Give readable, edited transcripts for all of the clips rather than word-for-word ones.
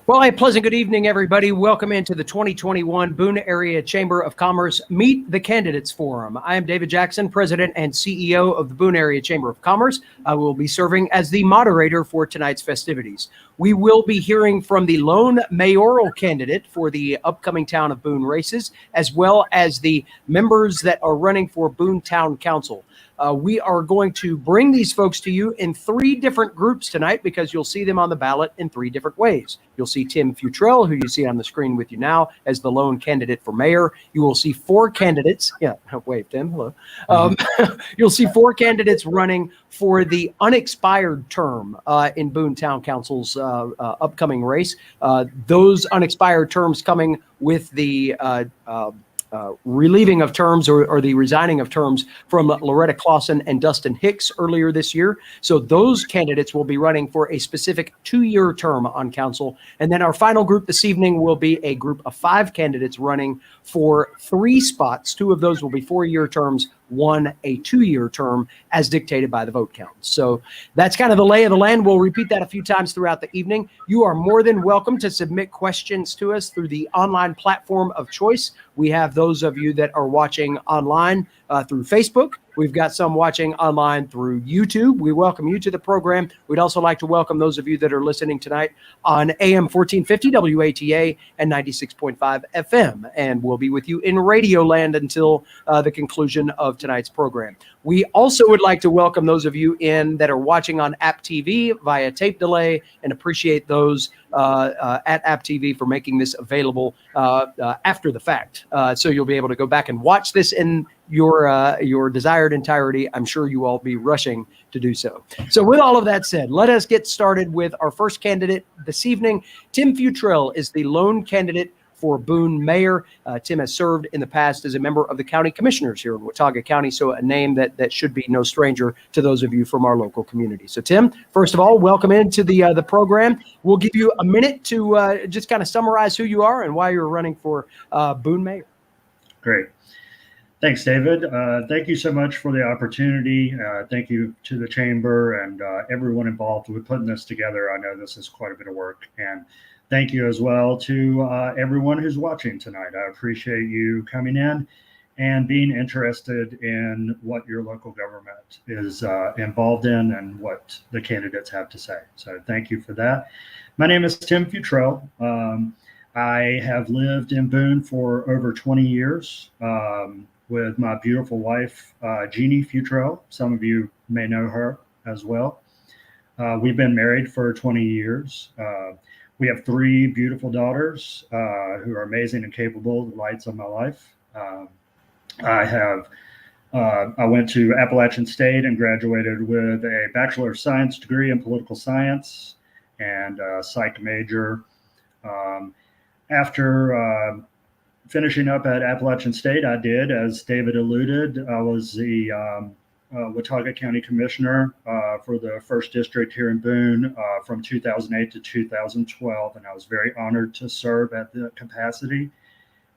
Well, a pleasant good evening, everybody. Welcome into the 2021 Boone Area Chamber of Commerce Meet the Candidates Forum. I am David Jackson, President and CEO of the Boone Area Chamber of Commerce. I will be serving as the moderator for tonight's festivities. We will be hearing from the lone mayoral candidate for the upcoming Town of Boone races, as well as the members that are running for Boone Town Council. We are going to bring these folks to you in 3 different groups tonight because you'll see them on the ballot in 3 different ways. You'll see Tim Futrell, who you see on the screen with you now, as the lone candidate for mayor. You will see 4 candidates. Yeah, wave, Tim. Hello. You'll see 4 candidates running for the unexpired term in Boone Town Council's upcoming race. Those unexpired terms coming with the relieving of terms or the resigning of terms from Loretta Clausen and Dustin Hicks earlier this year. So those candidates will be running for a specific 2-year term on council. And then our final group this evening will be a group of 5 candidates running for 3 spots. 2 of those will be 4-year terms, 1 a 2-year term as dictated by the vote count. So that's kind of the lay of the land. We'll repeat that a few times throughout the evening. You are more than welcome to submit questions to us through the online platform of choice. We have those of you that are watching online through Facebook. We've got some watching online through YouTube. We welcome you to the program. We'd also like to welcome those of you that are listening tonight on AM 1450 WATA and 96.5 FM. And we'll be with you in Radio Land until the conclusion of tonight's program. We also would like to welcome those of you that are watching on App TV via tape delay and appreciate those at App TV for making this available after the fact. So you'll be able to go back and watch this in your desired entirety. I'm sure you all be rushing to do so. So with all of that said, let us get started with our first candidate this evening. Tim Futrell is the lone candidate for Boone Mayor. Tim has served in the past as a member of the county commissioners here in Watauga County, so a name that should be no stranger to those of you from our local community. So Tim, first of all, welcome into the program. We'll give you a minute to just kind of summarize who you are and why you're running for Boone Mayor. Great. Thanks, David. Thank you so much for the opportunity. Thank you to the chamber and everyone involved with putting this together. I know this is quite a bit of work, and thank you as well to everyone who's watching tonight. I appreciate you coming in and being interested in what your local government is involved in and what the candidates have to say. So thank you for that. My name is Tim Futrell. I have lived in Boone for over 20 years with my beautiful wife, Jeannie Futrell. Some of you may know her as well. We've been married for 20 years. We have 3 beautiful daughters who are amazing and capable, the lights of my life. I went to Appalachian State and graduated with a Bachelor of Science degree in political science and a psych major. After finishing up at Appalachian State, I did, as David alluded, I was the Watauga County Commissioner for the 1st District here in Boone from 2008 to 2012, and I was very honored to serve at the capacity.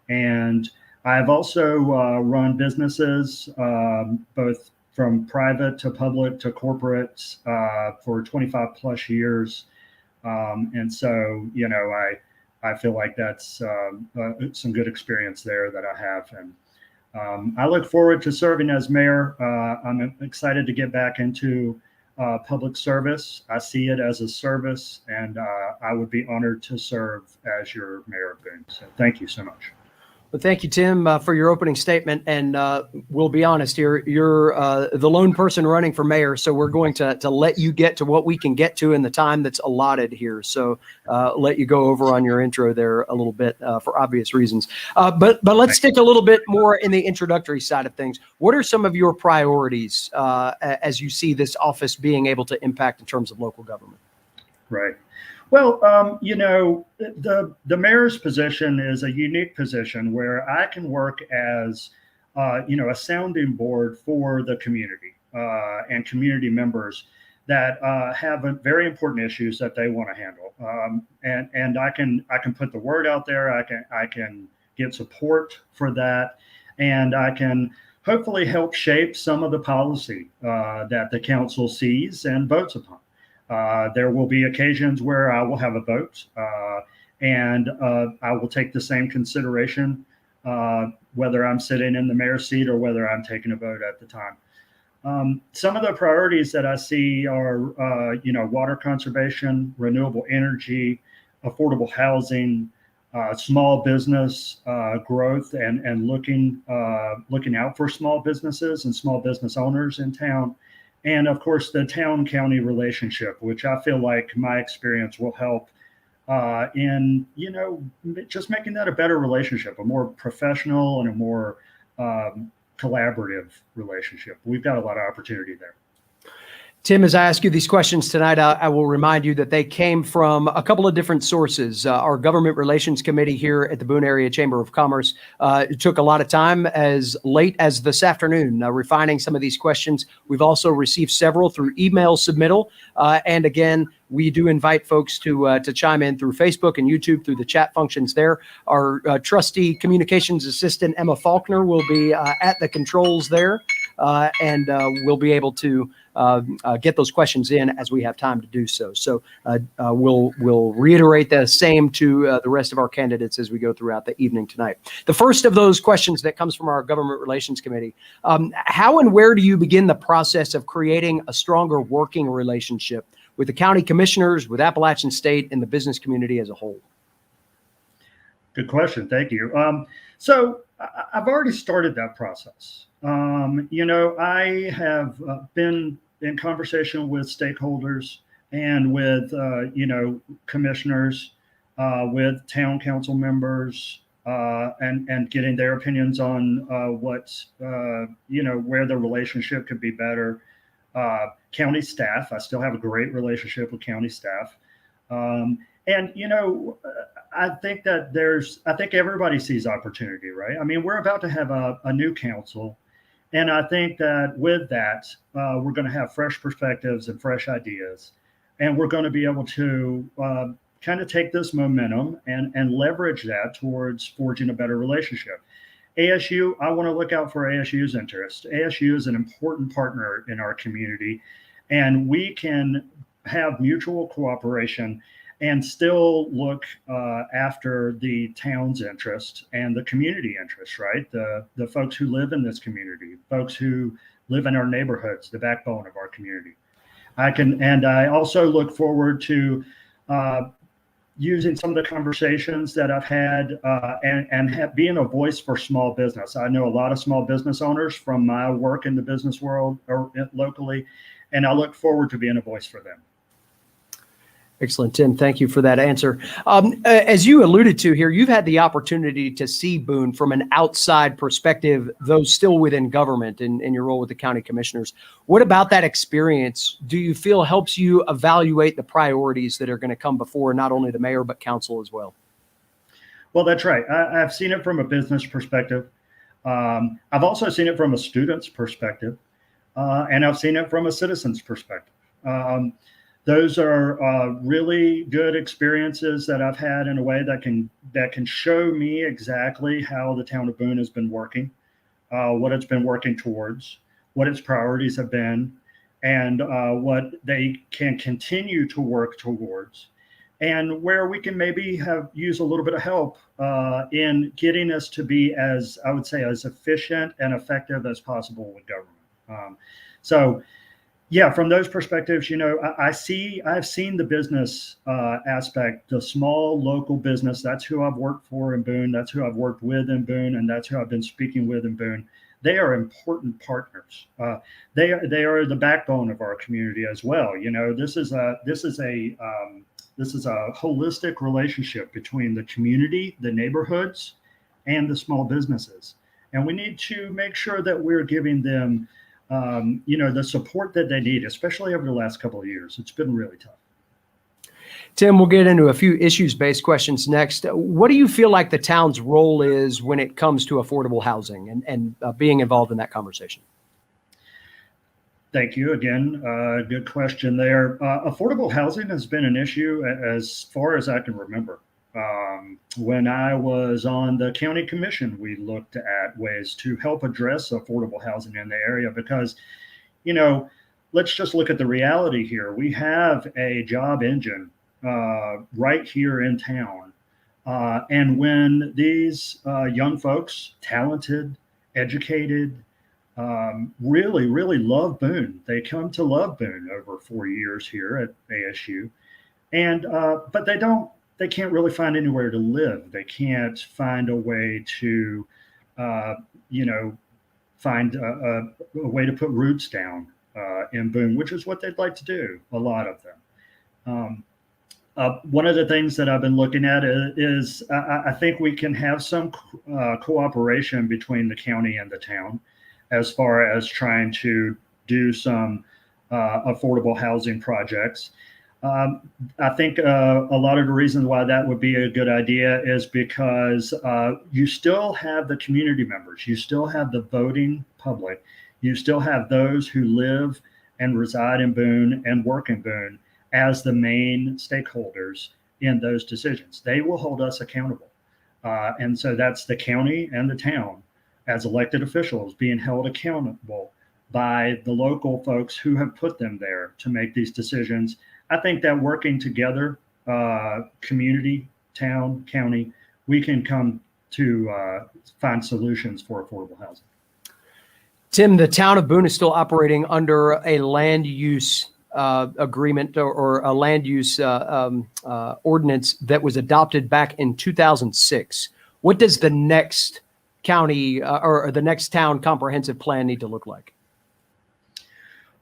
And I've also run businesses, both from private to public to corporate, for 25 plus years. And so, you know, I feel like that's some good experience there that I have. And I look forward to serving as mayor. I'm excited to get back into public service. I see it as a service, and I would be honored to serve as your mayor of Boone. So thank you so much. Well, thank you, Tim, for your opening statement. And we'll be honest here, you're the lone person running for mayor, so we're going to let you get to what we can get to in the time that's allotted here. So let you go over on your intro there a little bit for obvious reasons. But let's stick a little bit more in the introductory side of things. What are some of your priorities as you see this office being able to impact in terms of local government? Right. Well, you know, the mayor's position is a unique position where I can work as, you know, a sounding board for the community and community members that have very important issues that they want to handle. And I can put the word out there. I can get support for that, and I can hopefully help shape some of the policy that the council sees and votes upon. There will be occasions where I will have a vote, And I will take the same consideration, whether I'm sitting in the mayor's seat or whether I'm taking a vote at the time. Some of the priorities that I see are, water conservation, renewable energy, affordable housing, small business growth, and looking out for small businesses and small business owners in town, and of course the town-county relationship, which I feel like my experience will help in just making that a better relationship, a more professional and a more collaborative relationship. We've got a lot of opportunity there. Tim, as I ask you these questions tonight, I will remind you that they came from a couple of different sources. Our Government Relations Committee here at the Boone Area Chamber of Commerce it took a lot of time, as late as this afternoon, refining some of these questions. We've also received several through email submittal. And again, we do invite folks to chime in through Facebook and YouTube through the chat functions there. Our trusty communications assistant, Emma Faulkner, will be at the controls there, and we'll be able to get those questions in as we have time to do so. So we'll reiterate the same to the rest of our candidates as we go throughout the evening tonight. The first of those questions that comes from our Government Relations Committee, how and where do you begin the process of creating a stronger working relationship with the county commissioners, with Appalachian State, and the business community as a whole? Good question. Thank you. So I've already started that process. I have been in conversation with stakeholders and with, commissioners, with town council members, and getting their opinions on where the relationship could be better. County staff, I still have a great relationship with county staff. I think that I think everybody sees opportunity, right? I mean, we're about to have a new council. And I think that with that, we're going to have fresh perspectives and fresh ideas. And we're going to be able to kind of take this momentum and leverage that towards forging a better relationship. ASU, I want to look out for ASU's interest. ASU is an important partner in our community, and we can have mutual cooperation and still look after the town's interest and the community interest, right? The folks who live in this community, folks who live in our neighborhoods, the backbone of our community. I also look forward to using some of the conversations that I've had and being a voice for small business. I know a lot of small business owners from my work in the business world or locally, and I look forward to being a voice for them. Excellent, Tim. Thank you for that answer. As you alluded to here, you've had the opportunity to see Boone from an outside perspective, though still within government in your role with the county commissioners. What about that experience do you feel helps you evaluate the priorities that are going to come before not only the mayor, but council as well? Well, that's right. I've seen it from a business perspective. I've also seen it from a student's perspective, and I've seen it from a citizen's perspective. Those are really good experiences that I've had in a way that can show me exactly how the town of Boone has been working, what it's been working towards, what its priorities have been, and what they can continue to work towards, and where we can maybe use a little bit of help in getting us to be, as I would say, as efficient and effective as possible with government. Yeah, from those perspectives, I've seen the business aspect, the small local business. That's who I've worked for in Boone. That's who I've worked with in Boone, and that's who I've been speaking with in Boone. They are important partners. They are the backbone of our community as well. This is a holistic relationship between the community, the neighborhoods, and the small businesses, and we need to make sure that we're giving them the support that they need, especially over the last couple of years. It's been really tough. Tim, we'll get into a few issues-based questions next. What do you feel like the town's role is when it comes to affordable housing and being involved in that conversation? Thank you again. Good question there. Affordable housing has been an issue as far as I can remember. When I was on the county commission, we looked at ways to help address affordable housing in the area because, let's just look at the reality here. We have a job engine right here in town And when these young folks, talented, educated, really, really love Boone, they come to love Boone over 4 years here at ASU, and but they can't really find anywhere to live. They can't find a way to, you know, find a way to put roots down in Boone, which is what they'd like to do, a lot of them. One of the things that I've been looking at is I think we can have some cooperation between the county and the town as far as trying to do some affordable housing projects. I think a lot of the reasons why that would be a good idea is because you still have the community members, you still have the voting public, you still have those who live and reside in Boone and work in Boone as the main stakeholders in those decisions. They will hold us accountable. And so that's the county and the town as elected officials being held accountable by the local folks who have put them there to make these decisions. I think that working together, community, town, county, we can come to find solutions for affordable housing. Tim, the town of Boone is still operating under a land use agreement or a land use ordinance that was adopted back in 2006. What does the next county or the next town comprehensive plan need to look like?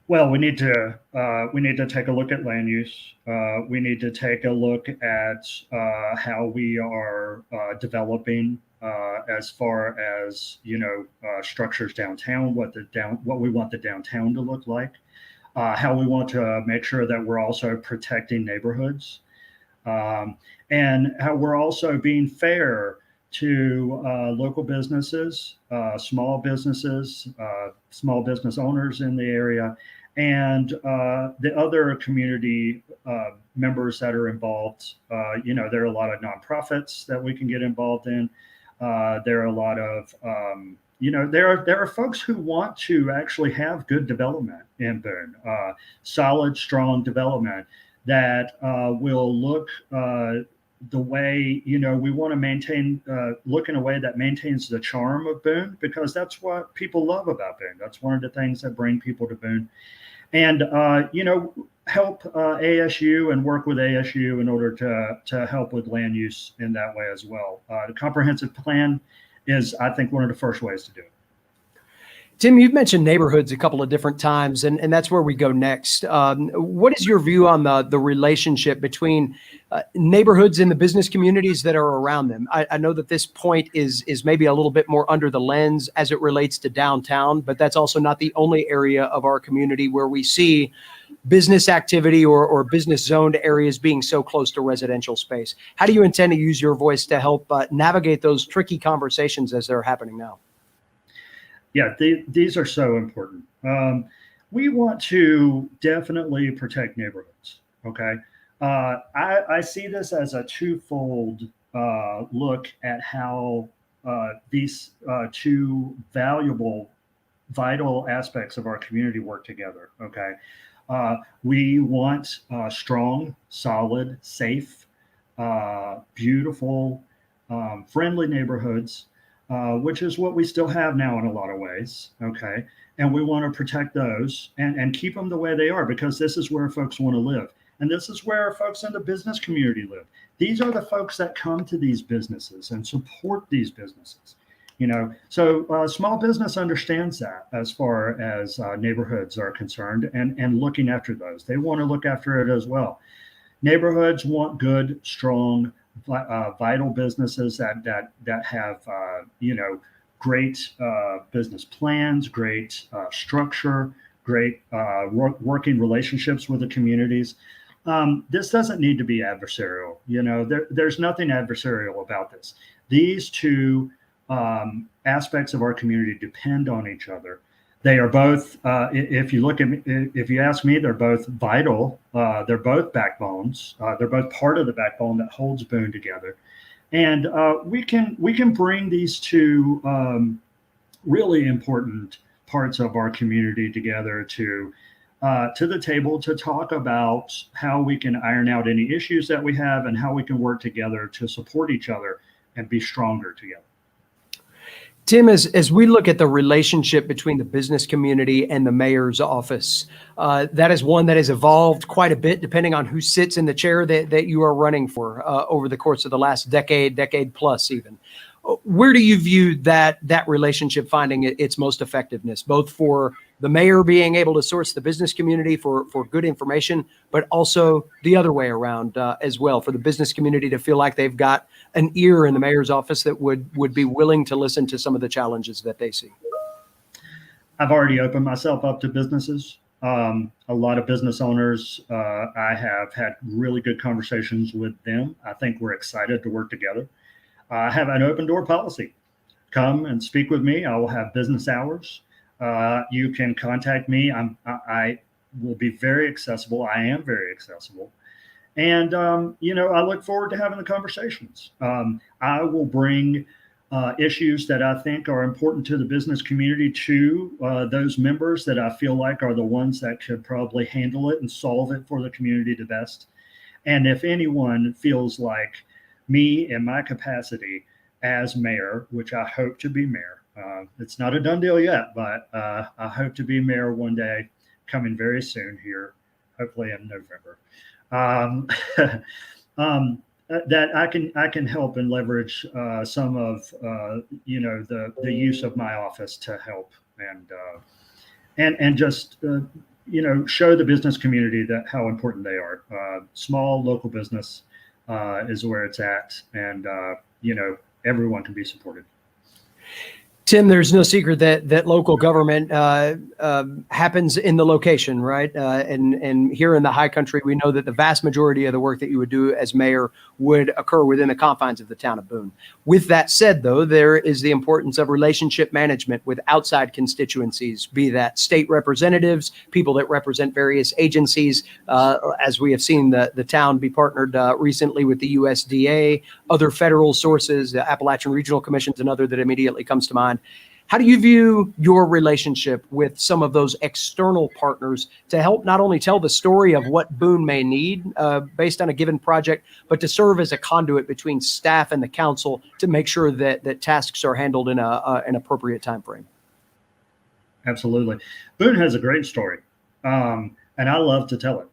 Well, we need to take a look at land use. We need to take a look at how we are developing as far as structures downtown, what we want the downtown to look like, how we want to make sure that we're also protecting neighborhoods, and how we're also being fair to local businesses, small business owners in the area, and the other community members that are involved. There are a lot of nonprofits that we can get involved in. There are a lot of, there are folks who want to actually have good development in Boone, solid, strong development that will look the way, we want to maintain, look in a way that maintains the charm of Boone, because that's what people love about Boone. That's one of the things that bring people to Boone. And, help ASU and work with ASU in order to help with land use in that way as well. The comprehensive plan is, I think, one of the first ways to do it. Tim, you've mentioned neighborhoods a couple of different times, and that's where we go next. What is your view on the relationship between neighborhoods and the business communities that are around them? I know that this point is maybe a little bit more under the lens as it relates to downtown, but that's also not the only area of our community where we see business activity or business zoned areas being so close to residential space. How do you intend to use your voice to help navigate those tricky conversations as they're happening now? Yeah, these are so important. We want to definitely protect neighborhoods. Okay. I see this as a twofold look at how these two vital aspects of our community work together. Okay. We want strong, solid, safe, beautiful, friendly neighborhoods. Which is what we still have now in a lot of ways, okay? And we want to protect those and keep them the way they are, because this is where folks want to live. And this is where folks in the business community live. These are the folks that come to these businesses and support these businesses, So small business understands that as far as neighborhoods are concerned and looking after those. They want to look after it as well. Neighborhoods want good, strong, vital businesses that have great business plans, great structure, great working relationships with the communities. This doesn't need to be adversarial. There's nothing adversarial about this. These two aspects of our community depend on each other. They are both, if you ask me, they're both vital. They're both backbones. They're both part of the backbone that holds Boone together. And we can bring these two really important parts of our community together to to the table to talk about how we can iron out any issues that we have and how we can work together to support each other and be stronger together. Tim, as we look at the relationship between the business community and the mayor's office, that is one that has evolved quite a bit depending on who sits in the chair that you are running for over the course of the last decade plus even. Where do you view that relationship finding its most effectiveness, both for the mayor being able to source the business community for good information, but also the other way around as well, for the business community to feel like they've got an ear in the mayor's office that would be willing to listen to some of the challenges that they see? I've already opened myself up to businesses. A lot of business owners, I have had really good conversations with them. I think we're excited to work together. I have an open door policy. Come and speak with me. I will have business hours. You can contact me. I will be very accessible. I am very accessible. And, I look forward to having the conversations. I will bring issues that I think are important to the business community to those members that I feel like are the ones that could probably handle it and solve it for the community the best. And if anyone feels like me in my capacity as mayor, which I hope to be mayor, it's not a done deal yet, but I hope to be mayor one day, coming very soon here, hopefully in November. That I can help and leverage some of the use of my office to help and just show the business community that how important they are. Small local business is where it's at, and everyone can be supported. Tim, there's no secret that local government happens in the location, right? And here in the high country, we know that the vast majority of the work that you would do as mayor would occur within the confines of the town of Boone. With that said, though, there is the importance of relationship management with outside constituencies, be that state representatives, people that represent various agencies, as we have seen the town be partnered recently with the USDA, other federal sources, the Appalachian Regional Commissions, another that immediately comes to mind. How do you view your relationship with some of those external partners to help not only tell the story of what Boone may need based on a given project, but to serve as a conduit between staff and the council to make sure that tasks are handled in an appropriate time frame? Absolutely. Boone has a great story, and I love to tell it.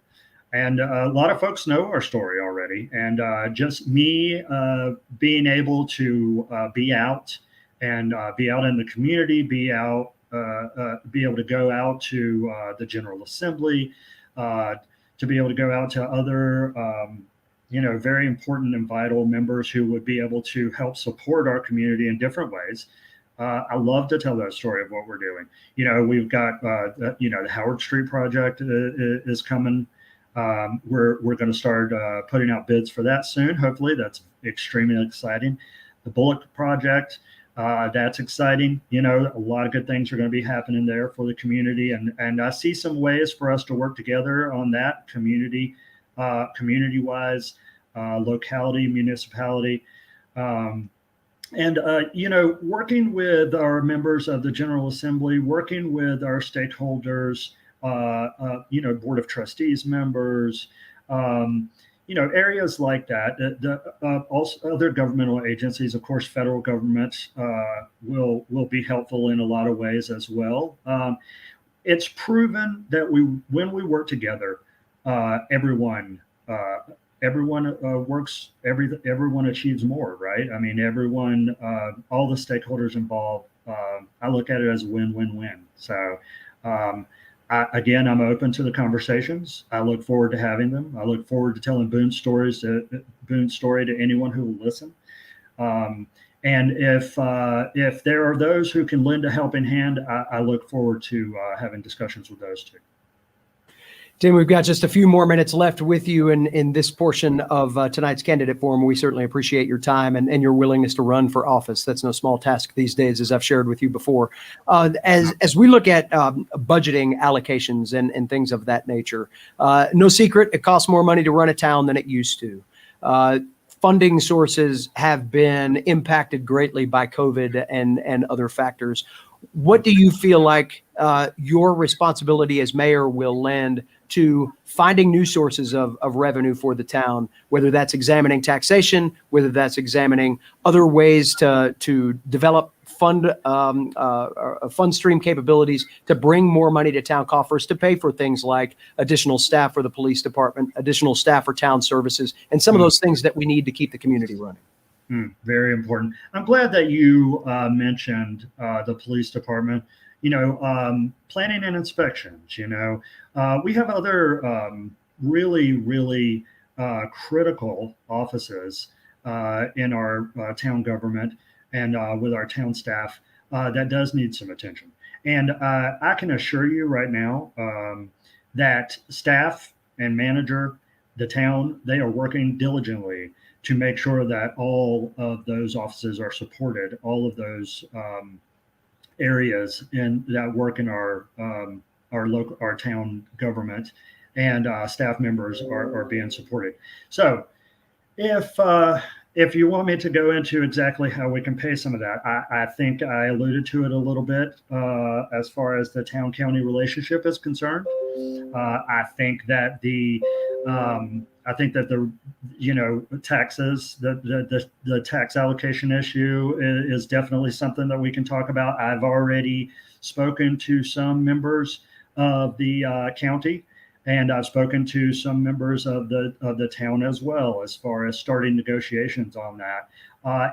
And a lot of folks know our story already. And just me being able to be out and be out in the community, be able to go out to the General Assembly, to be able to go out to other, very important and vital members who would be able to help support our community in different ways. I love to tell that story of what we're doing. We've got, the Howard Street project is coming. We're going to start putting out bids for that soon. Hopefully, that's extremely exciting. The Bullock project, that's exciting. A lot of good things are going to be happening there for the community, and I see some ways for us to work together on that community-wise, locality, municipality, and working with our members of the General Assembly, working with our stakeholders, Board of Trustees members, areas like that. Also, other governmental agencies, of course, federal government will be helpful in a lot of ways as well. It's proven that when we work together, everyone works. Everyone achieves more, right? I mean, everyone, all the stakeholders involved. I look at it as win-win-win. So. Again, I'm open to the conversations. I look forward to having them. I look forward to telling Boone's story to anyone who will listen. And if there are those who can lend a helping hand, I look forward to having discussions with those too. Tim, we've got just a few more minutes left with you in this portion of tonight's candidate forum. We certainly appreciate your time and your willingness to run for office. That's no small task these days, as I've shared with you before. As we look at budgeting allocations and things of that nature, no secret, it costs more money to run a town than it used to. Funding sources have been impacted greatly by COVID and other factors. What do you feel like your responsibility as mayor will lend to finding new sources of revenue for the town, whether that's examining taxation, whether that's examining other ways to develop fund stream capabilities to bring more money to town coffers to pay for things like additional staff for the police department, additional staff for town services, and some of those things that we need to keep the community running? Very important. I'm glad that you mentioned the police department. Planning and inspections. We have other really critical offices in our town government and with our town staff that does need some attention. And I can assure you right now that staff and manager, the town, they are working diligently to make sure that all of those offices are supported, all of those areas that work in our town government, and staff members are being supported. So if you want me to go into exactly how we can pay some of that, I think I alluded to it a little bit as far as the town-county relationship is concerned. I think that the taxes, the tax allocation issue is definitely something that we can talk about. I've already spoken to some members of the county, and I've spoken to some members of the town as well, as far as starting negotiations on that.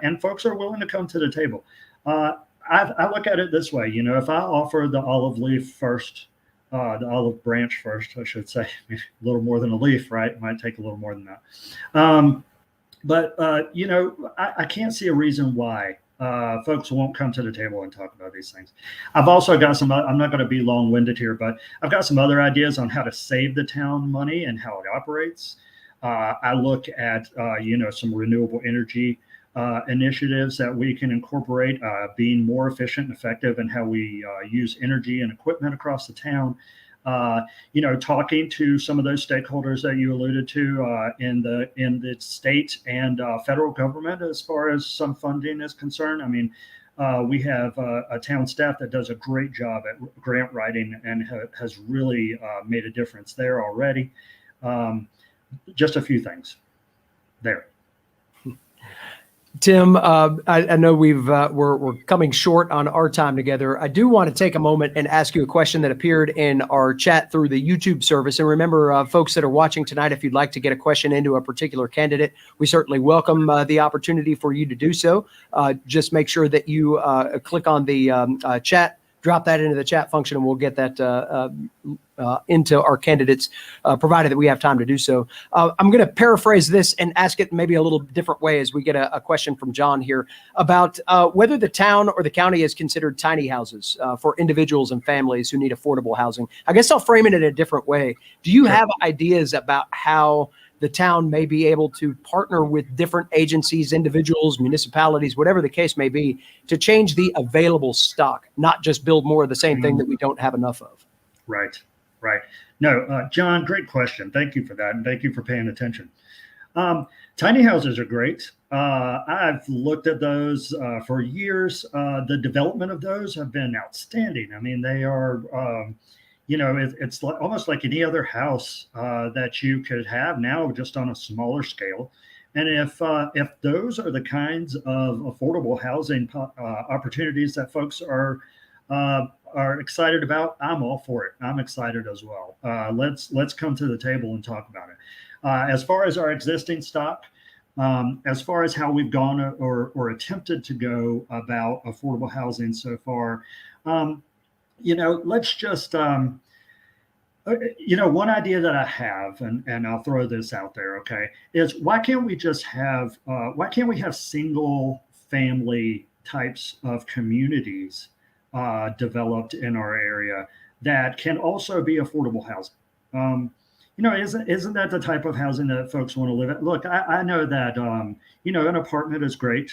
And folks are willing to come to the table. I look at it this way, if I offer the olive leaf first, the olive branch first, I should say, a little more than a leaf, right? It might take a little more than that. But I can't see a reason why folks won't come to the table and talk about these things. I've also got I'm not going to be long-winded here, but I've got some other ideas on how to save the town money and how it operates. I look at, some renewable energy initiatives that we can incorporate, being more efficient and effective in how we use energy and equipment across the town. Talking to some of those stakeholders that you alluded to in the state and federal government as far as some funding is concerned. I mean, we have a town staff that does a great job at grant writing and has really made a difference there already. Just a few things there. Tim, I know we're coming short on our time together. I do want to take a moment and ask you a question that appeared in our chat through the YouTube service. And remember, folks that are watching tonight, if you'd like to get a question into a particular candidate, we certainly welcome the opportunity for you to do so. Just make sure that you click on the chat, drop that into the chat function, and we'll get that into our candidates, provided that we have time to do so. I'm going to paraphrase this and ask it maybe a little different way as we get a question from John here about whether the town or the county has considered tiny houses for individuals and families who need affordable housing. I guess I'll frame it in a different way. Do you have ideas about how the town may be able to partner with different agencies, individuals, municipalities, whatever the case may be, to change the available stock, not just build more of the same thing that we don't have enough of? Right. No, John, great question. Thank you for that. And thank you for paying attention. Tiny houses are great. I've looked at those for years. The development of those have been outstanding. I mean, they are, it's almost like any other house that you could have now, just on a smaller scale. And if those are the kinds of affordable housing opportunities that folks are excited about, I'm all for it. I'm excited as well. Let's come to the table and talk about it. As far as our existing stock, as far as how we've gone or attempted to go about affordable housing so far, let's just, one idea that I have, and I'll throw this out there, okay, is why can't we have single family types of communities developed in our area that can also be affordable housing? Isn't that the type of housing that folks want to live in? Look, I know that, an apartment is great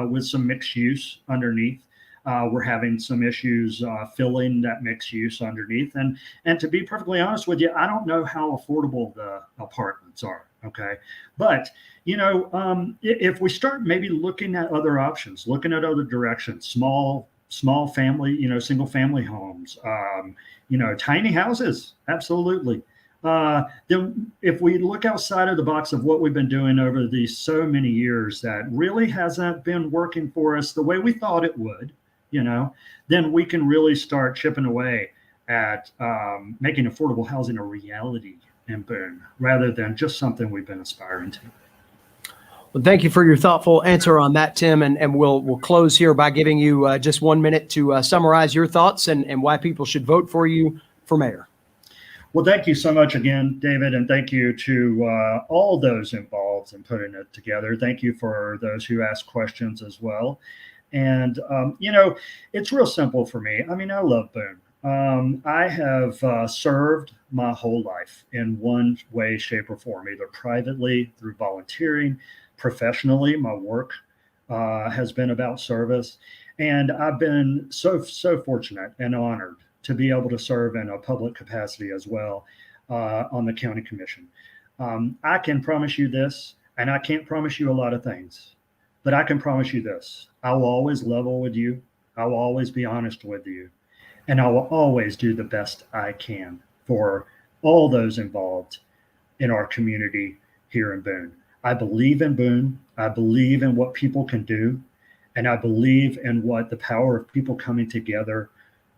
with some mixed use underneath. We're having some issues filling that mixed use underneath. And to be perfectly honest with you, I don't know how affordable the apartments are. Okay. But, if we start maybe looking at other options, looking at other directions, small small family, single family homes, tiny houses. Absolutely. Then if we look outside of the box of what we've been doing over these so many years that really hasn't been working for us the way we thought it would, then we can really start chipping away at making affordable housing a reality in Boone rather than just something we've been aspiring to. Well, thank you for your thoughtful answer on that, Tim. And we'll close here by giving you just 1 minute to summarize your thoughts and why people should vote for you for mayor. Well, thank you so much again, David, and thank you to all those involved in putting it together. Thank you for those who asked questions as well. And, it's real simple for me. I mean, I love Boone. I have served my whole life in one way, shape, or form, either privately, through volunteering, professionally. My work has been about service. And I've been so fortunate and honored to be able to serve in a public capacity as well on the county commission. I can promise you this, and I can't promise you a lot of things, but I can promise you this. I will always level with you. I will always be honest with you. And I will always do the best I can for all those involved in our community here in Boone. I believe in Boone. I believe in what people can do. And I believe in what the power of people coming together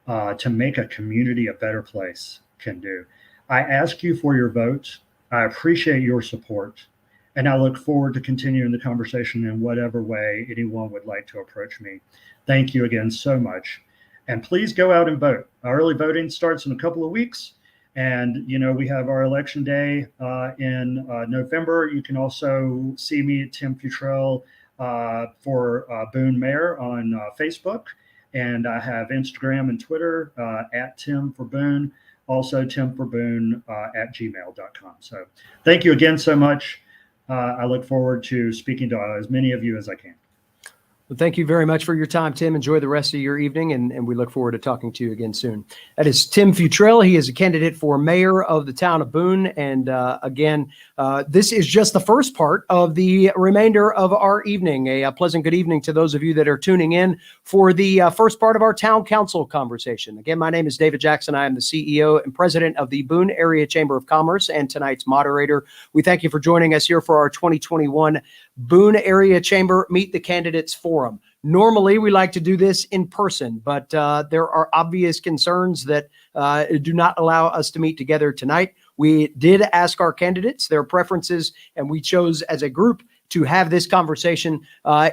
to make a community a better place can do. I ask you for your vote. I appreciate your support. And I look forward to continuing the conversation in whatever way anyone would like to approach me. Thank you again so much. And please go out and vote. Early voting starts in a couple of weeks. And, we have our election day in November. You can also see me at Tim Futrell for Boone Mayor on Facebook. And I have Instagram and Twitter at Tim for Boone, also timforboone at gmail.com. So thank you again so much. I look forward to speaking to as many of you as I can. Well, thank you very much for your time, Tim. Enjoy the rest of your evening, and we look forward to talking to you again soon. That is Tim Futrell. He is a candidate for mayor of the town of Boone. And again, this is just the first part of the remainder of our evening. A pleasant good evening to those of you that are tuning in for the first part of our town council conversation. Again, my name is David Jackson. I am the CEO and president of the Boone Area Chamber of Commerce and tonight's moderator. We thank you for joining us here for our 2021 Boone Area Chamber Meet the Candidates Forum. Normally, we like to do this in person, but there are obvious concerns that do not allow us to meet together tonight. We did ask our candidates their preferences, and we chose as a group to have this conversation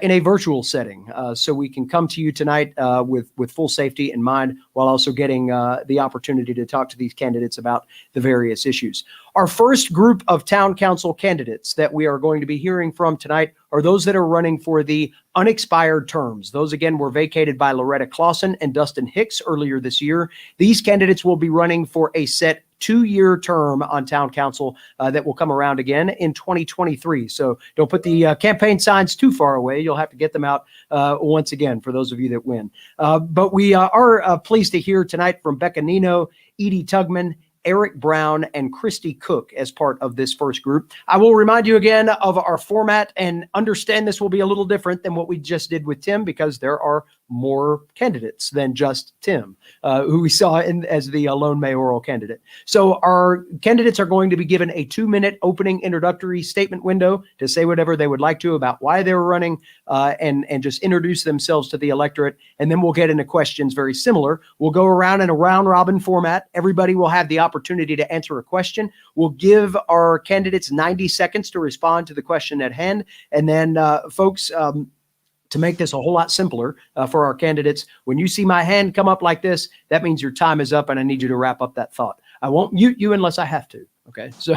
in a virtual setting, so we can come to you tonight with full safety in mind, while also getting the opportunity to talk to these candidates about the various issues. Our first group of town council candidates that we are going to be hearing from tonight are those that are running for the unexpired terms. Those, again, were vacated by Loretta Clausen and Dustin Hicks earlier this year. These candidates will be running for a set 2-year term on town council that will come around again in 2023. So don't put the campaign signs too far away. You'll have to get them out once again for those of you that win. But we are pleased to hear tonight from Becca Nino, Edie Tugman, Eric Brown, and Christy Cook as part of this first group. I will remind you again of our format, and understand this will be a little different than what we just did with Tim, because there are more candidates than just Tim, who we saw as the lone mayoral candidate. So our candidates are going to be given a 2-minute opening introductory statement window to say whatever they would like to about why they're running, and just introduce themselves to the electorate. And then we'll get into questions very similar. We'll go around in a round robin format. Everybody will have the opportunity to answer a question. We'll give our candidates 90 seconds to respond to the question at hand. And then folks, to make this a whole lot simpler for our candidates, when you see my hand come up like this, that means your time is up and I need you to wrap up that thought. I won't mute you unless I have to. Okay, so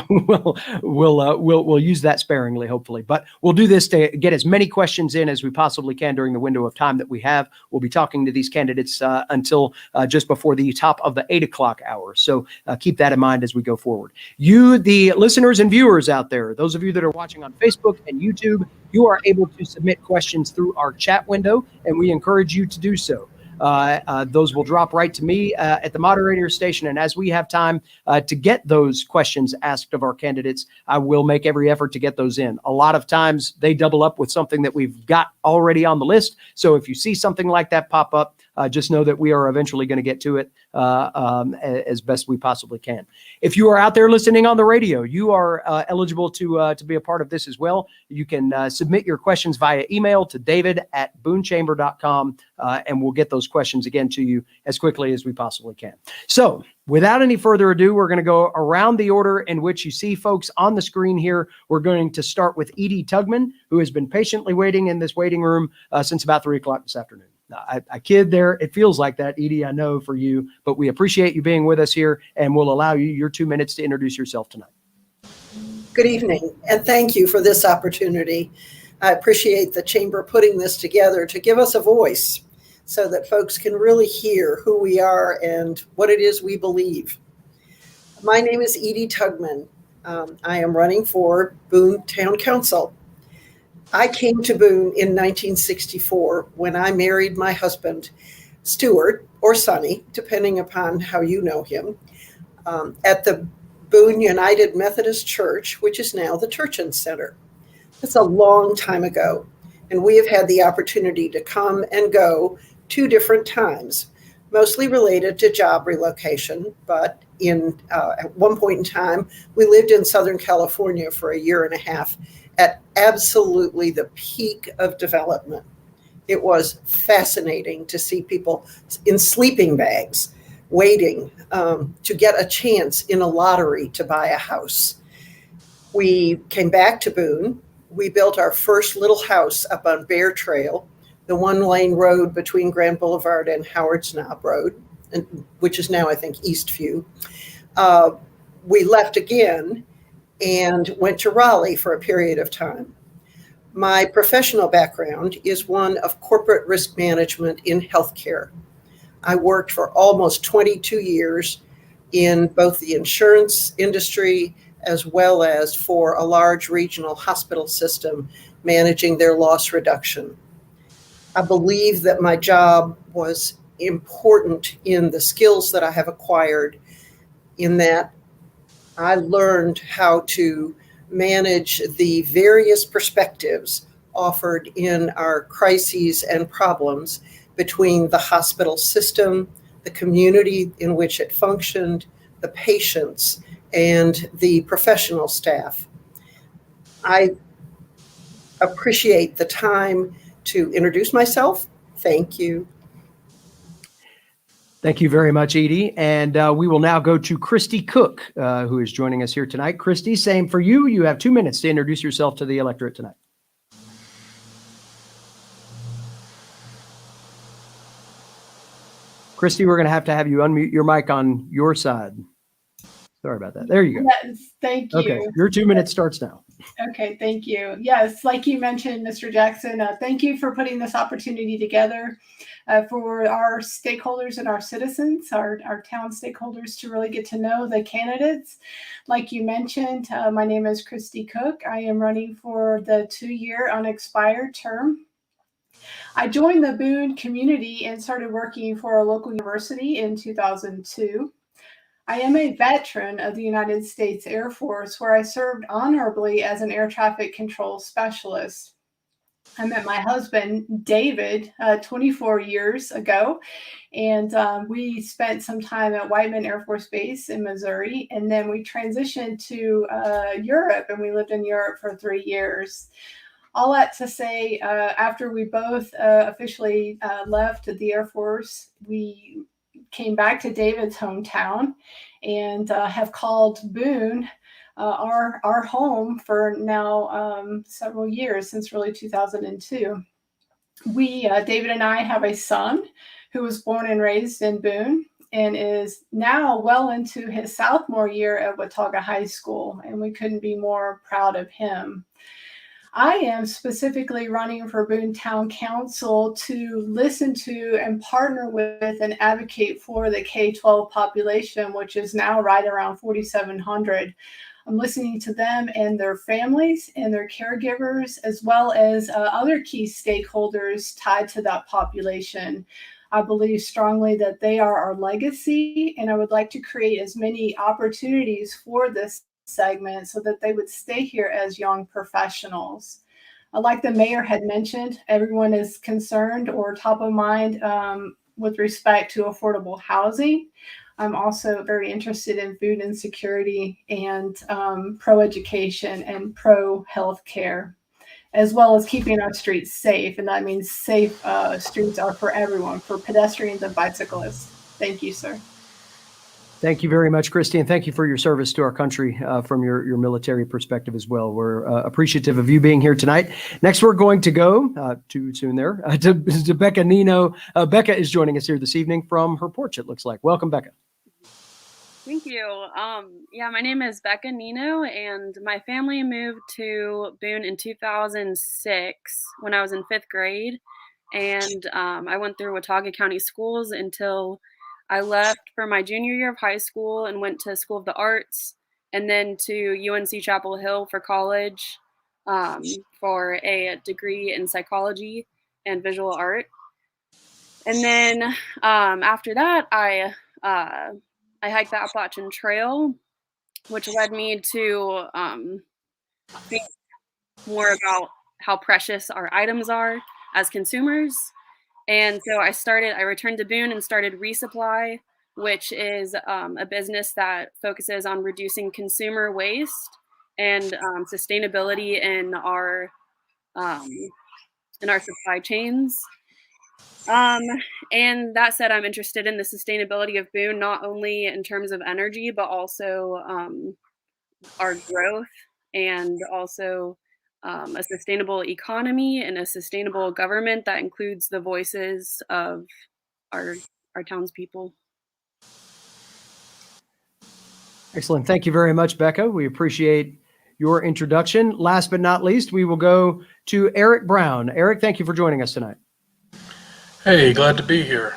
we'll use that sparingly, hopefully, but we'll do this to get as many questions in as we possibly can during the window of time that we have. We'll be talking to these candidates until just before the top of the 8 o'clock hour. So keep that in mind as we go forward. You, the listeners and viewers out there, those of you that are watching on Facebook and YouTube, you are able to submit questions through our chat window, and we encourage you to do so. Those will drop right to me at the moderator station. And as we have time to get those questions asked of our candidates, I will make every effort to get those in. A lot of times they double up with something that we've got already on the list. So if you see something like that pop up, just know that we are eventually going to get to it as best we possibly can. If you are out there listening on the radio, you are eligible to be a part of this as well. You can submit your questions via email to david@boonechamber.com, and we'll get those questions again to you as quickly as we possibly can. So without any further ado, we're going to go around the order in which you see folks on the screen here. We're going to start with Edie Tugman, who has been patiently waiting in this waiting room since about 3 o'clock this afternoon. I kid there. It feels like that, Edie, I know for you, but we appreciate you being with us here, and we'll allow you your 2 minutes to introduce yourself tonight. Good evening, and thank you for this opportunity. I appreciate the Chamber putting this together to give us a voice so that folks can really hear who we are and what it is we believe. My name is Edie Tugman. I am running for Boone Town Council. I came to Boone in 1964 when I married my husband, Stuart, or Sonny, depending upon how you know him, at the Boone United Methodist Church, which is now the Turchin Center. That's a long time ago, and we have had the opportunity to come and go 2 different times, mostly related to job relocation, but at one point in time, we lived in Southern California for a year and a half at absolutely the peak of development. It was fascinating to see people in sleeping bags waiting to get a chance in a lottery to buy a house. We came back to Boone. We built our first little house up on Bear Trail, the 1-lane road between Grand Boulevard and Howard's Knob Road, which is now, I think, Eastview. We left again and went to Raleigh for a period of time. My professional background is one of corporate risk management in healthcare. I worked for almost 22 years in both the insurance industry as well as for a large regional hospital system managing their loss reduction. I believe that my job was important in the skills that I have acquired, in that I learned how to manage the various perspectives offered in our crises and problems between the hospital system, the community in which it functioned, the patients, and the professional staff. I appreciate the time to introduce myself. Thank you. Thank you very much, Edie. And we will now go to Christy Cook, who is joining us here tonight. Christy, same for you. You have 2 minutes to introduce yourself to the electorate tonight. Christy, we're going to have you unmute your mic on your side. Sorry about that. There you go. Yes, thank you. Okay, your 2 minutes starts now. Okay, thank you. Yes, like you mentioned, Mr. Jackson, thank you for putting this opportunity together for our stakeholders and our citizens, our town stakeholders, to really get to know the candidates. Like you mentioned, my name is Christy Cook. I am running for the 2-year unexpired term. I joined the Boone community and started working for a local university in 2002. I am a veteran of the United States Air Force, where I served honorably as an air traffic control specialist. I met my husband, David, 24 years ago, and we spent some time at Whiteman Air Force Base in Missouri, and then we transitioned to Europe, and we lived in Europe for 3 years. All that to say, after we both officially left the Air Force, we came back to David's hometown and have called Boone our home for now several years, since really 2002. David and I have a son who was born and raised in Boone and is now well into his sophomore year at Watauga High School, and we couldn't be more proud of him. I am specifically running for Boone Town Council to listen to and partner with and advocate for the K-12 population, which is now right around 4,700. I'm listening to them and their families and their caregivers, as well as other key stakeholders tied to that population. I believe strongly that they are our legacy, and I would like to create as many opportunities for this segment so that they would stay here as young professionals. Like the mayor had mentioned, everyone is concerned or top of mind with respect to affordable housing. I'm also very interested in food insecurity and pro-education and pro-health care, as well as keeping our streets safe. And that means safe streets are for everyone, for pedestrians and bicyclists. Thank you, sir. Thank you very much, Christy, and thank you for your service to our country from your military perspective as well. We're appreciative of you being here tonight. Next, we're going to go, too soon there, to Becca Nino. Becca is joining us here this evening from her porch, it looks like. Welcome, Becca. Thank you. Yeah, my name is Becca Nino, and my family moved to Boone in 2006 when I was in 5th grade. And I went through Watauga County schools until I left for my junior year of high school and went to School of the Arts, and then to UNC Chapel Hill for college for a degree in psychology and visual art. And then after that, I hiked the Appalachian Trail, which led me to think more about how precious our items are as consumers. And so I returned to Boone and started Resupply, which is a business that focuses on reducing consumer waste and sustainability in our supply chains. And that said, I'm interested in the sustainability of Boone, not only in terms of energy, but also our growth, and also a sustainable economy and a sustainable government that includes the voices of our townspeople. Excellent. Thank you very much, Becca. We appreciate your introduction. Last but not least, we will go to Eric Brown. Eric, thank you for joining us tonight. Hey, glad to be here.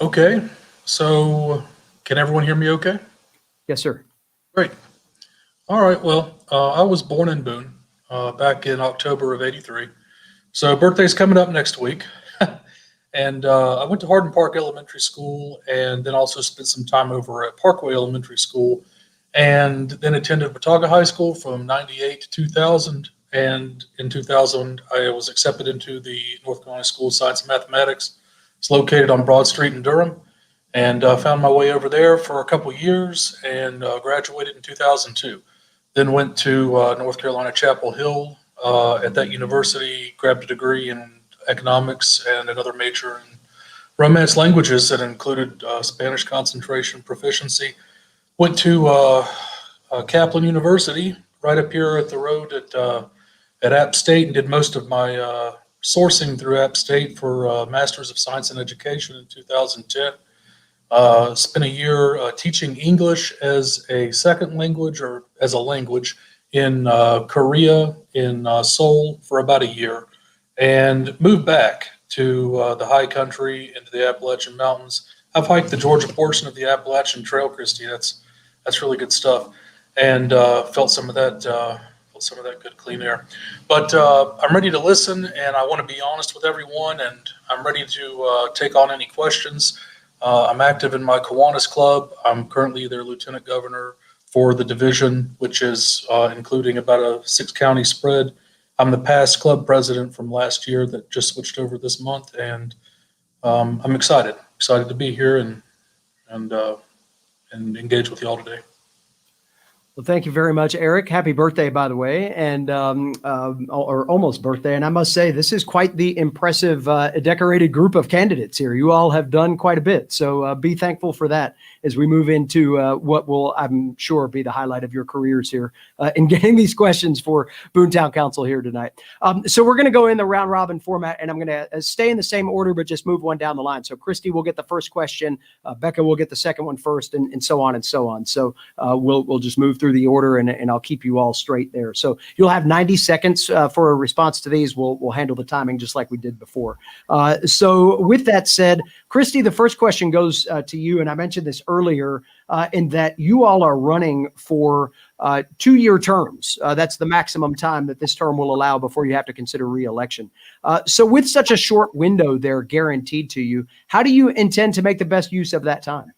Okay, so can everyone hear me okay? Yes, sir. Great. All right, well, I was born in Boone back in October of '83. So birthday's coming up next week. And I went to Hardin Park Elementary School, and then also spent some time over at Parkway Elementary School, and then attended Watauga High School from '98 to 2000. And in 2000, I was accepted into the North Carolina School of Science and Mathematics. It's located on Broad Street in Durham, and found my way over there for a couple years, and graduated in 2002. Then went to North Carolina Chapel Hill at that university, grabbed a degree in economics and another major in Romance languages that included Spanish concentration proficiency. Went to Kaplan University right up here at the road at App State, and did most of my sourcing through App State for Masters of Science in Education in 2010. Spent a year teaching English as a second language, or as a language, in Korea, in Seoul, for about a year, and moved back to the high country, into the Appalachian Mountains. I've hiked the Georgia portion of the Appalachian Trail, Christy. That's really good stuff, and felt some of that good clean air. But I'm ready to listen, and I want to be honest with everyone, and I'm ready to take on any questions. I'm active in my Kiwanis Club. I'm currently their lieutenant governor for the division, which is including about a 6-county spread. I'm the past club president from last year that just switched over this month, and I'm excited to be here and engage with y'all today. Well, thank you very much, Eric. Happy birthday, by the way, and or almost birthday. And I must say, this is quite the impressive, decorated group of candidates here. You all have done quite a bit, so be thankful for that as we move into what will, I'm sure, be the highlight of your careers here in getting these questions for Boone Town Council here tonight. So we're going to go in the round robin format, and I'm going to stay in the same order, but just move one down the line. So Christy will get the first question, Becca will get the second one first, and so on and so on. So we'll just move through the order, and I'll keep you all straight there. So you'll have 90 seconds for a response to these. We'll handle the timing just like we did before. So with that said, Christy, the first question goes to you, and I mentioned this earlier, in that you all are running for 2-year terms. That's the maximum time that this term will allow before you have to consider re-election. So with such a short window there guaranteed to you, how do you intend to make the best use of that time?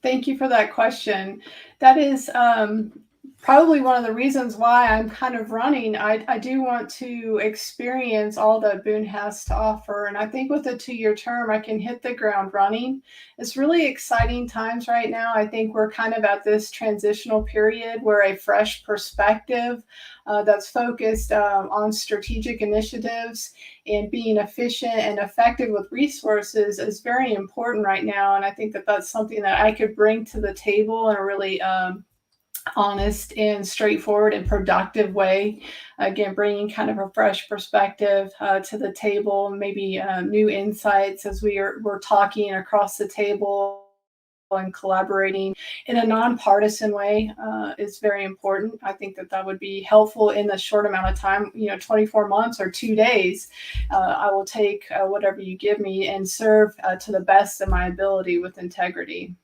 Thank you for that question. That is probably one of the reasons why I'm kind of running. I do want to experience all that Boone has to offer. And I think with a 2-year term, I can hit the ground running. It's really exciting times right now. I think we're kind of at this transitional period where a fresh perspective that's focused on strategic initiatives and being efficient and effective with resources is very important right now. And I think that that's something that I could bring to the table in a really honest and straightforward and productive way. Again, bringing kind of a fresh perspective to the table, maybe new insights as we're talking across the table and collaborating in a nonpartisan way is very important. I think that that would be helpful in the short amount of time, 24 months or 2 days. I will take whatever you give me and serve to the best of my ability with integrity.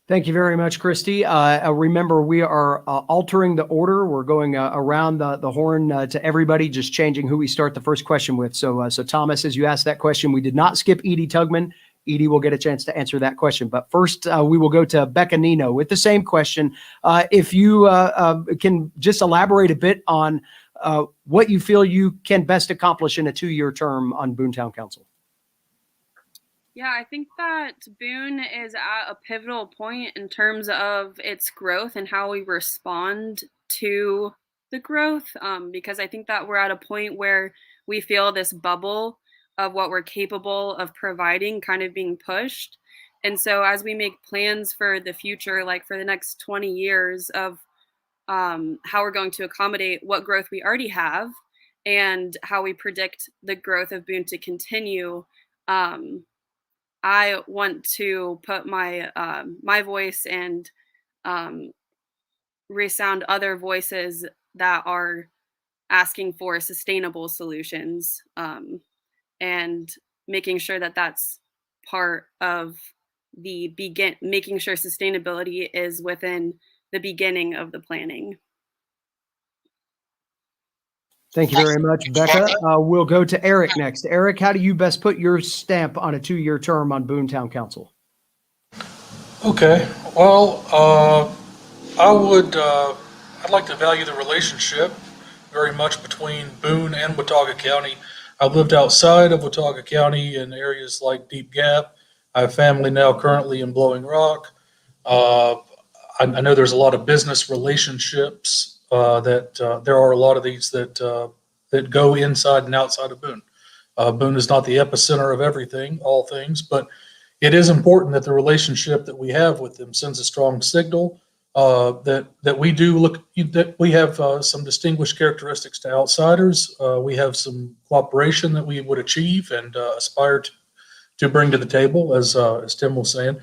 Thank you very much, Christy. Remember, we are altering the order. We're going around the horn to everybody, just changing who we start the first question with. So Thomas, as you asked that question, we did not skip Edie Tugman. Edie will get a chance to answer that question. But first, we will go to Becca Nino with the same question. If you can just elaborate a bit on what you feel you can best accomplish in a 2-year term on Boone Town Council. Yeah, I think that Boone is at a pivotal point in terms of its growth and how we respond to the growth, because I think that we're at a point where we feel this bubble of what we're capable of providing kind of being pushed. And so as we make plans for the future, like for the next 20 years of how we're going to accommodate what growth we already have and how we predict the growth of Boone to continue, I want to put my my voice and resound other voices that are asking for sustainable solutions, and making sure that that's part of the making sure sustainability is within the beginning of the planning. Thank you very much, Becca. We'll go to Eric next. Eric, how do you best put your stamp on a 2-year term on Boone Town Council? Okay, well, I'd like to value the relationship very much between Boone and Watauga County. I've lived outside of Watauga County in areas like Deep Gap. I have family now currently in Blowing Rock. I know there's a lot of business relationships that there are a lot of these that go inside and outside of Boone. Boone is not the epicenter of everything, all things, but it is important that the relationship that we have with them sends a strong signal that we do look, that we have some distinguished characteristics to outsiders. We have some cooperation that we would achieve and aspire to bring to the table, as Tim was saying.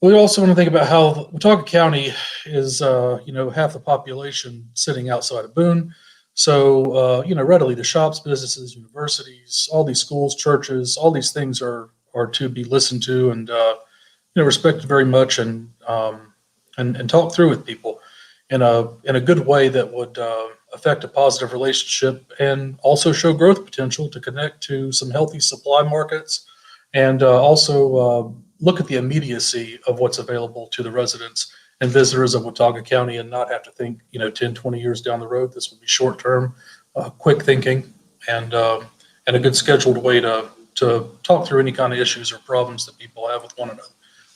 We also want to think about how Watauga County is, half the population sitting outside of Boone. So, readily the shops, businesses, universities, all these schools, churches, all these things are to be listened to and, respected very much and talk through with people in a good way that would affect a positive relationship and also show growth potential to connect to some healthy supply markets and also look at the immediacy of what's available to the residents and visitors of Watauga County and not have to think, 10, 20 years down the road. This would be short-term, quick thinking, and a good scheduled way to talk through any kind of issues or problems that people have with one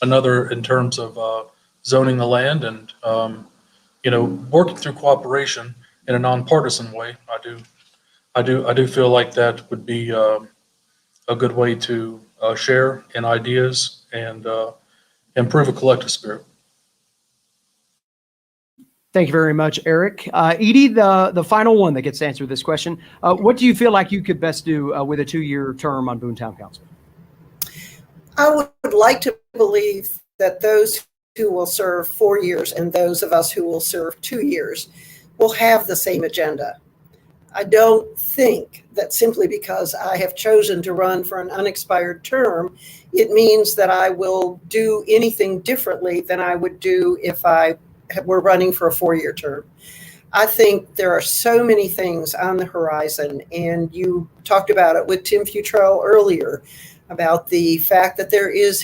another in terms of zoning the land and, working through cooperation in a nonpartisan way. I do feel like that would be a good way to share in ideas and improve a collective spirit. Thank you very much, Eric. Edie, the final one that gets to answer this question. What do you feel like you could best do with a 2-year term on Boone Town Council? I would like to believe that those who will serve 4 years and those of us who will serve 2 years will have the same agenda. I don't think that simply because I have chosen to run for an unexpired term, it means that I will do anything differently than I would do if I were running for a 4-year term. I think there are so many things on the horizon, and you talked about it with Tim Futrell earlier. about the fact that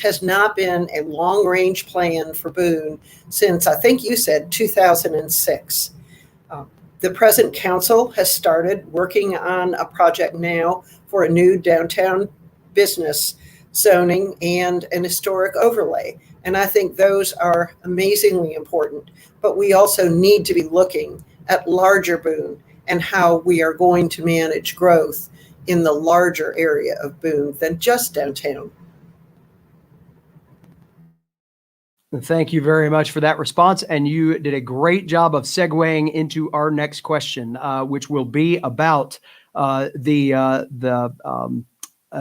has not been a long-range plan for Boone since, I think you said, 2006. The present council has started working on a project now for a new downtown business zoning and an historic overlay. And I think those are amazingly important. But we also need to be looking at larger Boone and how we are going to manage growth in the larger area of Boone than just downtown. Thank you very much for that response. And you did a great job of segueing into our next question, which will be about the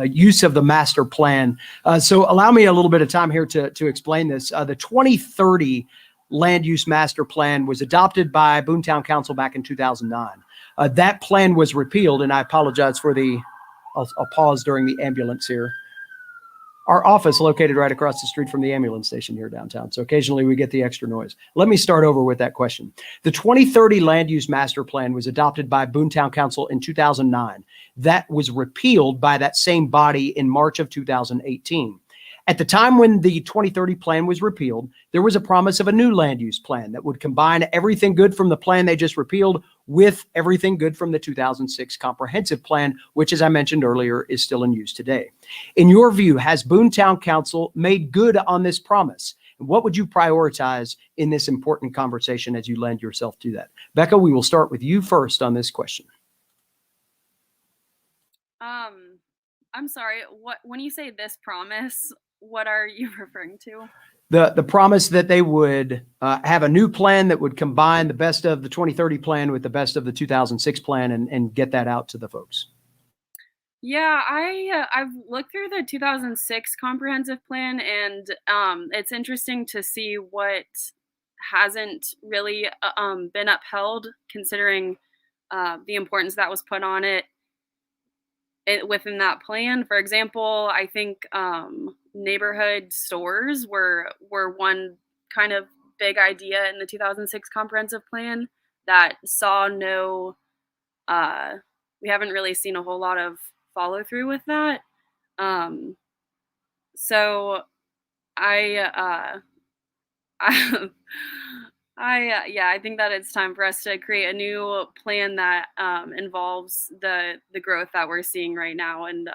use of the master plan. So allow me a little bit of time here to explain this. The 2030 land use master plan was adopted by Boone Town Council back in 2009. That plan was repealed, and I apologize for I'll pause during the ambulance here. Our office located right across the street from the ambulance station here downtown. So occasionally we get the extra noise. Let me start over with that question. The 2030 land use master plan was adopted by Boone Town Council in 2009. That was repealed by that same body in March of 2018. At the time when the 2030 plan was repealed, there was a promise of a new land use plan that would combine everything good from the plan they just repealed with everything good from the 2006 comprehensive plan, which, as I mentioned earlier, is still in use today. In your view, has Boone Town Council made good on this promise? And what would you prioritize in this important conversation as you lend yourself to that? Becca, we will start with you first on this question. I'm sorry, when you say this promise, what are you referring to? The promise that they would have a new plan that would combine the best of the 2030 plan with the best of the 2006 plan and get that out to the folks. Yeah, I've looked through the 2006 comprehensive plan, and it's interesting to see what hasn't really been upheld, considering the importance that was put on it within that plan. For example, I think neighborhood stores were one kind of big idea in the 2006 comprehensive plan that saw we haven't really seen a whole lot of follow through with that. So I think that it's time for us to create a new plan that involves the growth that we're seeing right now, and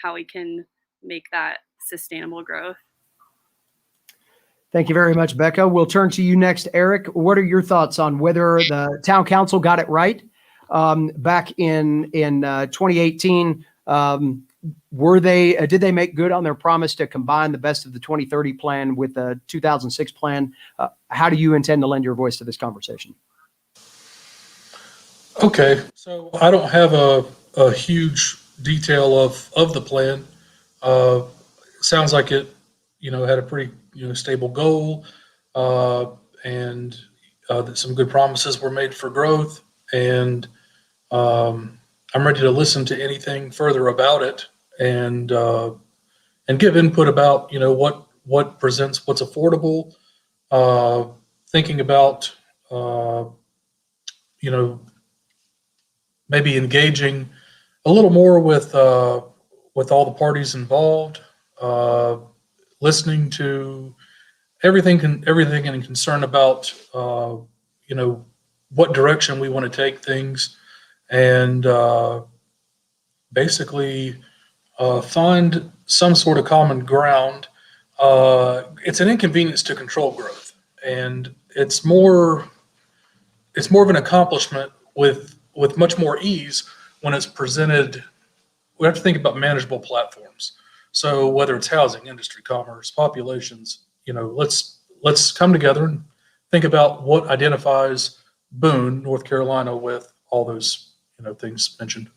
how we can make that sustainable growth. Thank you very much, Becca. We'll turn to you next, Eric. What are your thoughts on whether the town council got it right back in 2018? Did they make good on their promise to combine the best of the 2030 plan with the 2006 plan? How do you intend to lend your voice to this conversation? Okay, so I don't have a huge detail of the plan. Sounds like it, had a pretty stable goal, and that some good promises were made for growth. And I'm ready to listen to anything further about it, and give input about what presents, what's affordable. Thinking about maybe engaging a little more with all the parties involved, listening to everything and concern about what direction we want to take things, and basically find some sort of common ground. It's an inconvenience to control growth, and it's more of an accomplishment with much more ease when it's presented. We have to think about manageable platforms. So whether it's housing, industry, commerce, populations, let's come together and think about what identifies Boone, North Carolina, with all those things mentioned.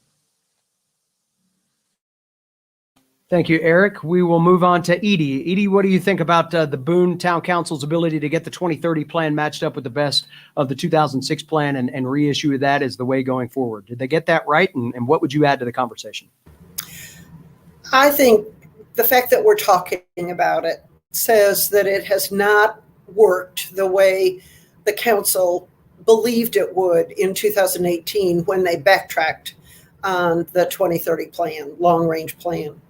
Thank you, Eric. We will move on to Edie. Edie, what do you think about the Boone Town Council's ability to get the 2030 plan matched up with the best of the 2006 plan and reissue that as the way going forward? Did they get that right? And what would you add to the conversation? I think the fact that we're talking about it says that it has not worked the way the council believed it would in 2018 when they backtracked on the 2030 plan, long-range plan.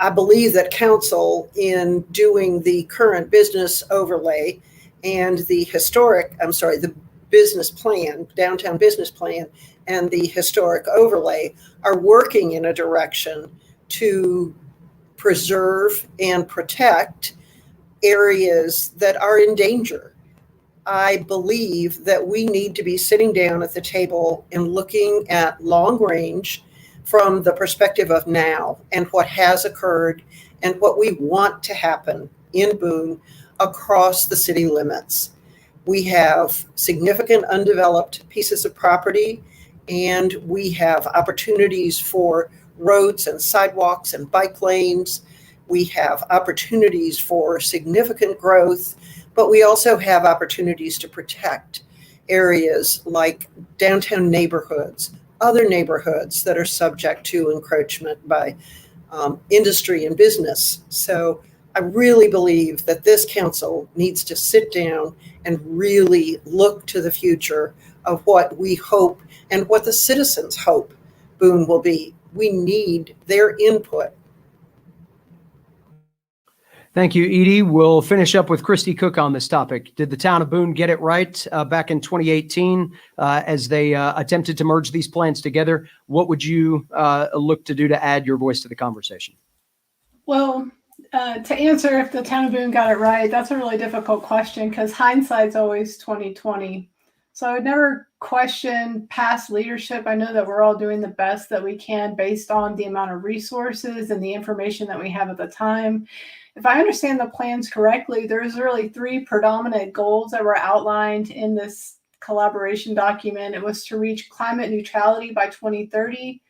I believe that council, in doing the current business overlay and the the business plan, downtown business plan, and the historic overlay, are working in a direction to preserve and protect areas that are in danger. I believe that we need to be sitting down at the table and looking at long range from the perspective of now and what has occurred and what we want to happen in Boone across the city limits. We have significant undeveloped pieces of property, and we have opportunities for roads and sidewalks and bike lanes. We have opportunities for significant growth, but we also have opportunities to protect areas like downtown neighborhoods, other neighborhoods that are subject to encroachment by industry and business. So I really believe that this council needs to sit down and really look to the future of what we hope and what the citizens hope Boone will be. We need their input. Thank you, Edie. We'll finish up with Christy Cook on this topic. Did the town of Boone get it right back in 2018 as they attempted to merge these plans together? What would you look to do to add your voice to the conversation? Well, to answer if the town of Boone got it right, that's a really difficult question because hindsight's always 2020. So I would never question past leadership. I know that we're all doing the best that we can based on the amount of resources and the information that we have at the time. If I understand the plans correctly, there's really three predominant goals that were outlined in this collaboration document. It was to reach climate neutrality by 2030,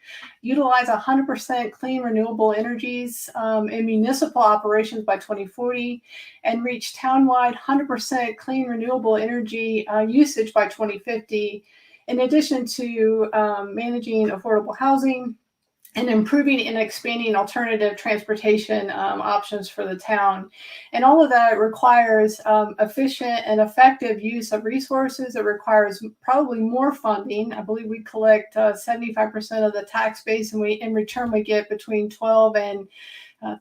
utilize 100% clean renewable energies in municipal operations by 2040, and reach townwide 100% clean renewable energy usage by 2050, in addition to managing affordable housing and improving and expanding alternative transportation options for the town. And all of that requires efficient and effective use of resources. It requires probably more funding. I believe we collect 75% of the tax base, and in return we get between 12 and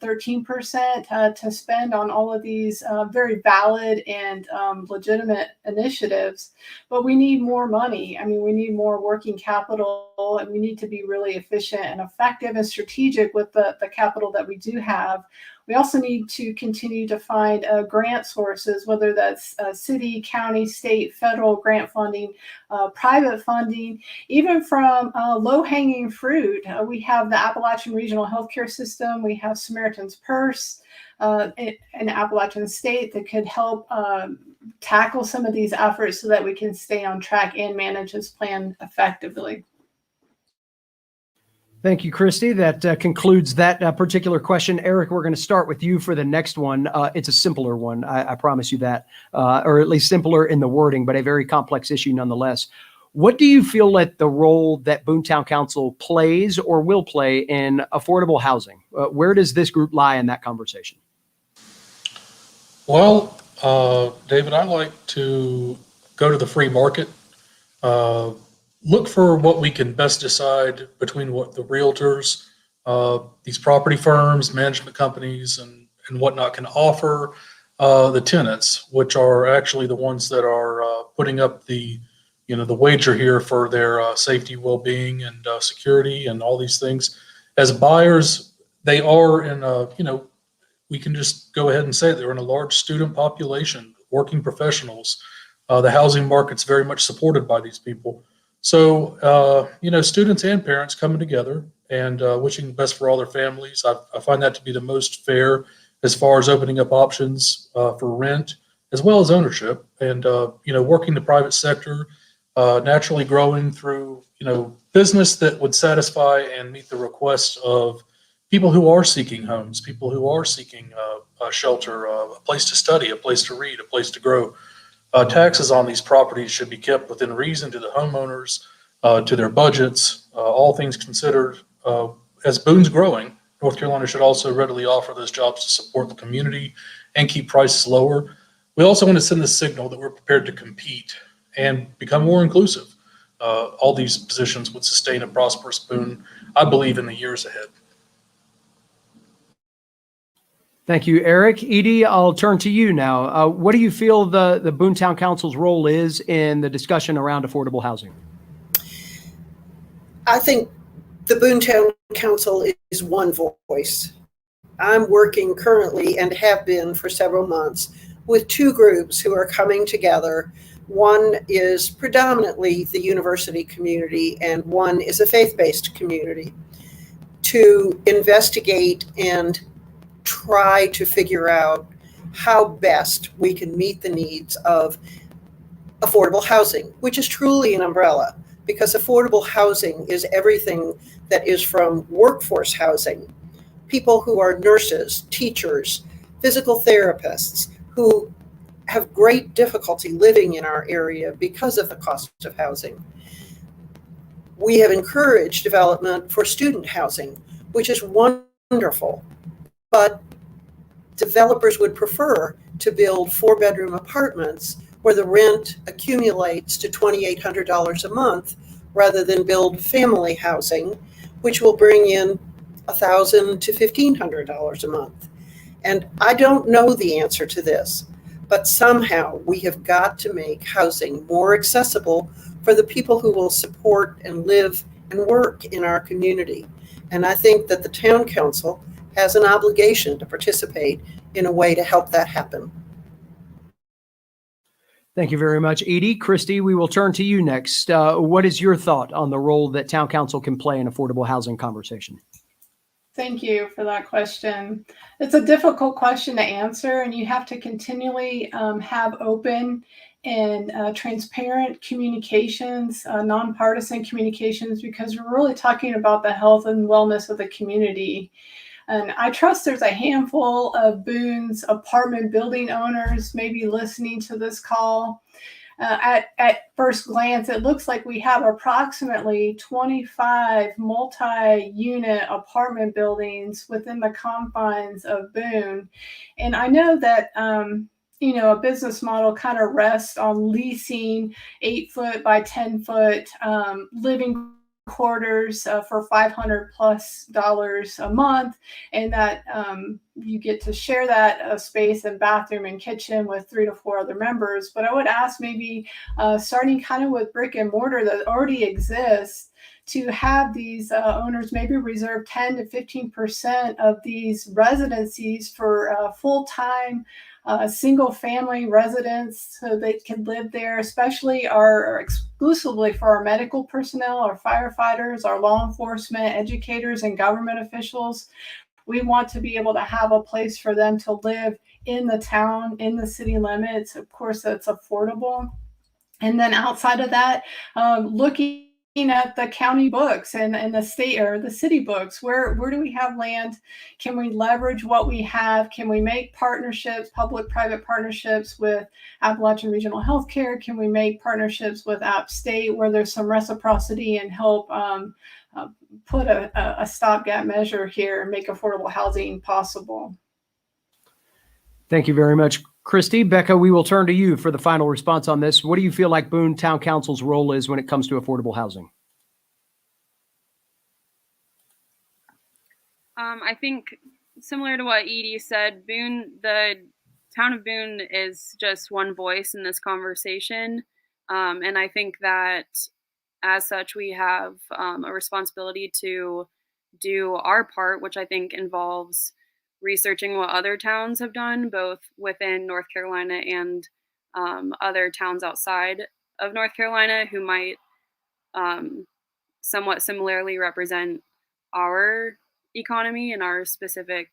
13% to spend on all of these very valid and legitimate initiatives. But we need more money. I mean, we need more working capital, and we need to be really efficient and effective and strategic with the capital that we do have. We also need to continue to find grant sources, whether that's city, county, state, federal grant funding, private funding, even from low-hanging fruit. We have the Appalachian Regional Healthcare System. We have Samaritan's Purse in Appalachian State that could help tackle some of these efforts so that we can stay on track and manage this plan effectively. Thank you, Christy. That concludes that particular question. Eric, we're going to start with you for the next one. It's a simpler one, I promise you that, or at least simpler in the wording, but a very complex issue nonetheless. What do you feel like the role that Boone Town Council plays or will play in affordable housing? Where does this group lie in that conversation? Well, David, I like to go to the free market, look for what we can best decide between what the realtors, these property firms, management companies, and whatnot can offer the tenants, which are actually the ones that are putting up the wager here for their safety, well-being, and security, and all these things. As buyers, they are in we can just go ahead and say they're in a large student population, working professionals. The housing market's very much supported by these people. So, students and parents coming together and wishing the best for all their families. I find that to be the most fair as far as opening up options for rent as well as ownership, and, working the private sector, naturally growing through, business that would satisfy and meet the requests of people who are seeking homes, people who are seeking a shelter, a place to study, a place to read, a place to grow. Taxes on these properties should be kept within reason to the homeowners, to their budgets, all things considered. As Boone's growing, North Carolina should also readily offer those jobs to support the community and keep prices lower. We also want to send the signal that we're prepared to compete and become more inclusive. All these positions would sustain a prosperous Boone, I believe, in the years ahead. Thank you, Eric. Edie, I'll turn to you now. What do you feel the Boone Town Council's role is in the discussion around affordable housing? I think the Boone Town Council is one voice. I'm working currently and have been for several months with two groups who are coming together. One is predominantly the university community, and one is a faith-based community, to investigate and try to figure out how best we can meet the needs of affordable housing, which is truly an umbrella, because affordable housing is everything that is from workforce housing, people who are nurses, teachers, physical therapists, who have great difficulty living in our area because of the cost of housing. We have encouraged development for student housing, which is wonderful, but developers would prefer to build 4-bedroom apartments where the rent accumulates to $2,800 a month rather than build family housing, which will bring in $1,000 to $1,500 a month. And I don't know the answer to this, but somehow we have got to make housing more accessible for the people who will support and live and work in our community. And I think that the town council has an obligation to participate in a way to help that happen. Thank you very much, Edie. Christy, we will turn to you next. What is your thought on the role that town council can play in affordable housing conversation? Thank you for that question. It's a difficult question to answer, and you have to continually have open and transparent communications, nonpartisan communications, because we're really talking about the health and wellness of the community. And I trust there's a handful of Boone's apartment building owners maybe listening to this call. At first glance, it looks like we have approximately 25 multi-unit apartment buildings within the confines of Boone. And I know that, a business model kind of rests on leasing 8-foot by 10-foot living quarters for $500+ a month, and that you get to share that space and bathroom and kitchen with 3 to 4 other members. But I would ask maybe starting kind of with brick and mortar that already exists, to have these owners maybe reserve 10 to 15% of these residencies for full-time single family residents, so they can live there, especially or exclusively for our medical personnel, our firefighters, our law enforcement, educators, and government officials. We want to be able to have a place for them to live in the town, in the city limits. Of course, that's affordable. And then outside of that, looking at the county books and the state or the city books, where do we have land? Can we leverage what we have? Can we make partnerships, public-private partnerships with Appalachian Regional Healthcare? Can we make partnerships with App State where there's some reciprocity and help put a stopgap measure here and make affordable housing possible? Thank you very much, Christy. Becca, we will turn to you for the final response on this. What do you feel like Boone Town Council's role is when it comes to affordable housing? I think similar to what Edie said, the town of Boone is just one voice in this conversation. And I think that as such, we have a responsibility to do our part, which I think involves researching what other towns have done, both within North Carolina and other towns outside of North Carolina who might somewhat similarly represent our economy and our specific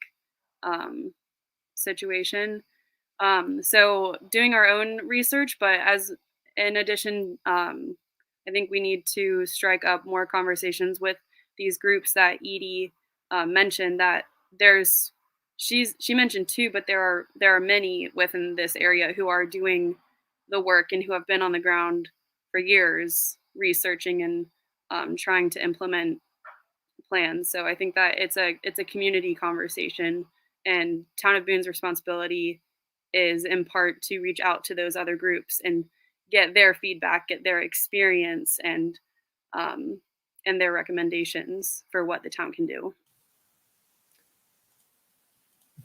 situation. So doing our own research, but in addition, I think we need to strike up more conversations with these groups that Edie mentioned. That she mentioned 2, but there are many within this area who are doing the work and who have been on the ground for years researching and trying to implement plans. So I think that it's a community conversation, and Town of Boone's responsibility is in part to reach out to those other groups and get their feedback, get their experience, and their recommendations for what the town can do.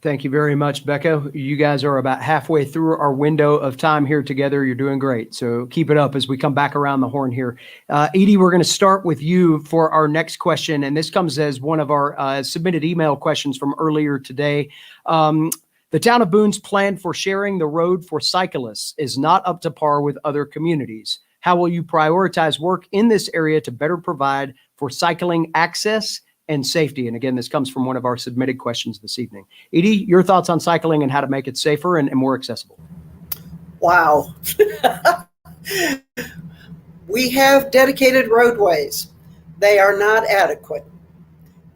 Thank you very much, Becca. You guys are about halfway through our window of time here together. You're doing great. So keep it up as we come back around the horn here. Edie, we're going to start with you for our next question. And this comes as one of our submitted email questions from earlier today. The town of Boone's plan for sharing the road for cyclists is not up to par with other communities. How will you prioritize work in this area to better provide for cycling access and safety? And again, this comes from one of our submitted questions this evening. Edie, your thoughts on cycling and how to make it safer and more accessible? Wow. We have dedicated roadways. They are not adequate.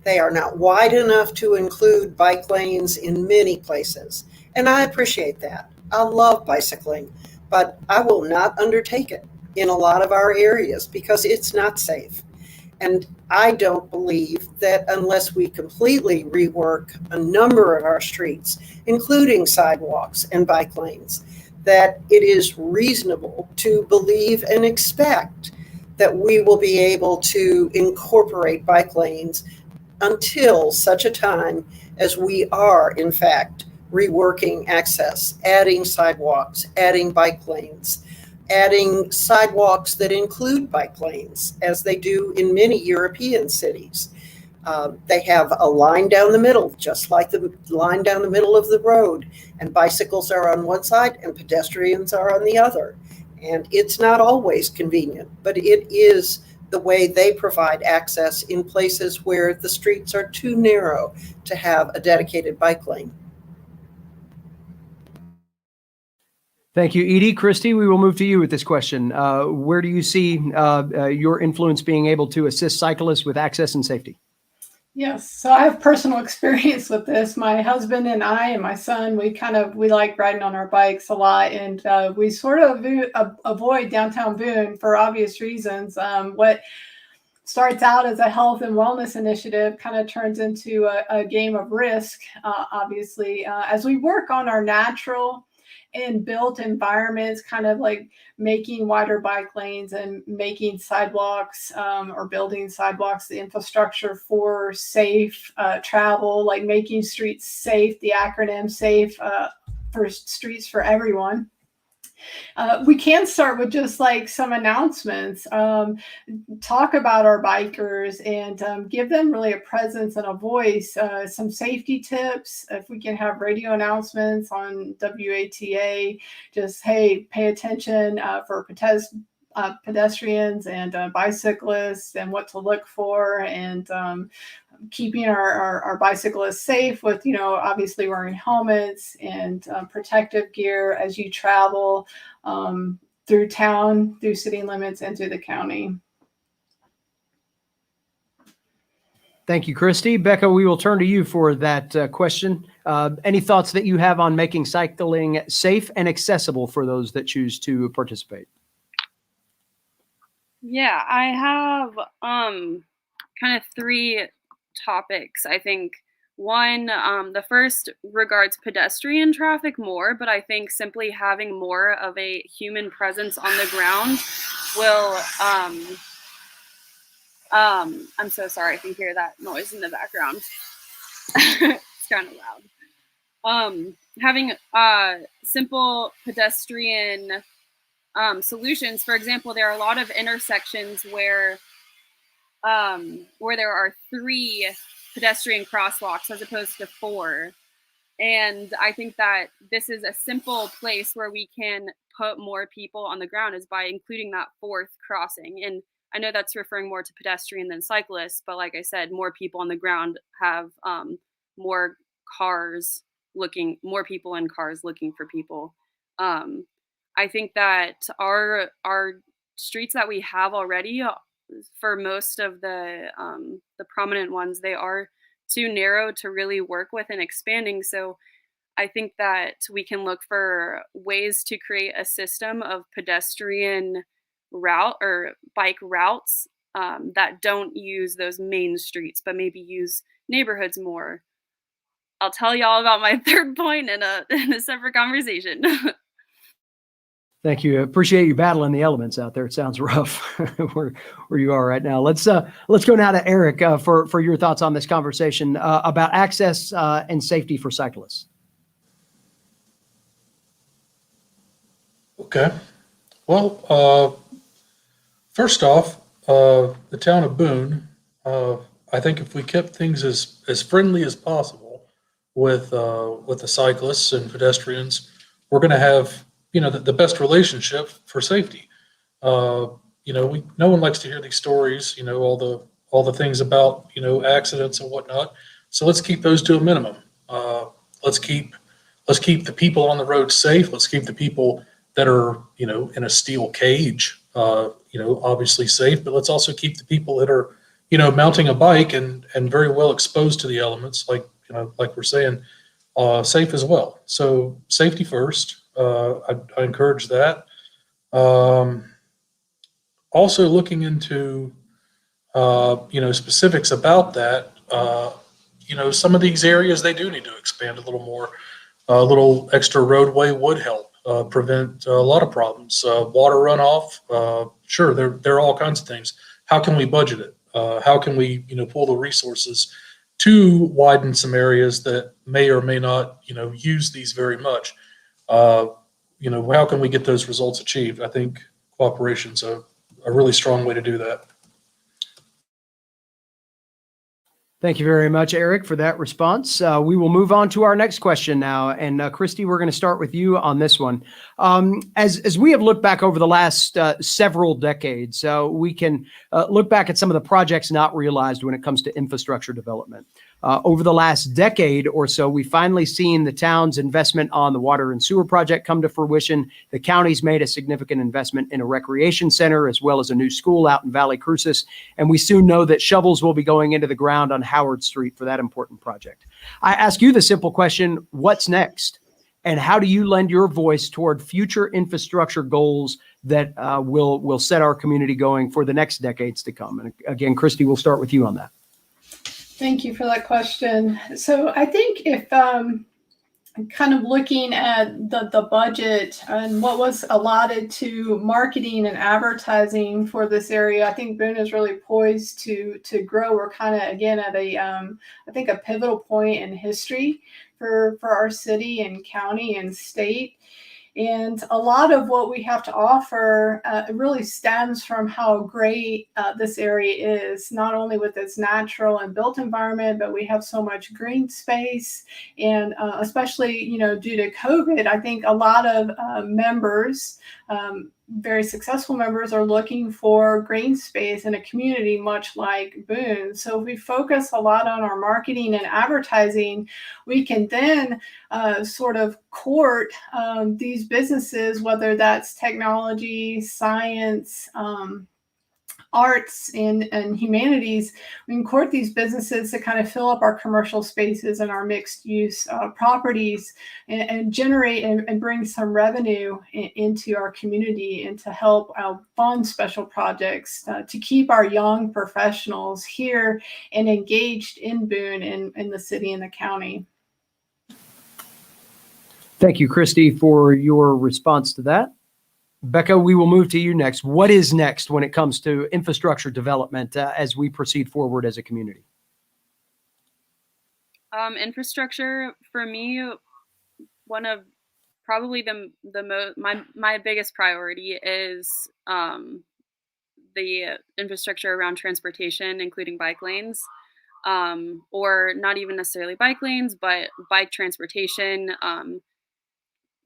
They are not wide enough to include bike lanes in many places. And I appreciate that. I love bicycling, but I will not undertake it in a lot of our areas because it's not safe. And I don't believe that unless we completely rework a number of our streets, including sidewalks and bike lanes, that it is reasonable to believe and expect that we will be able to incorporate bike lanes until such a time as we are, in fact, reworking access, adding sidewalks, adding bike lanes, adding sidewalks that include bike lanes, as they do in many European cities. They have a line down the middle, just like the line down the middle of the road, and bicycles are on one side and pedestrians are on the other. And it's not always convenient, but it is the way they provide access in places where the streets are too narrow to have a dedicated bike lane. Thank you, Edie. Christy, we will move to you with this question. Where do you see your influence being able to assist cyclists with access and safety? Yes, so I have personal experience with this. My husband and I and my son, we like riding on our bikes a lot, and we sort of avoid downtown Boone for obvious reasons. What starts out as a health and wellness initiative kind of turns into a game of risk, obviously, as we work on our natural and built environments, kind of like making wider bike lanes and making sidewalks or building sidewalks, the infrastructure for safe travel, like making streets safe, the acronym SAFE for streets for everyone. We can start with just like some announcements, talk about our bikers and give them really a presence and a voice, some safety tips. If we can have radio announcements on WATA, just, hey, pay attention for pedestrians and bicyclists and what to look for, and keeping our bicyclists safe with, obviously wearing helmets and protective gear as you travel through town, through city limits, and through the county. Thank you, Christy. Becca, we will turn to you for that question. Any thoughts that you have on making cycling safe and accessible for those that choose to participate? Yeah, I have kind of three topics. I think one, the first regards pedestrian traffic more, but I think simply having more of a human presence on the ground will, I'm so sorry if you hear that noise in the background. It's kind of loud. Having simple pedestrian solutions. For example, there are a lot of intersections where there are 3 pedestrian crosswalks as opposed to 4. And I think that this is a simple place where we can put more people on the ground is by including that 4th crossing. And I know that's referring more to pedestrian than cyclists, but like I said, more people on the ground have more people in cars looking for people. I think that our streets that we have already, for most of the prominent ones, they are too narrow to really work with and expanding. So I think that we can look for ways to create a system of pedestrian route or bike routes that don't use those main streets, but maybe use neighborhoods more. I'll tell y'all about my third point in a separate conversation. Thank you. Appreciate you battling the elements out there. It sounds rough where you are right now. Let's go now to Eric for your thoughts on this conversation about access and safety for cyclists. Okay. Well, first off, the town of Boone, I think if we kept things as friendly as possible with the cyclists and pedestrians, we're going to have the best relationship for safety. No one likes to hear these stories, all the things about accidents and whatnot. So let's keep those to a minimum. Let's keep the people on the road safe. Let's keep the people that are in a steel cage obviously safe, but let's also keep the people that are mounting a bike and very well exposed to the elements, like we're saying, safe as well. So safety first. I encourage that. Also looking into specifics about that. Some of these areas, they do need to expand a little more. A little extra roadway would help prevent a lot of problems. Water runoff, sure, there are all kinds of things. How can we budget it? How can we pull the resources to widen some areas that may or may not use these very much? How can we get those results achieved? I think cooperation's a really strong way to do that. Thank you very much, Eric, for that response. We will move on to our next question now. And Christy, we're going to start with you on this one. As we have looked back over the last several decades, we can look back at some of the projects not realized when it comes to infrastructure development. Over the last decade or so, we've finally seen the town's investment on the water and sewer project come to fruition. The county's made a significant investment in a recreation center as well as a new school out in Valley Crucis. And we soon know that shovels will be going into the ground on Howard Street for that important project. I ask you the simple question, what's next? And how do you lend your voice toward future infrastructure goals that will set our community going for the next decades to come? And again, Christy, we'll start with you on that. Thank you for that question. So I think if kind of looking at the budget and what was allotted to marketing and advertising for this area, I think Boone is really poised to grow. We're kind of, again, at I think a pivotal point in history for our city and county and state. And a lot of what we have to offer really stems from how great this area is, not only with its natural and built environment, but we have so much green space. And especially, due to COVID, I think a lot of members, very successful members, are looking for green space in a community much like Boone. So if we focus a lot on our marketing and advertising, we can then sort of court these businesses, whether that's technology, science, arts, and humanities. We can court these businesses to kind of fill up our commercial spaces and our mixed use properties and generate and bring some revenue into our community and to help fund special projects to keep our young professionals here and engaged in Boone and in the city and the county. Thank you, Christy, for your response to that. Becca, we will move to you next. What is next when it comes to infrastructure development as we proceed forward as a community? Infrastructure, for me, one of probably my biggest priority is the infrastructure around transportation, including bike lanes, or not even necessarily bike lanes, but bike transportation.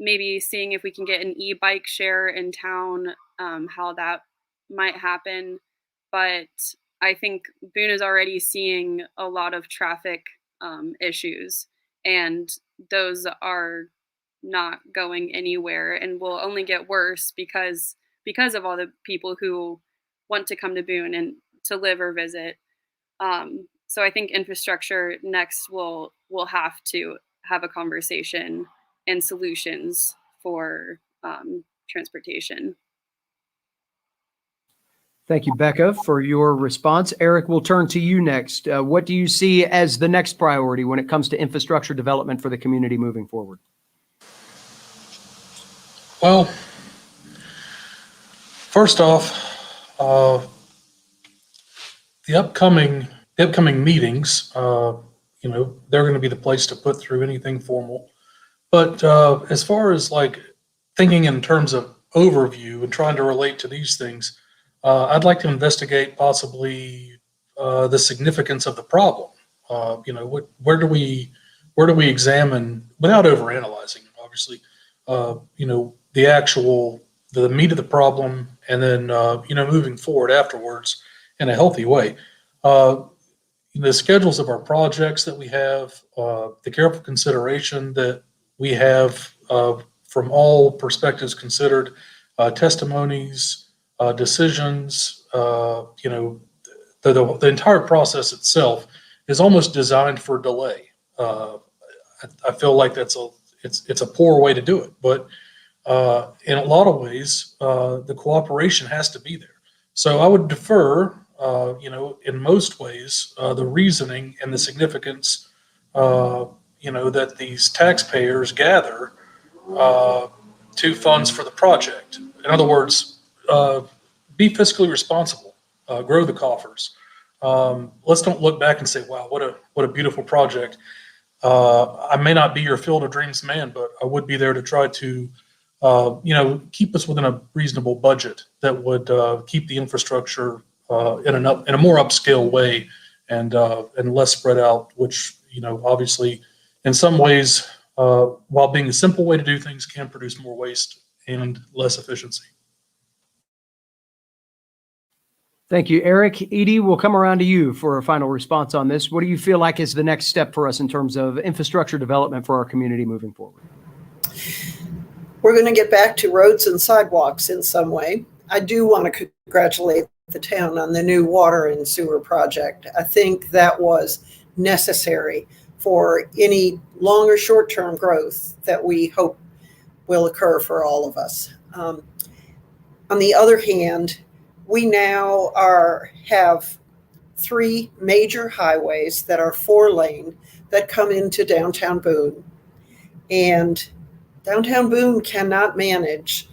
Maybe seeing if we can get an e-bike share in town, how that might happen. But I think Boone is already seeing a lot of traffic issues, and those are not going anywhere and will only get worse because of all the people who want to come to Boone and to live or visit. So I think infrastructure next will have to have a conversation and solutions for transportation. Thank you, Becca, for your response. Eric, we'll turn to you next. What do you see as the next priority when it comes to infrastructure development for the community moving forward? Well, First off, the upcoming meetings, they're going to be the place to put through anything formal. But as far as like thinking in terms of overview and trying to relate to these things, I'd like to investigate possibly the significance of the problem. Where do we examine without overanalyzing, obviously, the meat of the problem, and then moving forward afterwards in a healthy way. The schedules of our projects that we have, the careful consideration that we have from all perspectives considered, testimonies, decisions, the entire process itself is almost designed for delay. I feel like it's a poor way to do it, but in a lot of ways, the cooperation has to be there. So I would defer, in most ways, the reasoning and the significance, that these taxpayers gather to funds for the project. In other words, be fiscally responsible, grow the coffers. Let's don't look back and say, wow, what a beautiful project. I may not be your Field of Dreams man, but I would be there to try to keep us within a reasonable budget that would keep the infrastructure in a more upscale way and less spread out, which, obviously in some ways, while being a simple way to do things, can produce more waste and less efficiency. Thank you, Eric. Edie, we'll come around to you for a final response on this. What do you feel like is the next step for us in terms of infrastructure development for our community moving forward? We're going to get back to roads and sidewalks in some way. I do want to congratulate the town on the new water and sewer project. I think that was necessary for any long or short-term growth that we hope will occur for all of us. On the other hand, we now have 3 major highways that are 4-lane that come into downtown Boone. And downtown Boone cannot manage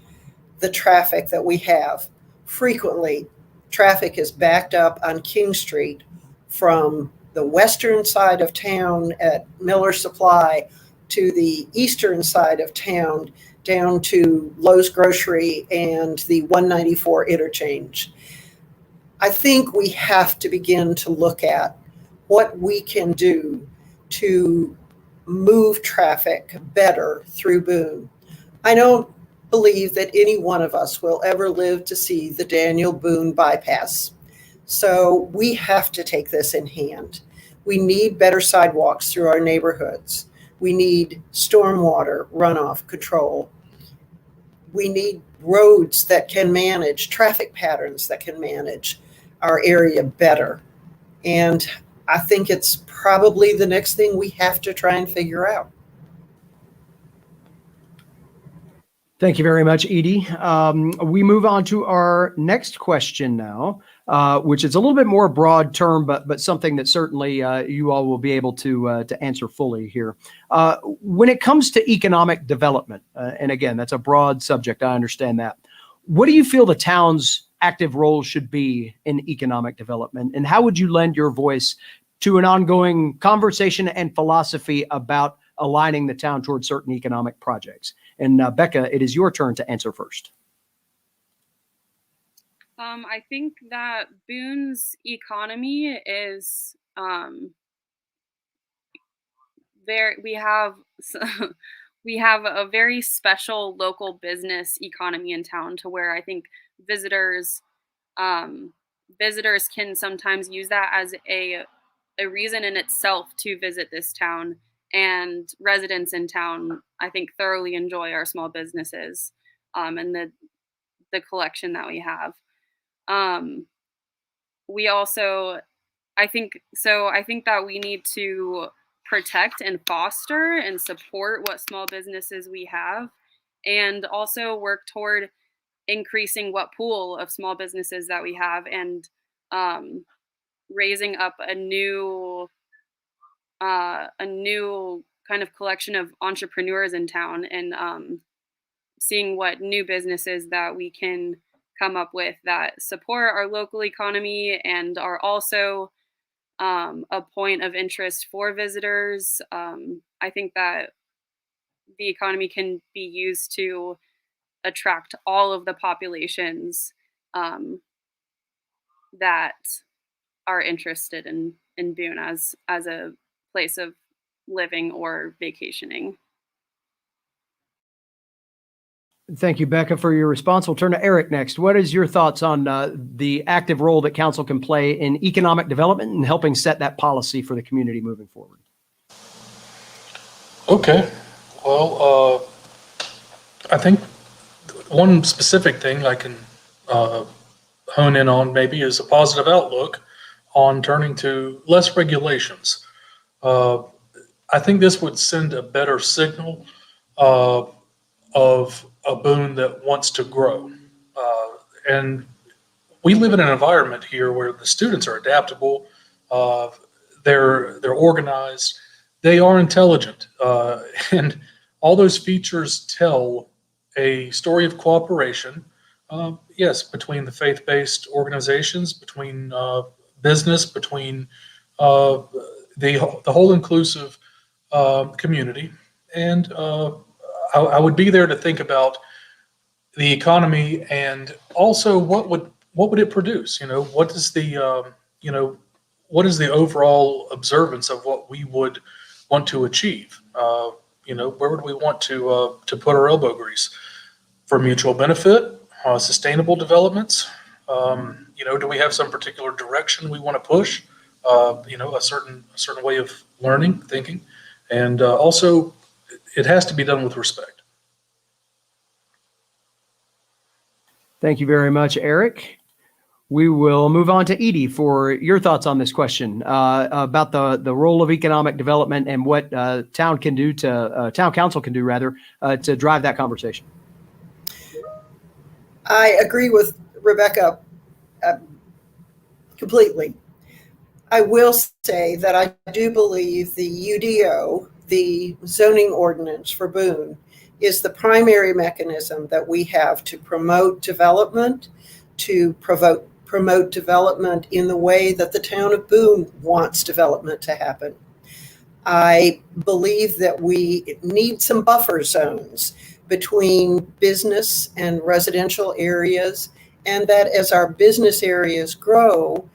the traffic that we have. Frequently, traffic is backed up on King Street from the western side of town at Miller Supply to the eastern side of town down to Lowe's Grocery and the 194 interchange. I think we have to begin to look at what we can do to move traffic better through Boone. I don't believe that any one of us will ever live to see the Daniel Boone bypass. So we have to take this in hand. We need better sidewalks through our neighborhoods. We need stormwater runoff control. We need roads that can manage traffic patterns, that can manage our area better. And I think it's probably the next thing we have to try and figure out. Thank you very much, Edie. We move on to our next question now, which is a little bit more broad term, but something that certainly you all will be able to answer fully here. When it comes to economic development, and again, that's a broad subject, I understand that. What do you feel the town's active role should be in economic development, and how would you lend your voice to an ongoing conversation and philosophy about aligning the town towards certain economic projects? And Becca, it is your turn to answer first. I think that Boone's economy is we have a very special local business economy in town, to where I think visitors can sometimes use that as a reason in itself to visit this town. And residents in town, I think, thoroughly enjoy our small businesses and the collection that we have. We also, I think that we need to protect and foster and support what small businesses we have, and also work toward increasing what pool of small businesses that we have, and raising up a new kind of collection of entrepreneurs in town, and seeing what new businesses that we can come up with that support our local economy and are also a point of interest for visitors. I think that the economy can be used to attract all of the populations that are interested in Boone as a place of living or vacationing. Thank you, Becca, for your response. We'll turn to Eric next. What is your thoughts on the active role that council can play in economic development and helping set that policy for the community moving forward? Okay. Well, I think one specific thing I can hone in on maybe is a positive outlook on turning to less regulations. I think this would send a better signal of a Boone that wants to grow. And we live in an environment here where the students are adaptable, they're organized, they are intelligent, and all those features tell a story of cooperation, yes, between the faith-based organizations, between business, between the whole inclusive community. And I would be there to think about the economy and also what would it produce? What is the what is the overall observance of what we would want to achieve? Where would we want to put our elbow grease for mutual benefit, sustainable developments? Do we have some particular direction we want to push? A certain way of learning, thinking, and also it has to be done with respect. Thank you very much, Eric. We will move on to Edie for your thoughts on this question about the role of economic development and what town council can do rather to drive that conversation. I agree with Rebecca completely. I will say that I do believe the UDO, the zoning ordinance for Boone, is the primary mechanism that we have to promote development, to promote development in the way that the town of Boone wants development to happen. I believe that we need some buffer zones between business and residential areas, and that as our business areas grow,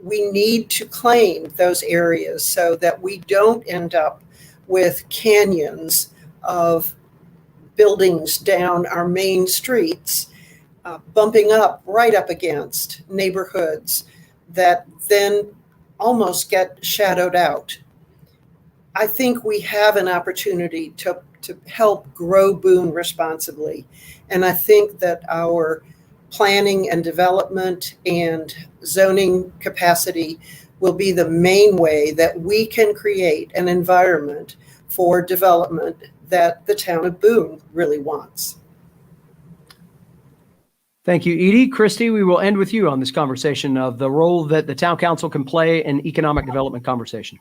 we need to claim those areas so that we don't end up with canyons of buildings down our main streets, bumping up right up against neighborhoods that then almost get shadowed out. I think we have an opportunity to help grow Boone responsibly. And I think that our planning and development and zoning capacity will be the main way that we can create an environment for development that the town of Boone really wants. Thank you, Edie. Christy, we will end with you on this conversation of the role that the town council can play in economic development conversation.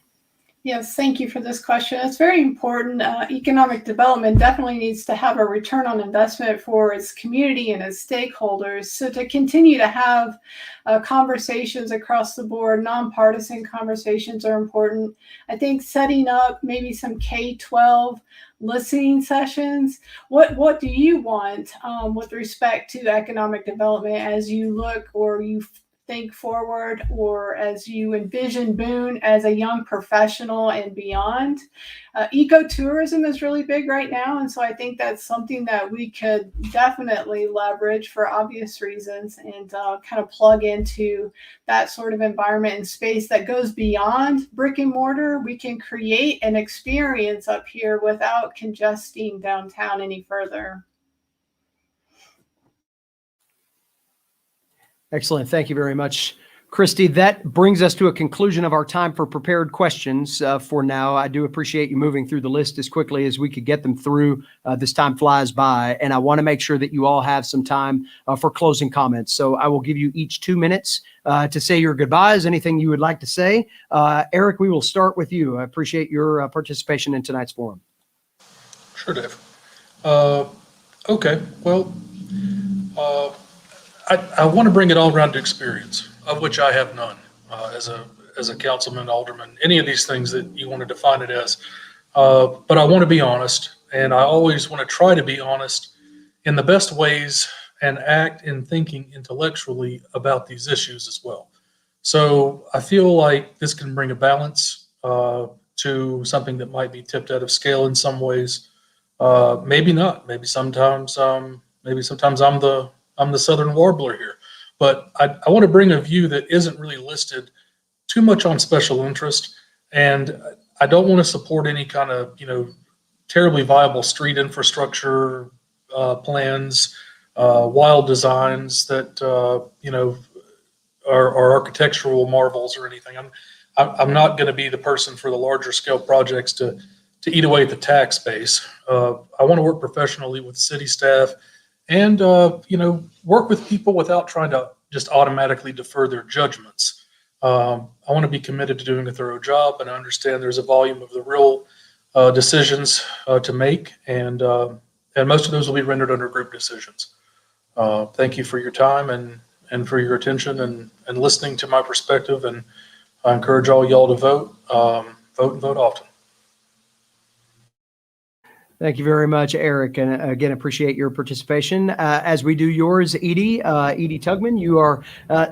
Yes, thank you for this question. It's very important. Economic development definitely needs to have a return on investment for its community and its stakeholders. So to continue to have conversations across the board, nonpartisan conversations are important. I think setting up maybe some K-12 listening sessions. What do you want with respect to economic development as you look or you think forward, or as you envision Boone as a young professional and beyond? Ecotourism is really big right now, and so I think that's something that we could definitely leverage for obvious reasons and kind of plug into that sort of environment and space that goes beyond brick and mortar. We can create an experience up here without congesting downtown any further. Excellent. Thank you very much, Christy. That brings us to a conclusion of our time for prepared questions for now. I do appreciate you moving through the list as quickly as we could get them through. This time flies by, and I want to make sure that you all have some time for closing comments. So I will give you each 2 minutes to say your goodbyes, anything you would like to say. Eric, we will start with you. I appreciate your participation in tonight's forum. Sure, Dave. Okay, well, I want to bring it all around to experience, of which I have none as a councilman, alderman, any of these things that you want to define it as. But I want to be honest, and I always want to try to be honest in the best ways and act in thinking intellectually about these issues as well. So I feel like this can bring a balance to something that might be tipped out of scale in some ways. Maybe not. Maybe sometimes I'm the Southern Warbler here. But I want to bring a view that isn't really listed too much on special interest. And I don't want to support any kind of, terribly viable street infrastructure plans, wild designs that, are architectural marvels or anything. I'm not going to be the person for the larger scale projects to eat away at the tax base. I want to work professionally with city staff and, work with people without trying to just automatically defer their judgments. I want to be committed to doing a thorough job, and I understand there's a volume of the real decisions to make, and most of those will be rendered under group decisions. Thank you for your time and for your attention and listening to my perspective, and I encourage all y'all to vote and vote often. Thank you very much, Eric. And again, appreciate your participation. As we do yours, Edie Tugman, you are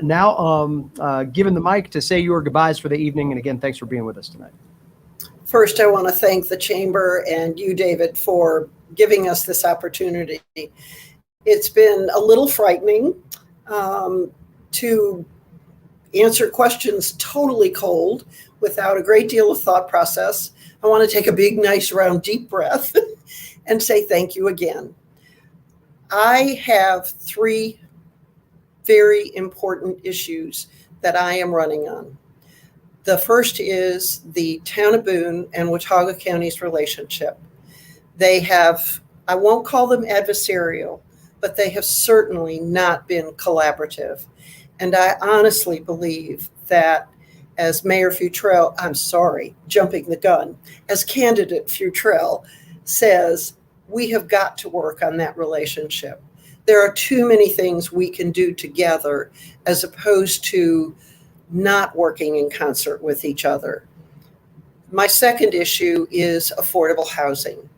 now given the mic to say your goodbyes for the evening. And again, thanks for being with us tonight. First, I want to thank the Chamber and you, David, for giving us this opportunity. It's been a little frightening to answer questions totally cold without a great deal of thought process. I want to take a big, nice, round, deep breath and say thank you again. I have 3 very important issues that I am running on. The first is the town of Boone and Watauga County's relationship. They have, I won't call them adversarial, but they have certainly not been collaborative. And I honestly believe that as Mayor Futrell, jumping the gun, as candidate Futrell says, we have got to work on that relationship. There are too many things we can do together as opposed to not working in concert with each other. My second issue is affordable housing.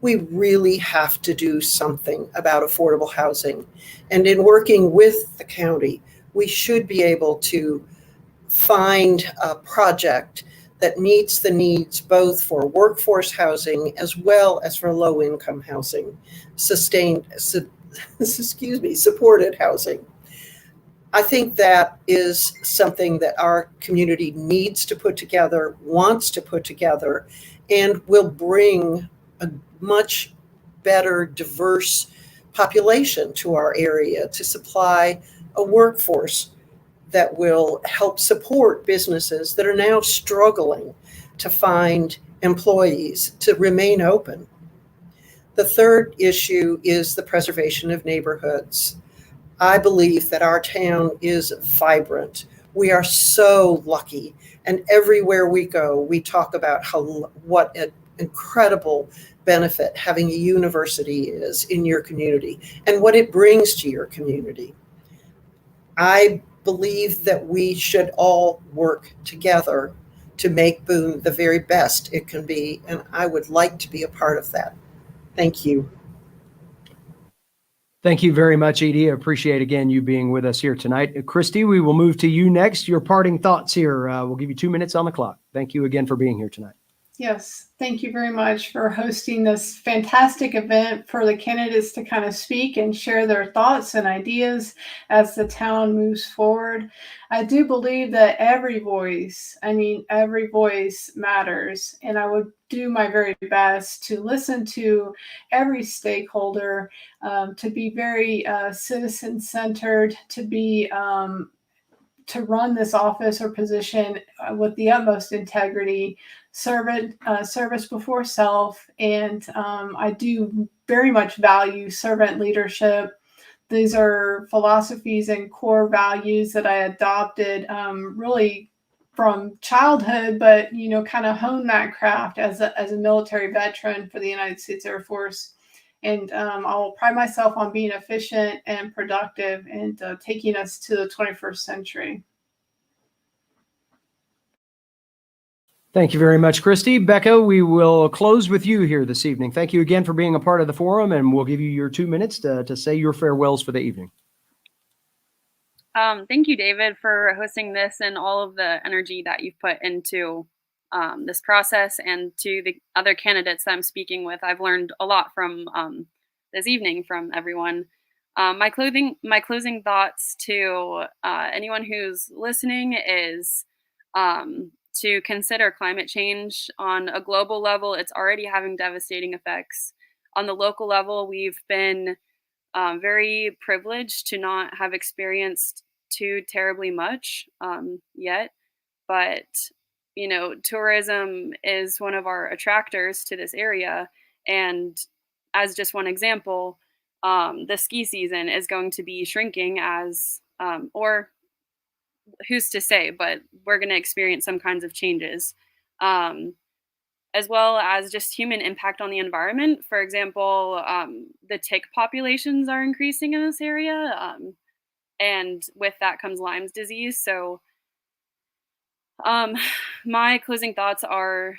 We really have to do something about affordable housing. And in working with the county, we should be able to find a project that meets the needs both for workforce housing as well as for low-income housing, supported housing. I think that is something that our community needs to put together, wants to put together, and will bring a much better, diverse population to our area to supply a workforce that will help support businesses that are now struggling to find employees to remain open. The third issue is the preservation of neighborhoods. I believe that our town is vibrant. We are so lucky. And everywhere we go, we talk about what an incredible benefit having a university is in your community and what it brings to your community. I believe that we should all work together to make Boone the very best it can be, and I would like to be a part of that. Thank you. Thank you very much, Edie. I appreciate, again, you being with us here tonight. Christy, we will move to you next. Your parting thoughts here. We'll give you 2 minutes on the clock. Thank you again for being here tonight. Yes, thank you very much for hosting this fantastic event for the candidates to kind of speak and share their thoughts and ideas as the town moves forward. I do believe that every voice matters, and I would do my very best to listen to every stakeholder, to be very citizen-centered, to be to run this office or position with the utmost integrity, service before self. And I do very much value servant leadership. These are philosophies and core values that I adopted really from childhood, but, kind of honed that craft as a military veteran for the United States Air Force. And I'll pride myself on being efficient and productive and taking us to the 21st century. Thank you very much, Christy. Becca, we will close with you here this evening. Thank you again for being a part of the forum, and we'll give you your 2 minutes to say your farewells for the evening. Thank you, David, for hosting this and all of the energy that you've put into this process, and to the other candidates that I'm speaking with. I've learned a lot from this evening from everyone. My closing thoughts to anyone who's listening is to consider climate change. On a global level, it's already having devastating effects. On the local level, we've been very privileged to not have experienced too terribly much yet, but tourism is one of our attractors to this area. And as just one example, the ski season is going to be shrinking as, or who's to say, but we're going to experience some kinds of changes, as well as just human impact on the environment. For example, the tick populations are increasing in this area, and with that comes Lyme's disease. So my closing thoughts are,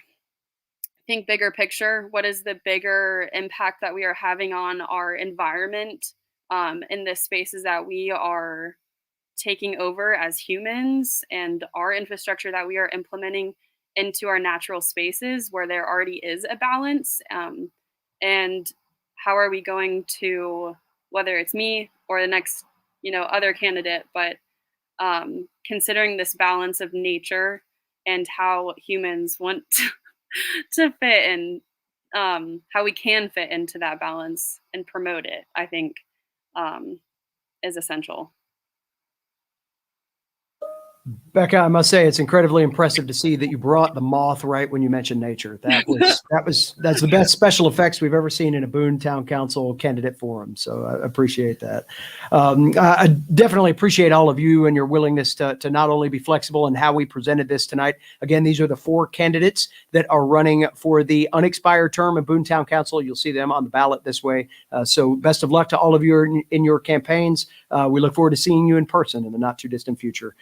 think bigger picture. What is the bigger impact that we are having on our environment in the spaces that we are taking over as humans, and our infrastructure that we are implementing into our natural spaces where there already is a balance? And how are we going to, whether it's me or the next, other candidate, but considering this balance of nature and how humans want to fit in, how we can fit into that balance and promote it, I think is essential. Becca, I must say it's incredibly impressive to see that you brought the moth right when you mentioned nature. That's the best special effects we've ever seen in a Boone Town Council candidate forum. So I appreciate that. I definitely appreciate all of you and your willingness to not only be flexible in how we presented this tonight. Again, these are the 4 candidates that are running for the unexpired term of Boone Town Council. You'll see them on the ballot this way. So best of luck to all of you in your campaigns. We look forward to seeing you in person in the not too distant future,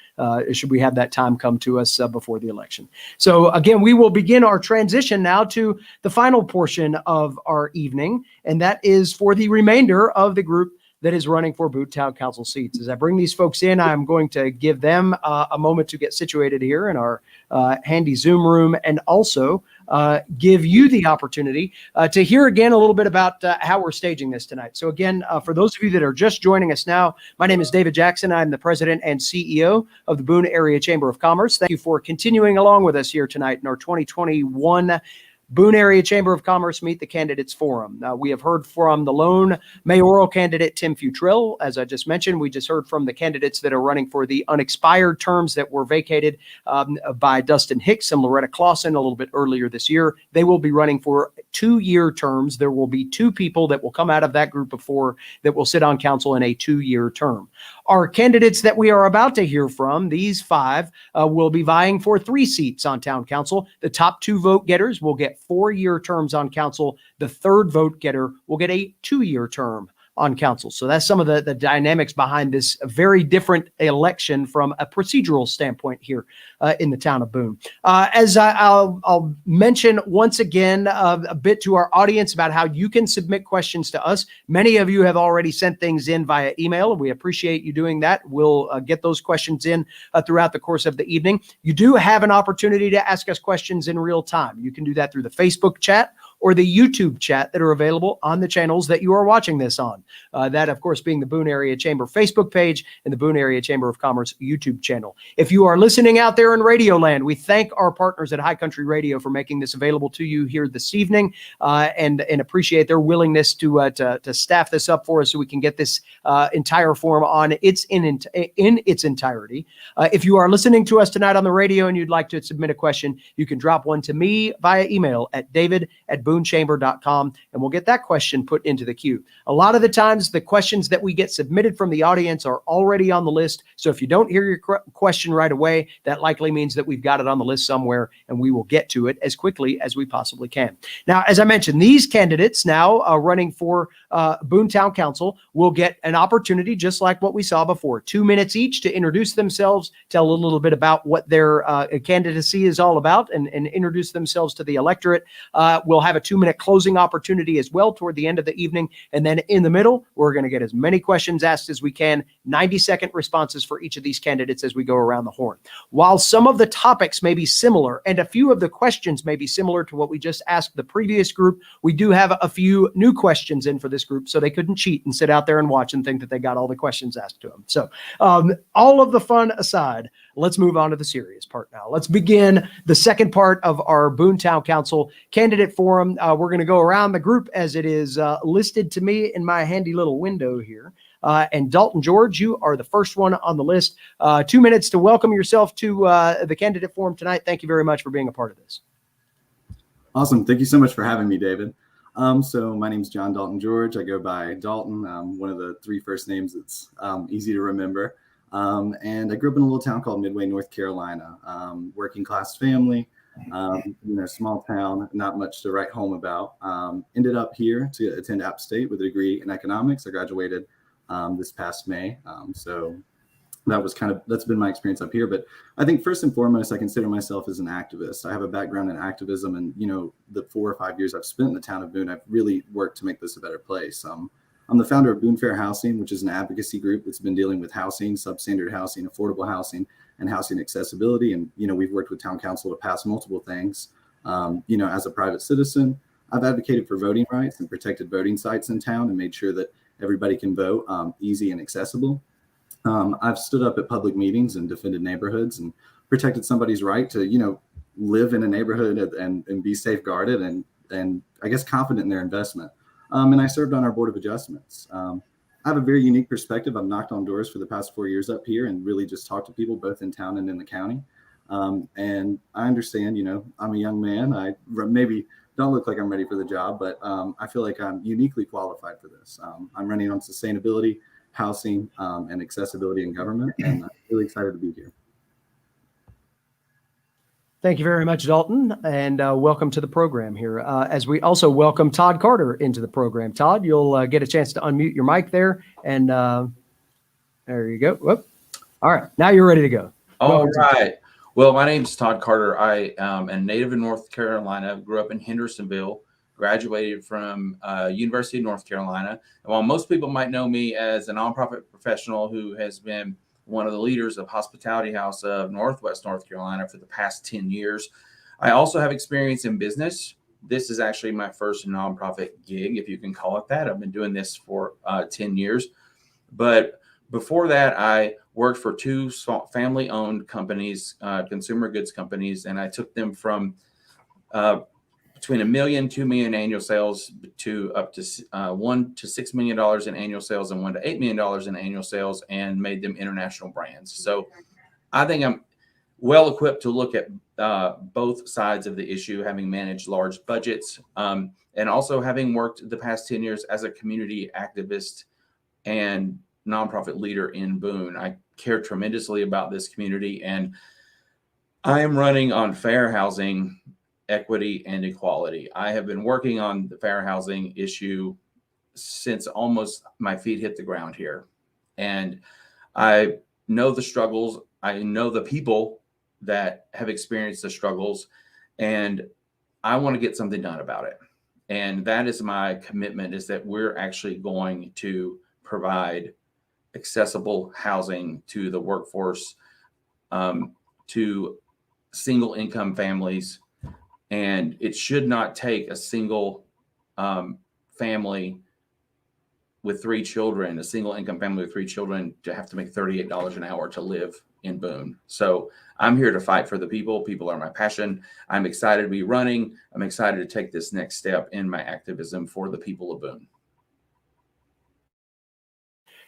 should we have that time come to us before the election. So again, we will begin our transition now to the final portion of our evening, and that is for the remainder of the group that is running for Boone Town Council seats. As I bring these folks in, I'm going to give them a moment to get situated here in our handy Zoom room, and also give you the opportunity to hear again a little bit about how we're staging this tonight. So again, for those of you that are just joining us now, my name is David Jackson. I'm the president and CEO of the Boone Area Chamber of Commerce. Thank you for continuing along with us here tonight in our 2021 Boone Area Chamber of Commerce Meet the Candidates Forum. We have heard from the lone mayoral candidate, Tim Futrell. As I just mentioned, we just heard from the candidates that are running for the unexpired terms that were vacated by Dustin Hicks and Loretta Clausen a little bit earlier this year. They will be running for 2-year terms. There will be 2 people that will come out of that group of 4 that will sit on council in a 2-year term. Our candidates that we are about to hear from, these 5, will be vying for 3 seats on town council. The top 2 vote getters will get 4-year terms on council. The third vote getter will get a 2-year term on council. So that's some of the dynamics behind this very different election from a procedural standpoint here in the town of Boone. As I'll mention once again a bit to our audience about how you can submit questions to us. Many of you have already sent things in via email. We appreciate you doing that. We'll get those questions in throughout the course of the evening. You do have an opportunity to ask us questions in real time. You can do that through the Facebook chat or the YouTube chat that are available on the channels that you are watching this on. That, of course, being the Boone Area Chamber Facebook page and the Boone Area Chamber of Commerce YouTube channel. If you are listening out there in Radio Land, we thank our partners at High Country Radio for making this available to you here this evening, and appreciate their willingness to staff this up for us so we can get this entire forum on in its entirety. If you are listening to us tonight on the radio and you'd like to submit a question, you can drop one to me via email at david@boone boonechamber.com, and we'll get that question put into the queue. A lot of the times, the questions that we get submitted from the audience are already on the list. So if you don't hear your question right away, that likely means that we've got it on the list somewhere, and we will get to it as quickly as we possibly can. Now, as I mentioned, these candidates now running for Boone Town Council will get an opportunity, just like what we saw before, 2 minutes each to introduce themselves, tell a little bit about what their candidacy is all about, and introduce themselves to the electorate. We'll have a 2-minute closing opportunity as well toward the end of the evening. And then in the middle, we're going to get as many questions asked as we can, 90-second responses for each of these candidates as we go around the horn. While some of the topics may be similar and a few of the questions may be similar to what we just asked the previous group, we do have a few new questions in for this group, so they couldn't cheat and sit out there and watch and think that they got all the questions asked to them. So all of the fun aside, let's move on to the serious part now. Let's begin the second part of our Boone Town Council candidate forum. We're going to go around the group as it is listed to me in my handy little window here. And Dalton George, you are the first one on the list. 2 minutes to welcome yourself to the candidate forum tonight. Thank you very much for being a part of this. Awesome. Thank you so much for having me, David. So my name is John Dalton George. I go by Dalton, one of the 3 first names that's easy to remember. And I grew up in a little town called Midway, North Carolina, working class family, small town, not much to write home about. Ended up here to attend App State with a degree in economics. I graduated this past May. So that's been my experience up here. But I think first and foremost, I consider myself as an activist. I have a background in activism, and, the 4 or 5 years I've spent in the town of Boone, I've really worked to make this a better place. I'm the founder of Boone Fair Housing, which is an advocacy group that's been dealing with housing, substandard housing, affordable housing, and housing accessibility. And, we've worked with town council to pass multiple things. As a private citizen, I've advocated for voting rights and protected voting sites in town and made sure that everybody can vote easy and accessible. I've stood up at public meetings and defended neighborhoods and protected somebody's right to, live in a neighborhood and be safeguarded and I guess confident in their investment. And I served on our Board of Adjustments. I have a very unique perspective. I've knocked on doors for the past 4 years up here and really just talked to people both in town and in the county. And I understand, I'm a young man. I maybe don't look like I'm ready for the job, but I feel like I'm uniquely qualified for this. I'm running on sustainability, housing, and accessibility in government, and I'm really excited to be here. Thank you very much, Dalton, and welcome to the program here. As we also welcome Todd Carter into the program. Todd, you'll get a chance to unmute your mic there, and there you go. Whoop. All right, now you're ready to go. All right. Well, my name is Todd Carter. I am a native of North Carolina, grew up in Hendersonville, graduated from University of North Carolina. And while most people might know me as a nonprofit professional who has been one of the leaders of Hospitality House of Northwest North Carolina for the past 10 years, I also have experience in business. This is actually my first nonprofit gig, if you can call it that. I've been doing this for 10 years. But before that, I worked for 2 family-owned companies, consumer goods companies, and I took them from between $1 million, $2 million annual sales to up to $1 to $6 million in annual sales and $1 to $8 million in annual sales, and made them international brands. So I think I'm well equipped to look at both sides of the issue, having managed large budgets and also having worked the past 10 years as a community activist and nonprofit leader in Boone. I care tremendously about this community, and I am running on fair housing, equity, and equality. I have been working on the fair housing issue since almost my feet hit the ground here. And I know the struggles. I know the people that have experienced the struggles, and I want to get something done about it. And that is my commitment, is that we're actually going to provide accessible housing to the workforce, to single income families. And it should not take a single family with 3 children, a single income family with 3 children, to have to make $38 an hour to live in Boone. So I'm here to fight for the people. People are my passion. I'm excited to be running. I'm excited to take this next step in my activism for the people of Boone.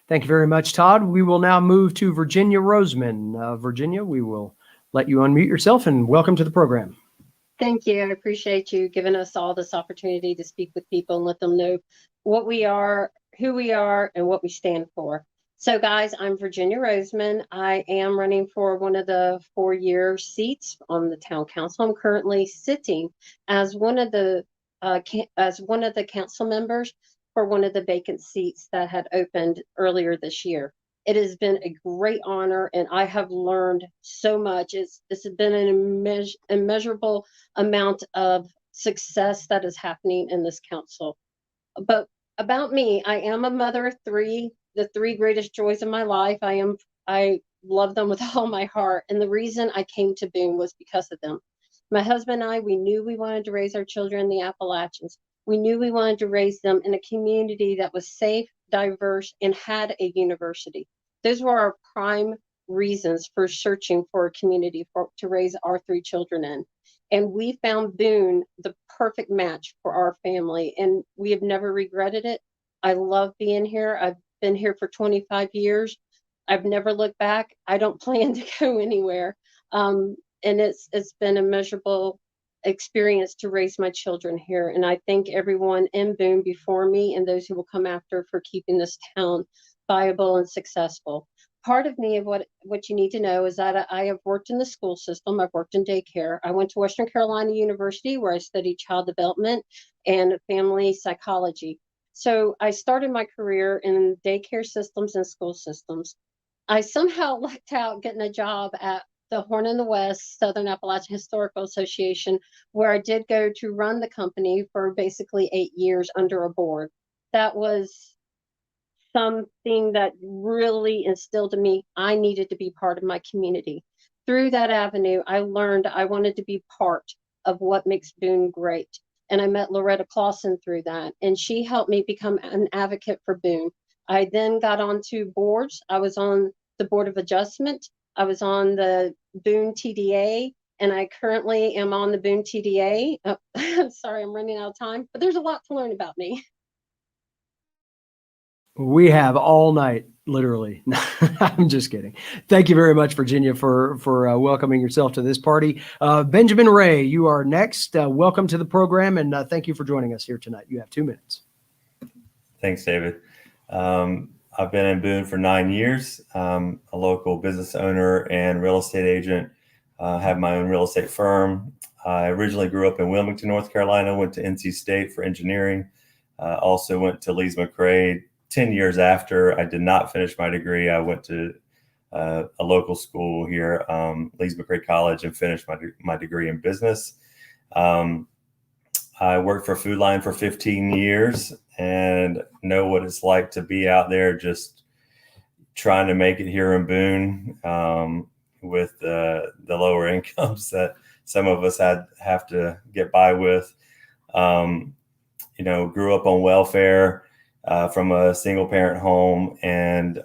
Thank you very much, Todd. We will now move to Virginia Roseman. Virginia, we will let you unmute yourself, and welcome to the program. Thank you. I appreciate you giving us all this opportunity to speak with people and let them know what we are, who we are, and what we stand for. So guys, I'm Virginia Roseman. I am running for one of the 4-year seats on the town council. I'm currently sitting as one of the council members for one of the vacant seats that had opened earlier this year. It has been a great honor, and I have learned so much. This has been an immeasurable amount of success that is happening in this council. But about me, I am a mother of 3, the 3 greatest joys of my life. I love them with all my heart. And the reason I came to Boone was because of them. My husband and I, we knew we wanted to raise our children in the Appalachians. We knew we wanted to raise them in a community that was safe, diverse, and had a university. Those were our prime reasons for searching for a community to raise our 3 children in. And we found Boone the perfect match for our family, and we have never regretted it. I love being here. I've been here for 25 years. I've never looked back. I don't plan to go anywhere. And it's been a measurable experience to raise my children here. And I thank everyone in Boone before me and those who will come after for keeping this town viable and successful. Part of me of what you need to know is that I have worked in the school system. I've worked in daycare. I went to Western Carolina University where I studied child development and family psychology. So I started my career in daycare systems and school systems. I somehow lucked out getting a job at the Horn in the West Southern Appalachian Historical Association, where I did go to run the company for basically 8 years under a board. That was something that really instilled in me I needed to be part of my community. Through that avenue, I learned I wanted to be part of what makes Boone great. And I met Loretta Clausen through that, and she helped me become an advocate for Boone. I then got onto boards. I was on the Board of Adjustment. I was on the Boone TDA, and I currently am on the Boone TDA. Sorry, I'm running out of time, but there's a lot to learn about me. We have all night, literally. I'm just kidding. Thank you very much, Virginia, for welcoming yourself to this party. Benjamin Ray, you are next. Welcome to the program, and thank you for joining us here tonight. You have 2 minutes. Thanks, David. I've been in Boone for 9 years. I'm a local business owner and real estate agent. Have my own real estate firm. I originally grew up in Wilmington, North Carolina, went to NC State for engineering. Also went to Lees-McRae. 10 years after I did not finish my degree, I went to a local school here, Lees-McRae College, and finished my degree in business. I worked for Food Line for 15 years and know what it's like to be out there just trying to make it here in Boone with the lower incomes that some of us have to get by with. Grew up on welfare. From a single parent home, and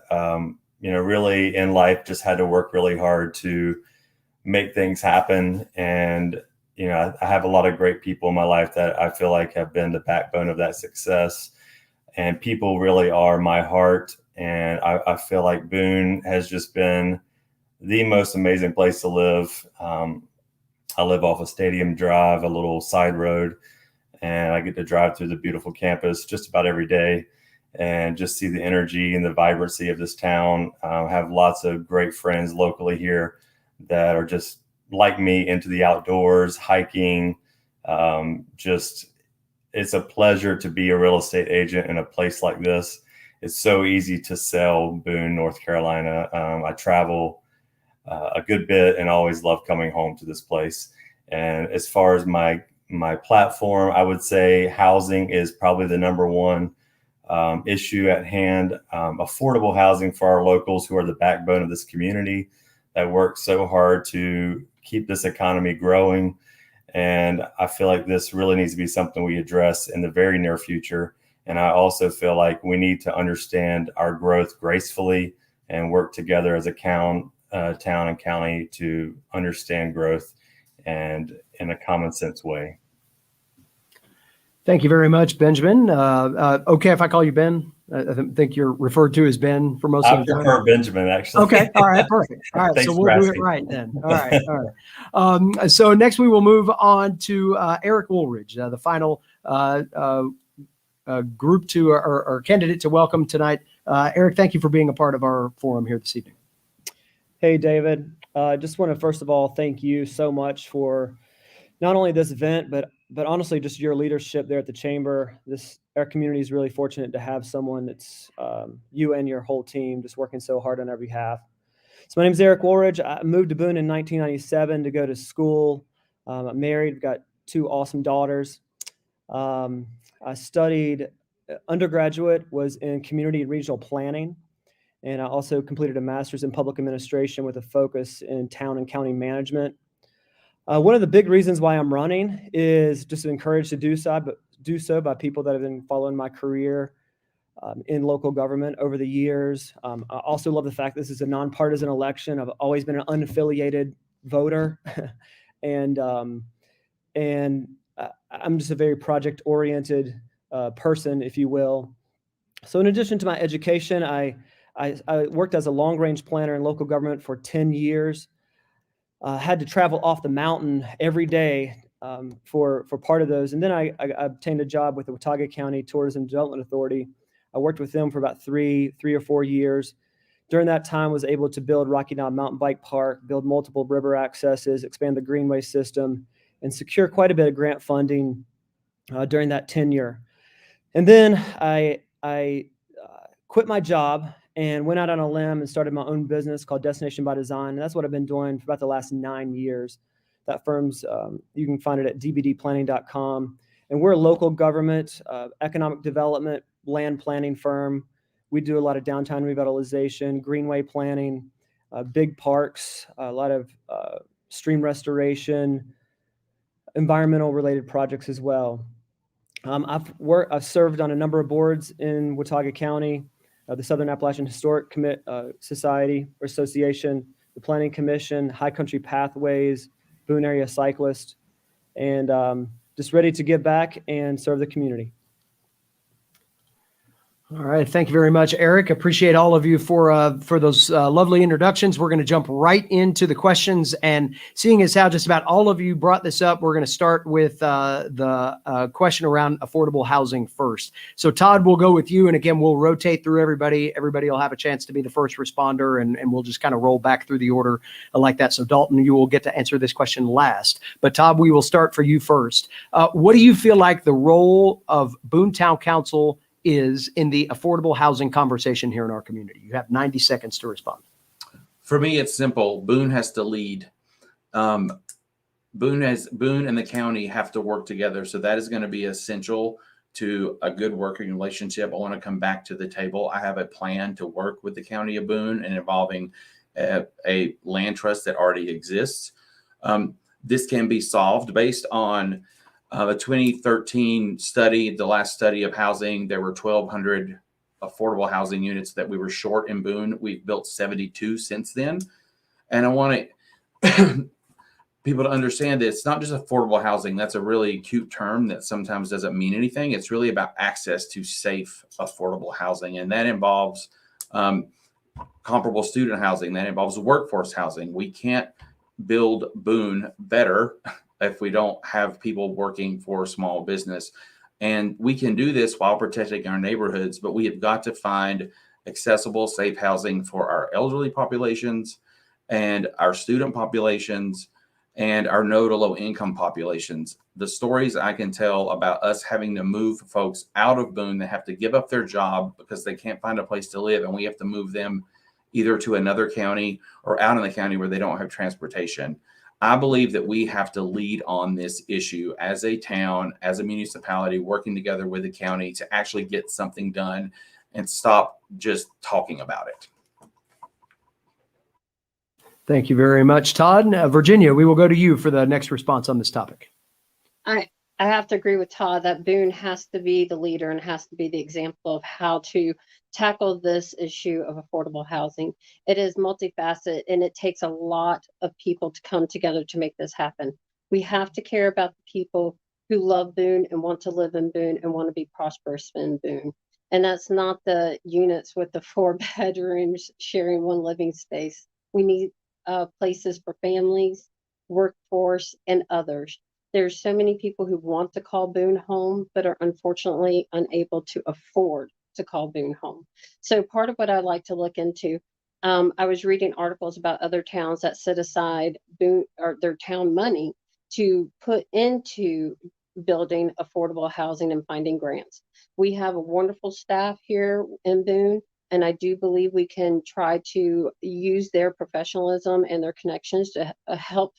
really in life just had to work really hard to make things happen. And I have a lot of great people in my life that I feel like have been the backbone of that success, and people really are my heart. And I feel like Boone has just been the most amazing place to live. I live off a Stadium Drive, a little side road, and I get to drive through the beautiful campus just about every day and just see the energy and the vibrancy of this town. Have lots of great friends locally here that are just like me, into the outdoors, hiking. It's a pleasure to be a real estate agent in a place like this. It's so easy to sell Boone, North Carolina. I travel a good bit and always love coming home to this place. And as far as my platform, I would say housing is probably the number one issue at hand. Affordable housing for our locals, who are the backbone of this community that work so hard to keep this economy growing. And I feel like this really needs to be something we address in the very near future. And I also feel like we need to understand our growth gracefully and work together as a town and county to understand growth and in a common sense way. Thank you very much, Benjamin. Okay, if I call you Ben, I think you're referred to as Ben for most I of the time. prefer Benjamin, actually. Okay, all right, perfect. All right, Thanks so for we'll do it asking. right then. All right, all right. So next we will move on to Eric Woolridge, the final group to or candidate to welcome tonight. Eric, thank you for being a part of our forum here this evening. Hey, David. Just want to first of all thank you so much for not only this event, but honestly just your leadership there at the chamber. Our community is really fortunate to have someone that's you and your whole team just working so hard on our behalf. So my name is Eric Woolridge. I moved to Boone in 1997 to go to school. I'm married, got 2 awesome daughters. I studied undergraduate, was in community and regional planning. And I also completed a master's in public administration with a focus in town and county management. One of the big reasons why I'm running is just encouraged to do so by people that have been following my career in local government over the years. I also love the fact this is a nonpartisan election. I've always been an unaffiliated voter, and I'm just a very project-oriented person, if you will. So in addition to my education, I worked as a long-range planner in local government for 10 years. Had to travel off the mountain every day for part of those. And then I obtained a job with the Watauga County Tourism Development Authority. I worked with them for about three or 4 years. During that time, was able to build Rocky Knob Mountain Bike Park, build multiple river accesses, expand the greenway system, and secure quite a bit of grant funding during that tenure. And then I quit my job and went out on a limb and started my own business called Destination by Design. And that's what I've been doing for about the last 9 years. That firm's, you can find it at dbdplanning.com. And we're a local government, economic development, land planning firm. We do a lot of downtown revitalization, greenway planning, big parks, a lot of stream restoration, environmental related projects as well. I've served on a number of boards in Watauga County, the Southern Appalachian Historic Society or Association, the Planning Commission, High Country Pathways, Boone Area Cyclist, and just ready to give back and serve the community. All right. Thank you very much, Eric. Appreciate all of you for those lovely introductions. We're going to jump right into the questions, and seeing as how just about all of you brought this up, we're going to start with the question around affordable housing first. So Todd, we'll go with you. And again, we'll rotate through everybody. Everybody will have a chance to be the first responder, and we'll just kind of roll back through the order like that. So Dalton, you will get to answer this question last, but Todd, we will start for you first. What do you feel like the role of Boone Town Council is in the affordable housing conversation here in our community? You have 90 seconds to respond. For me, it's simple. Boone has to lead. Boone and the county have to work together. So that is going to be essential to a good working relationship. I want to come back to the table. I have a plan to work with the county of Boone and involving a land trust that already exists. This can be solved based on a 2013 study, the last study of housing. There were 1,200 affordable housing units that we were short in Boone. We've built 72 since then. And I want people to understand that it's not just affordable housing. That's a really cute term that sometimes doesn't mean anything. It's really about access to safe, affordable housing. And that involves comparable student housing. That involves workforce housing. We can't build Boone better if we don't have people working for small business. And we can do this while protecting our neighborhoods, but we have got to find accessible, safe housing for our elderly populations and our student populations and our no to low income populations. The stories I can tell about us having to move folks out of Boone that have to give up their job because they can't find a place to live, and we have to move them either to another county or out in the county where they don't have transportation. I believe that we have to lead on this issue as a town, as a municipality, working together with the county to actually get something done and stop just talking about it. Thank you very much, Todd. Virginia, we will go to you for the next response on this topic. I have to agree with Todd that Boone has to be the leader and has to be the example of how to tackle this issue of affordable housing. It is multifaceted, and it takes a lot of people to come together to make this happen. We have to care about the people who love Boone and want to live in Boone and want to be prosperous in Boone. And that's not the units with the 4 bedrooms sharing one living space. We need places for families, workforce, and others. There's so many people who want to call Boone home, but are unfortunately unable to afford to call Boone home. So part of what I like to look into, I was reading articles about other towns that set aside Boone or their town money to put into building affordable housing and finding grants. We have a wonderful staff here in Boone, and I do believe we can try to use their professionalism and their connections to help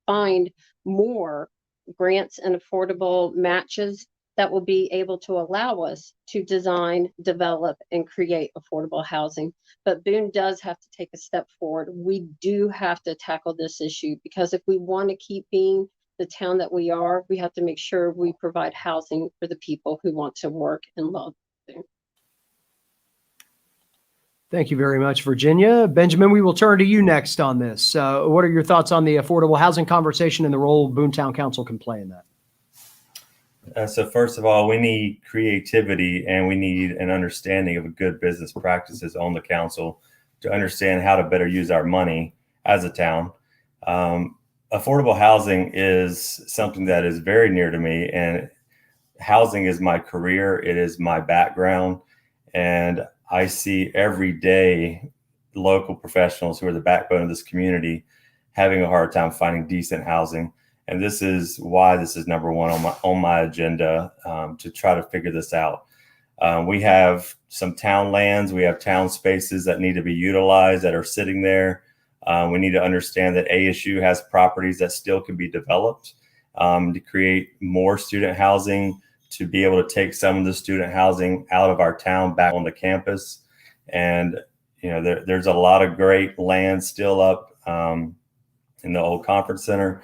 find more grants and affordable matches that will be able to allow us to design, develop, and create affordable housing. But Boone does have to take a step forward. We do have to tackle this issue, because if we want to keep being the town that we are, we have to make sure we provide housing for the people who want to work and love Boone. Thank you very much, Virginia. Benjamin, we will turn to you next on this. What are your thoughts on the affordable housing conversation and the role Boone Town Council can play in that? So first of all, we need creativity and we need an understanding of good business practices on the council to understand how to better use our money as a town. Affordable housing is something that is very near to me, and housing is my career. It is my background, and I see every day local professionals who are the backbone of this community having a hard time finding decent housing. And this is why this is number one on my agenda, to try to figure this out. We have some town lands, we have town spaces that need to be utilized that are sitting there. We need to understand that ASU has properties that still can be developed to create more student housing, to be able to take some of the student housing out of our town back on the campus. And, you know, there's a lot of great land still up in the old conference center.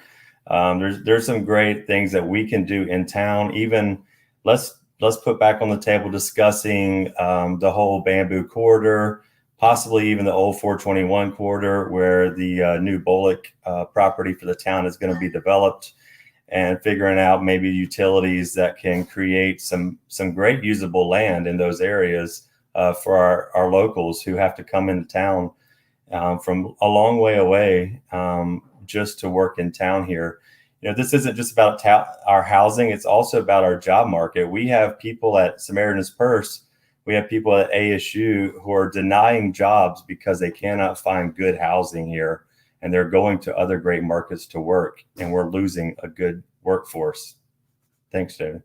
There's some great things that we can do in town. Even let's put back on the table discussing the whole bamboo corridor, possibly even the old 421 corridor where the new Bullock property for the town is going to be developed, and figuring out maybe utilities that can create some great usable land in those areas for our locals who have to come into town from a long way away just to work in town here. You know, this isn't just about our housing. It's also about our job market. We have people at Samaritan's Purse. We have people at ASU who are denying jobs because they cannot find good housing here, and they're going to other great markets to work, and we're losing a good workforce. Thanks, David.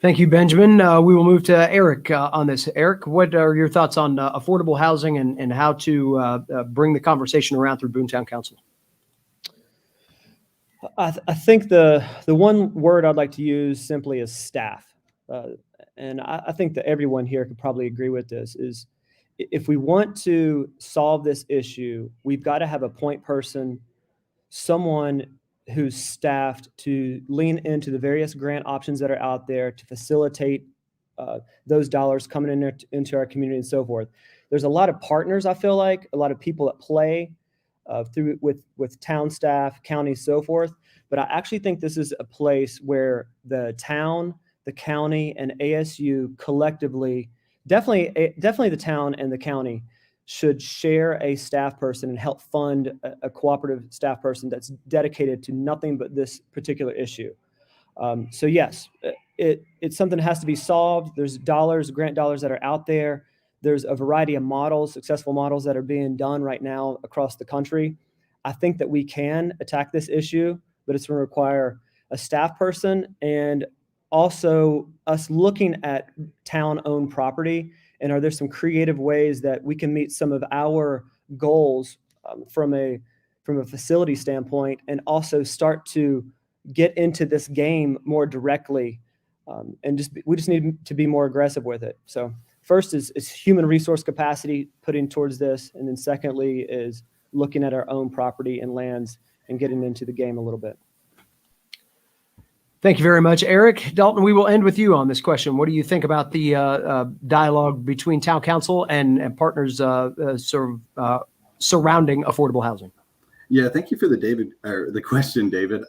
Thank you, Benjamin. We will move to Eric on this. Eric, what are your thoughts on affordable housing and how to bring the conversation around through Boone Town Council? I think the one word I'd like to use simply is staff. And I think that everyone here could probably agree with this, is if we want to solve this issue, we've got to have a point person, someone who's staffed to lean into the various grant options that are out there to facilitate those dollars coming in there into our community and so forth. There's a lot of partners, I feel like, a lot of people at play through with town staff, county, so forth. But I actually think this is a place where the town, the county, and ASU collectively, definitely the town and the county, should share a staff person and help fund a cooperative staff person that's dedicated to nothing but this particular issue. So yes, it's something that has to be solved. There's grant dollars that are out there. There's a variety of models, successful models that are being done right now across the country. I think that we can attack this issue, but it's going to require a staff person and also us looking at town-owned property. And are there some creative ways that we can meet some of our goals from a facility standpoint, and also start to get into this game more directly? And we just need to be more aggressive with it. So first is human resource capacity putting towards this. And then secondly is looking at our own property and lands and getting into the game a little bit. Thank you very much, Eric. Dalton, we will end with you on this question. What do you think about the dialogue between town council and partners surrounding affordable housing? Yeah, thank you for the question, David.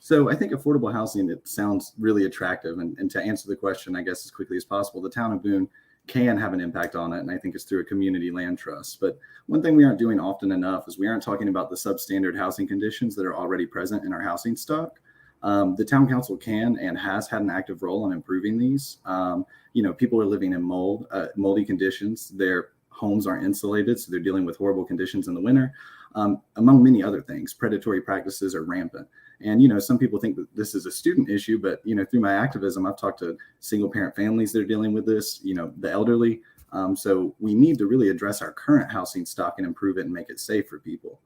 So I think affordable housing, it sounds really attractive. And to answer the question, I guess, as quickly as possible, the town of Boone can have an impact on it. And I think it's through a community land trust. But one thing we aren't doing often enough is we aren't talking about the substandard housing conditions that are already present in our housing stock. The town council can and has had an active role in improving these. People are living in moldy conditions. Their homes aren't insulated, so they're dealing with horrible conditions in the winter. Among many other things, predatory practices are rampant. And, some people think that this is a student issue, but, through my activism, I've talked to single parent families that are dealing with this, the elderly. So we need to really address our current housing stock and improve it and make it safe for people.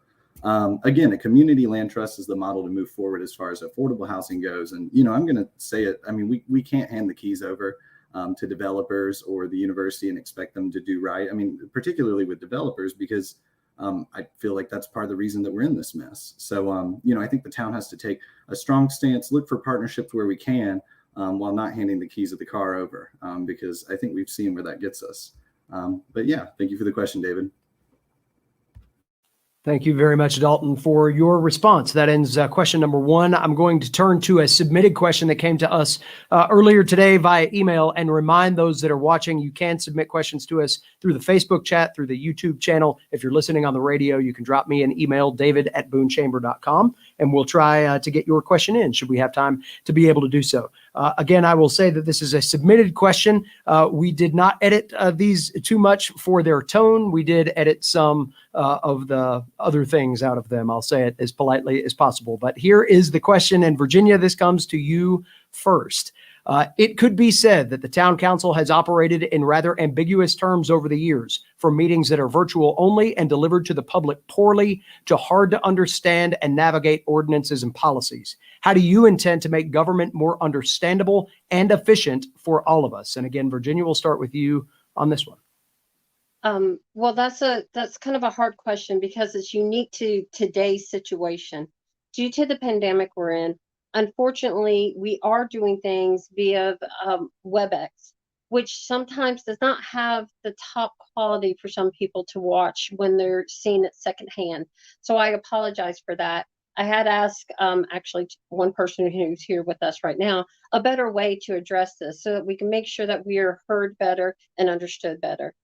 Again, a community land trust is the model to move forward as far as affordable housing goes. And, I'm going to say it. I mean, we can't hand the keys over to developers or the university and expect them to do right. I mean, particularly with developers, because I feel like that's part of the reason that we're in this mess. So, I think the town has to take a strong stance, look for partnerships where we can, while not handing the keys of the car over, because I think we've seen where that gets us. But yeah, thank you for the question, David. Thank you very much, Dalton, for your response. That ends question number 1. I'm going to turn to a submitted question that came to us earlier today via email, and remind those that are watching, you can submit questions to us through the Facebook chat, through the YouTube channel. If you're listening on the radio, you can drop me an email, david@boonechamber.com, and we'll try to get your question in, should we have time to be able to do so. Again, I will say that this is a submitted question. We did not edit these too much for their tone. We did edit some of the other things out of them. I'll say it as politely as possible. But here is the question. And Virginia, this comes to you first. It could be said that the town council has operated in rather ambiguous terms over the years, from meetings that are virtual only and delivered to the public poorly, to hard to understand and navigate ordinances and policies. How do you intend to make government more understandable and efficient for all of us? And again, Virginia, we'll start with you on this one. Well, that's kind of a hard question because it's unique to today's situation. Due to the pandemic we're in, unfortunately, we are doing things via WebEx, which sometimes does not have the top quality for some people to watch when they're seeing it secondhand. So I apologize for that. I had asked actually one person who's here with us right now a better way to address this so that we can make sure that we are heard better and understood better.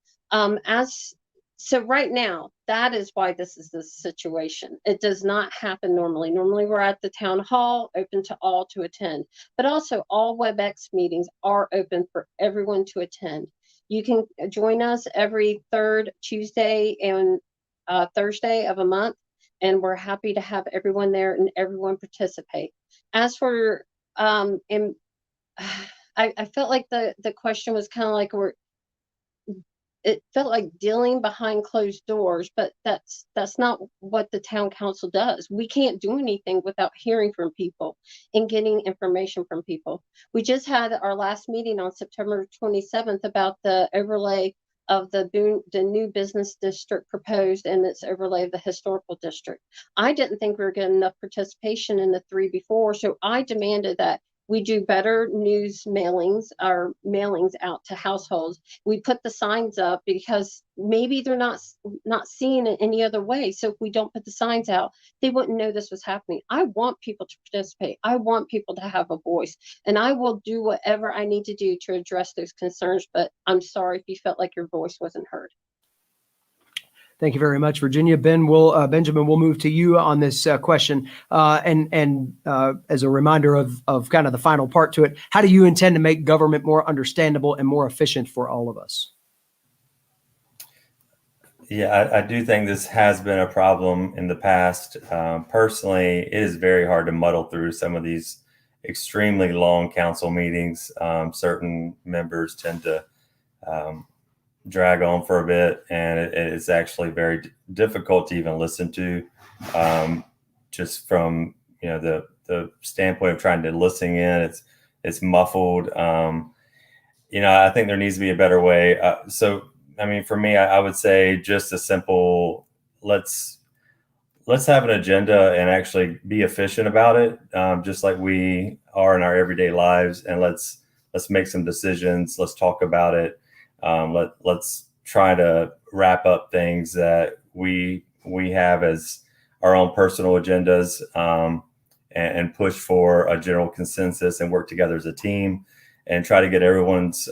So right now, that is why this is the situation. It does not happen normally. Normally, we're at the town hall, open to all to attend. But also, all WebEx meetings are open for everyone to attend. You can join us every third Tuesday and Thursday of a month, and we're happy to have everyone there and everyone participate. As for, I felt like the question was kind of like it felt like dealing behind closed doors, but that's not what the town council does. We can't do anything without hearing from people and getting information from people. We just had our last meeting on September 27th about the overlay of the new business district proposed and its overlay of the historical district. I didn't think we were getting enough participation in the 3 before, so I demanded that we do better news mailings out to households. We put the signs up because maybe they're not seeing it any other way. So if we don't put the signs out, they wouldn't know this was happening. I want people to participate. I want people to have a voice, and I will do whatever I need to do to address those concerns. But I'm sorry if you felt like your voice wasn't heard. Thank you very much, Virginia. Benjamin, we'll move to you on this question. And as a reminder of kind of the final part to it, how do you intend to make government more understandable and more efficient for all of us? Yeah, I do think this has been a problem in the past. Personally, it is very hard to muddle through some of these extremely long council meetings. Certain members tend to drag on for a bit, and it's actually very difficult to even listen to, just from the standpoint of trying to listen in. It's muffled. I think there needs to be a better way. So I mean, for me, I would say just a simple let's have an agenda and actually be efficient about it, just like we are in our everyday lives, and let's make some decisions. Let's talk about it. Let's try to wrap up things that we have as our own personal agendas, and push for a general consensus and work together as a team and try to get everyone's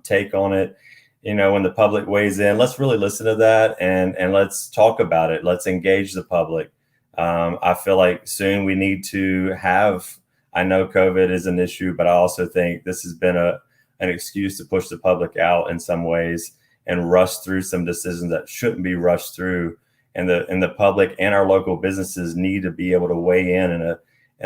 take on it. You know, when the public weighs in, let's really listen to that and let's talk about it. Let's engage the public. I feel like soon we need to have, I know COVID is an issue, but I also think this has been an excuse to push the public out in some ways and rush through some decisions that shouldn't be rushed through. And the public and our local businesses need to be able to weigh in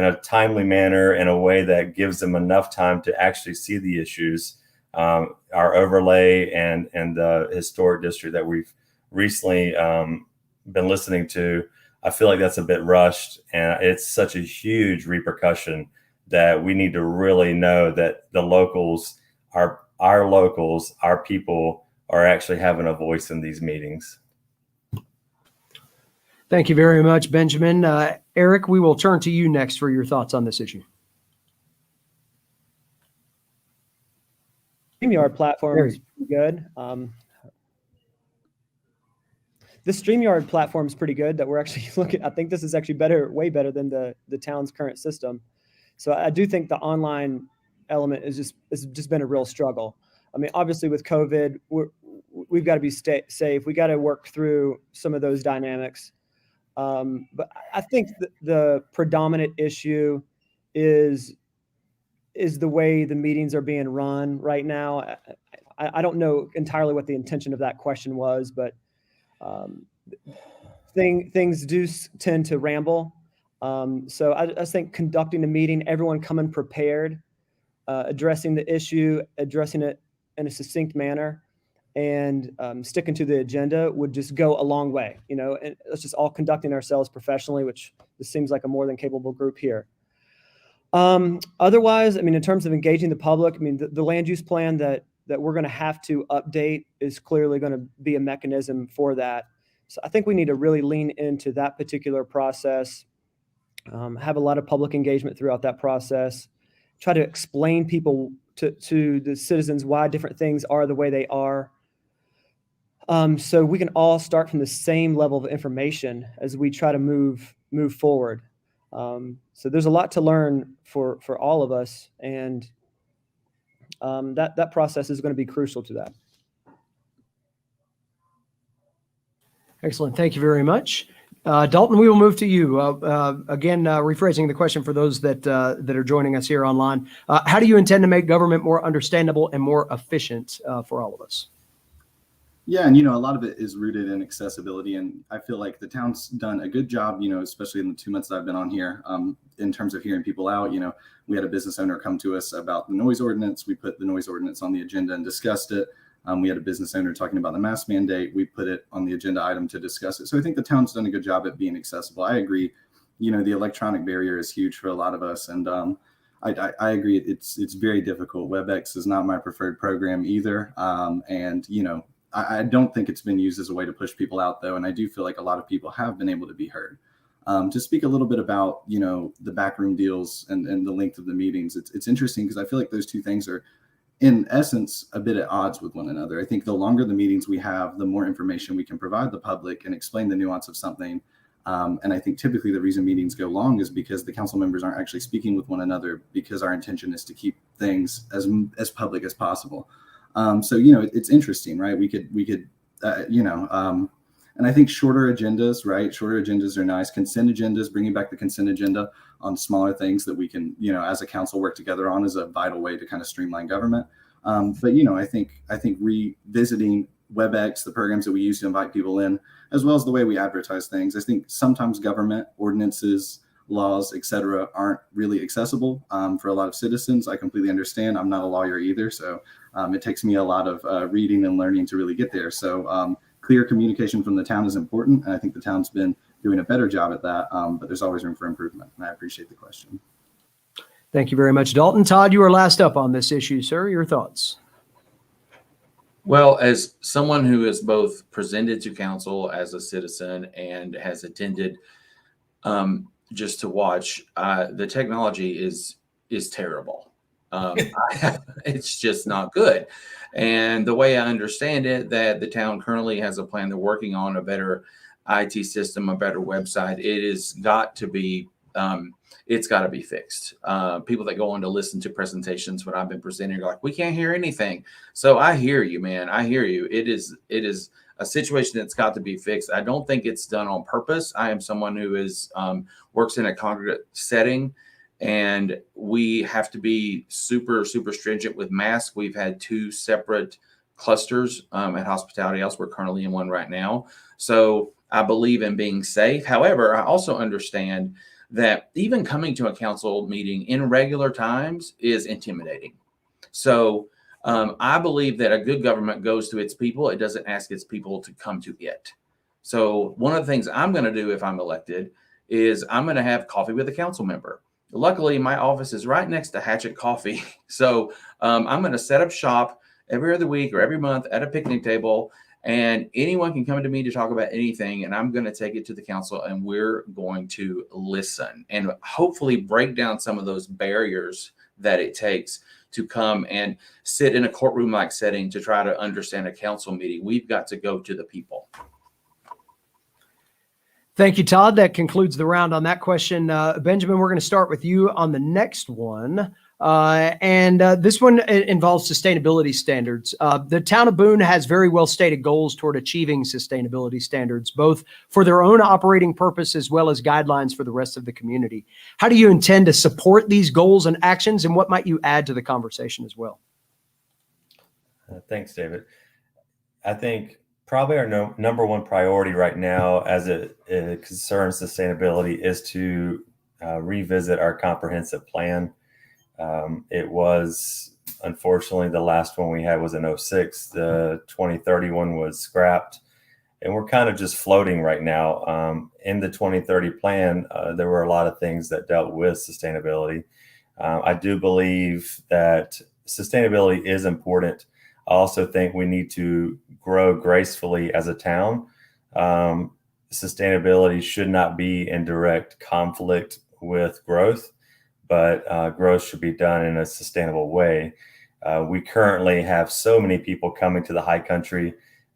a timely manner, in a way that gives them enough time to actually see the issues. Our overlay and the historic district that we've recently been listening to, I feel like that's a bit rushed, and it's such a huge repercussion that we need to really know that the locals, our locals, our people are actually having a voice in these meetings. Thank you very much, Benjamin. Eric, we will turn to you next for your thoughts on this issue. StreamYard platform is pretty good. The StreamYard platform is pretty good that we're actually looking. I think this is actually way better than the town's current system. So I do think the online element is just been a real struggle. I mean, obviously with COVID, we've got to be safe. We got to work through some of those dynamics. But I think the predominant issue is the way the meetings are being run right now. I don't know entirely what the intention of that question was, but things do tend to ramble. So I think conducting the meeting, everyone coming prepared, addressing the issue, addressing it in a succinct manner, and sticking to the agenda would just go a long way, you know, and let's just all conducting ourselves professionally, which this seems like a more than capable group here. Otherwise, I mean, in terms of engaging the public, I mean, the land use plan that we're going to have to update is clearly going to be a mechanism for that. So I think we need to really lean into that particular process, have a lot of public engagement throughout that process, try to explain people to the citizens why different things are the way they are. So we can all start from the same level of information as we try to move forward. So there's a lot to learn for all of us, and that process is going to be crucial to that. Excellent. Thank you very much. Dalton, we will move to you. Again, rephrasing the question for those that are joining us here online. How do you intend to make government more understandable and more efficient for all of us? Yeah, and a lot of it is rooted in accessibility, and I feel like the town's done a good job, especially in the 2 months that I've been on here, in terms of hearing people out. We had a business owner come to us about the noise ordinance. We put the noise ordinance on the agenda and discussed it. We had a business owner talking about the mask mandate. We put it on the agenda item to discuss it. So I think the town's done a good job at being accessible. I agree. The electronic barrier is huge for a lot of us, and I agree. It's very difficult. WebEx is not my preferred program either, and I don't think it's been used as a way to push people out, though, and I do feel like a lot of people have been able to be heard. To speak a little bit about, the backroom deals and the length of the meetings, it's interesting because I feel like those two things are, in essence, a bit at odds with one another. I think the longer the meetings we have, the more information we can provide the public and explain the nuance of something. And I think typically the reason meetings go long is because the council members aren't actually speaking with one another, because our intention is to keep things as public as possible. So, it's interesting, right? We could, and I think shorter agendas, right? Shorter agendas are nice. Consent agendas, bringing back the consent agenda on smaller things that we can, as a council work together on, is a vital way to kind of streamline government. But, I think revisiting WebEx, the programs that we use to invite people in, as well as the way we advertise things. I think sometimes government ordinances, laws, et cetera, aren't really accessible for a lot of citizens. I completely understand. I'm not a lawyer either. So it takes me a lot of reading and learning to really get there. So clear communication from the town is important. And I think the town's been doing a better job at that. But there's always room for improvement. And I appreciate the question. Thank you very much, Dalton. Todd, you are last up on this issue, sir. Your thoughts? Well, as someone who has both presented to council as a citizen and has attended just to watch, the technology is terrible. It's just not good. And the way I understand it, that the town currently has a plan. They're working on a better IT system, a better website. It has got to be it's got to be fixed. People that go on to listen to presentations when I've been presenting are like, we can't hear anything. So I hear you, man. I hear you. It is a situation that's got to be fixed. I don't think it's done on purpose. I am someone who is works in a congregate setting, and we have to be super, super stringent with masks. We've had 2 separate clusters at Hospitality House. We're currently in one right now. So I believe in being safe. However, I also understand that even coming to a council meeting in regular times is intimidating. So I believe that a good government goes to its people. It doesn't ask its people to come to it. So one of the things I'm going to do if I'm elected is I'm going to have coffee with a council member. Luckily, my office is right next to Hatchet Coffee. So I'm going to set up shop every other week or every month at a picnic table, and anyone can come to me to talk about anything, and I'm going to take it to the council, and we're going to listen and hopefully break down some of those barriers that it takes to come and sit in a courtroom-like setting to try to understand a council meeting. We've got to go to the people. Thank you, Todd. That concludes the round on that question. Benjamin, we're going to start with you on the next one. This one involves sustainability standards. The town of Boone has very well stated goals toward achieving sustainability standards, both for their own operating purpose as well as guidelines for the rest of the community. How do you intend to support these goals and actions, and what might you add to the conversation as well? Thanks, David. I think probably our number one priority right now as it concerns sustainability is to revisit our comprehensive plan. It was, unfortunately, the last one we had was in 2006. The 2030 one was scrapped, and we're kind of just floating right now. In the 2030 plan, there were a lot of things that dealt with sustainability. I do believe that sustainability is important. I also think we need to grow gracefully as a town. Sustainability should not be in direct conflict with growth, but growth should be done in a sustainable way. We currently have so many people coming to the high country.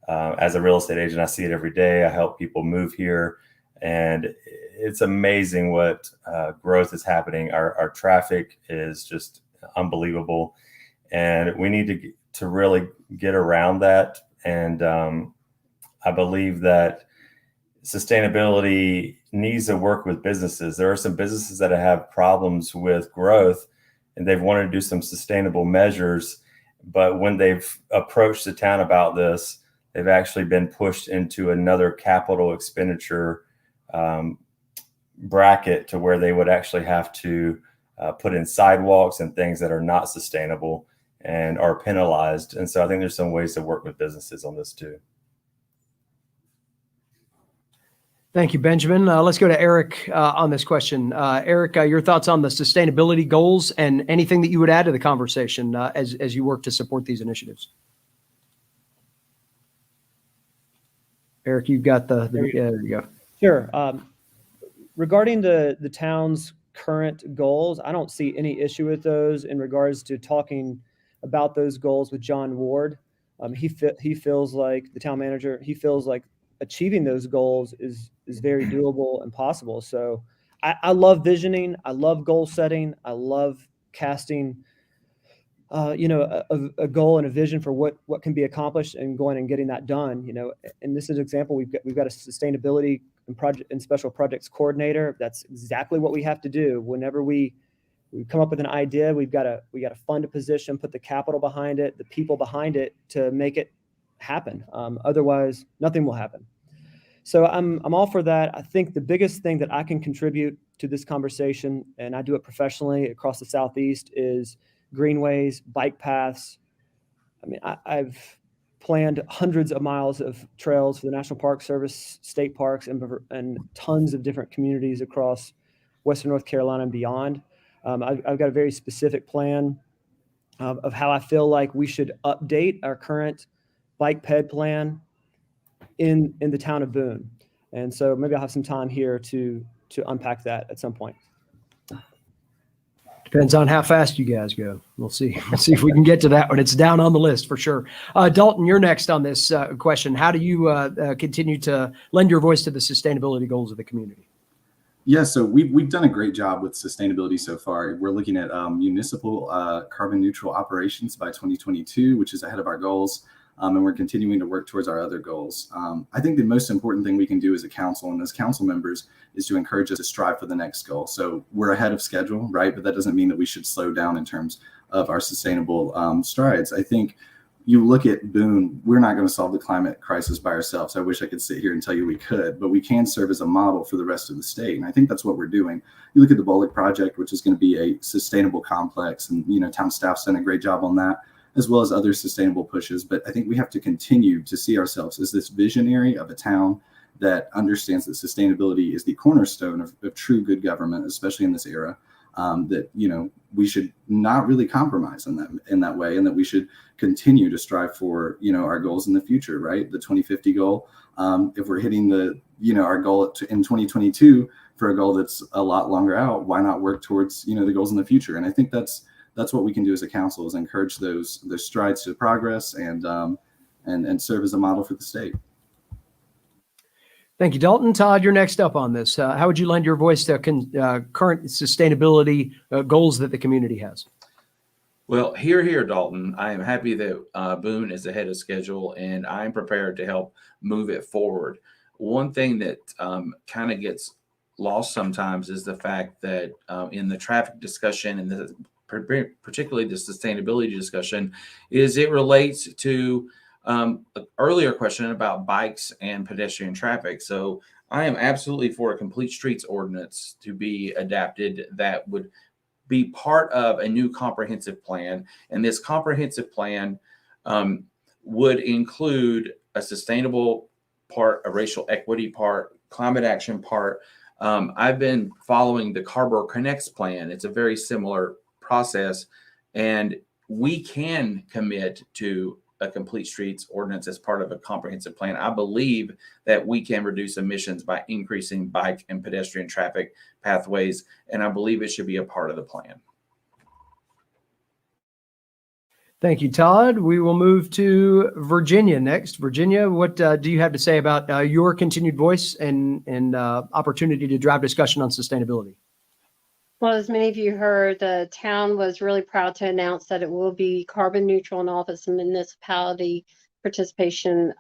As a real estate agent, I see it every day. I help people move here, and it's amazing what growth is happening. Our traffic is just unbelievable, and we need to really get around that. And I believe that sustainability needs to work with businesses. There are some businesses that have problems with growth, and they've wanted to do some sustainable measures. But when they've approached the town about this, they've actually been pushed into another capital expenditure bracket to where they would actually have to put in sidewalks and things that are not sustainable and are penalized. And so I think there's some ways to work with businesses on this too. Thank you, Benjamin. Let's go to Eric on this question. Eric, your thoughts on the sustainability goals and anything that you would add to the conversation as you work to support these initiatives. Eric, you've got there you go. Sure. Regarding the town's current goals, I don't see any issue with those in regards to talking about those goals with John Ward. He feels like the town manager, he feels like achieving those goals is very doable and possible. So I love visioning. I love goal setting. I love casting, a goal and a vision for what can be accomplished and going and getting that done. And this is an example. We've got a sustainability and special projects coordinator. That's exactly what we have to do. Whenever we come up with an idea, we got to fund a position, put the capital behind it, the people behind it to make it happen. Otherwise, nothing will happen. So I'm all for that. I think the biggest thing that I can contribute to this conversation, and I do it professionally across the Southeast, is greenways, bike paths. I mean, I've planned hundreds of miles of trails for the National Park Service, state parks, and tons of different communities across Western North Carolina and beyond. I've got a very specific plan of how I feel like we should update our current bike ped plan in the town of Boone. And so maybe I'll have some time here to unpack that at some point. Depends on how fast you guys go. We'll see. We'll see if we can get to that one. It's down on the list for sure. Dalton, you're next on this question. How do you continue to lend your voice to the sustainability goals of the community? Yeah, so we've done a great job with sustainability so far. We're looking at municipal carbon neutral operations by 2022, which is ahead of our goals. And we're continuing to work towards our other goals. I think the most important thing we can do as a council and as council members is to encourage us to strive for the next goal. So we're ahead of schedule, right? But that doesn't mean that we should slow down in terms of our sustainable strides. I think you look at Boone, we're not going to solve the climate crisis by ourselves. I wish I could sit here and tell you we could, but we can serve as a model for the rest of the state. And I think that's what we're doing. You look at the Bullock project, which is going to be a sustainable complex, and town staff's done a great job on that, as well as other sustainable pushes. But I think we have to continue to see ourselves as this visionary of a town that understands that sustainability is the cornerstone of true good government, especially in this era. That we should not really compromise in that way, and that we should continue to strive for our goals in the future, right? The 2050 goal. If we're hitting our goal in 2022 for a goal that's a lot longer out, why not work towards the goals in the future? And I think that's what we can do as a council, is encourage those strides to progress and serve as a model for the state. Thank you, Dalton. Todd, you're next up on this. How would you lend your voice to current sustainability goals that the community has? Well, here, Dalton. I am happy that Boone is ahead of schedule, and I'm prepared to help move it forward. One thing that kind of gets lost sometimes is the fact that in the traffic discussion, and particularly the sustainability discussion, is it relates to an earlier question about bikes and pedestrian traffic. So I am absolutely for a complete streets ordinance to be adapted that would be part of a new comprehensive plan. And this comprehensive plan would include a sustainable part, a racial equity part, climate action part. I've been following the Carver Connects plan. It's a very similar process, and we can commit to a complete streets ordinance as part of a comprehensive plan. I believe that we can reduce emissions by increasing bike and pedestrian traffic pathways, and I believe it should be a part of the plan. Thank you, Todd. We will move to Virginia next. Virginia, what do you have to say about your continued voice and opportunity to drive discussion on sustainability? Well, as many of you heard, the town was really proud to announce that it will be carbon neutral in office and municipality participation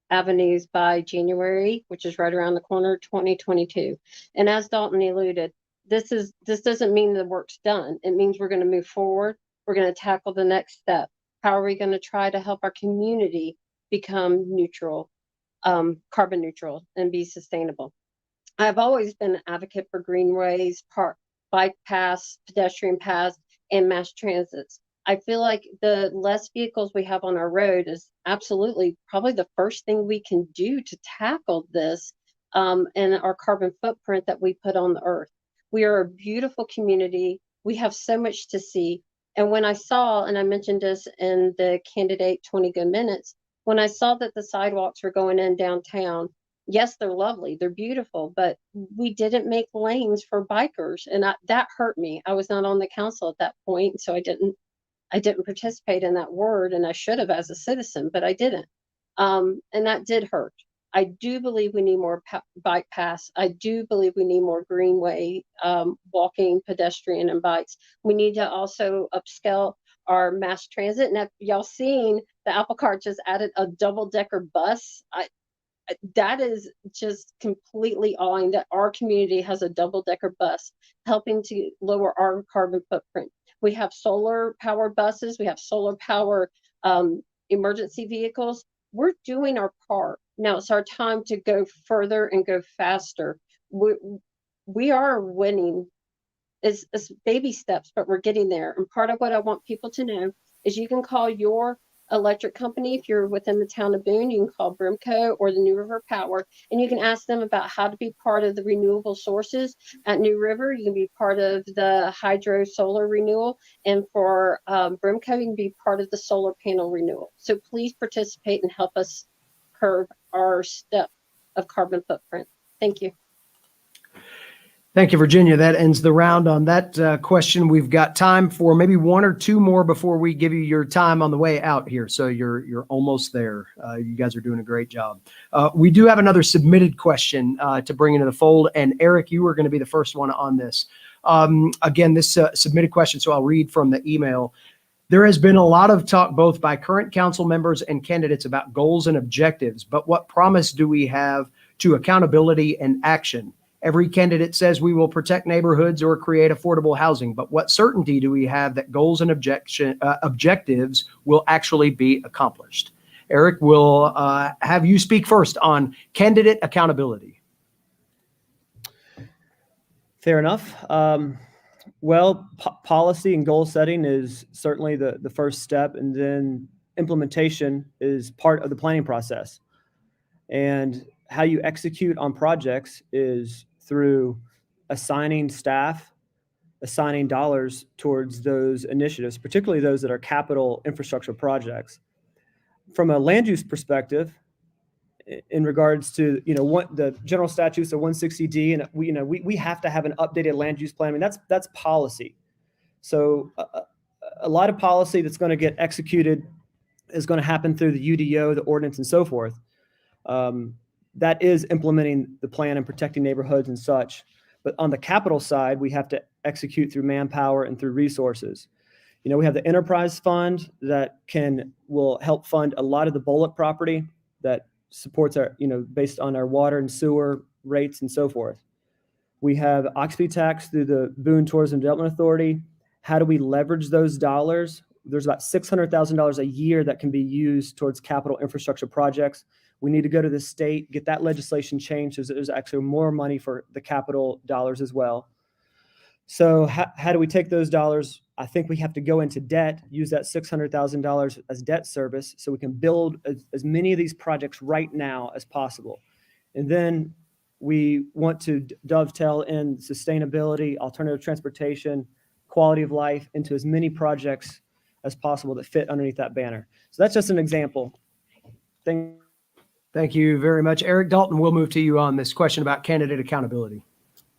avenues by January, which is right around the corner, 2022. And as Dalton alluded, this doesn't mean the work's done. It means we're going to move forward. We're going to tackle the next step. How are we going to try to help our community become neutral, carbon neutral, and be sustainable? I've always been an advocate for greenways, bike paths, pedestrian paths, and mass transits. I feel like the less vehicles we have on our road is absolutely probably the first thing we can do to tackle this and our carbon footprint that we put on the earth. We are a beautiful community. We have so much to see. And when I saw, and I mentioned this in the candidate 20 Good Minutes, when I saw that the sidewalks were going in downtown, yes, they're lovely, they're beautiful, but we didn't make lanes for bikers, and that hurt me. I was not on the council at that point, so I didn't participate in that word, and I should have as a citizen, but I didn't. And that did hurt. I do believe we need more bike paths. I do believe we need more greenway, walking, pedestrian, and bikes. We need to also upscale our mass transit. And if y'all seen, the Apple Cart just added a double-decker bus. That is just completely awing that our community has a double-decker bus helping to lower our carbon footprint. We have solar power buses. We have solar power emergency vehicles. We're doing our part. Now it's our time to go further and go faster. We are winning. It's baby steps, but we're getting there. And part of what I want people to know is you can call your electric company. If you're within the town of Boone, you can call Brimco or the New River Power, and you can ask them about how to be part of the renewable sources at New River. You can be part of the hydro solar renewal, and for Brimco, you can be part of the solar panel renewal. So please participate and help us curb our step of carbon footprint. Thank you. Thank you, Virginia. That ends the round on that question. We've got time for maybe one or two more before we give you your time on the way out here. So you're almost there. You guys are doing a great job. We do have another submitted question to bring into the fold. And Eric, you are going to be the first one on this. Again, this submitted question, so I'll read from the email. There has been a lot of talk both by current council members and candidates about goals and objectives, but what promise do we have to accountability and action? Every candidate says we will protect neighborhoods or create affordable housing, but what certainty do we have that goals and objectives will actually be accomplished? Eric, will have you speak first on candidate accountability. Fair enough. Policy and goal setting is certainly the first step, and then implementation is part of the planning process. And how you execute on projects is through assigning staff, assigning dollars towards those initiatives, particularly those that are capital infrastructure projects. From a land use perspective, in regards to the general statutes of 160D, and we have to have an updated land use plan. I mean, that's policy. So a lot of policy that's going to get executed is going to happen through the UDO, the ordinance, and so forth. That is implementing the plan and protecting neighborhoods and such. But on the capital side, we have to execute through manpower and through resources. We have the enterprise fund that will help fund a lot of the bullet property that supports our, based on our water and sewer rates and so forth. We have occupancy tax through the Boone Tourism Development Authority. How do we leverage those dollars? There's about $600,000 a year that can be used towards capital infrastructure projects. We need to go to the state, get that legislation changed so there's actually more money for the capital dollars as well. So how do we take those dollars? I think we have to go into debt, use that $600,000 as debt service so we can build as many of these projects right now as possible. And then we want to dovetail in sustainability, alternative transportation, quality of life into as many projects as possible that fit underneath that banner. So that's just an example. Thank you very much. Eric. Dalton, we'll move to you on this question about candidate accountability.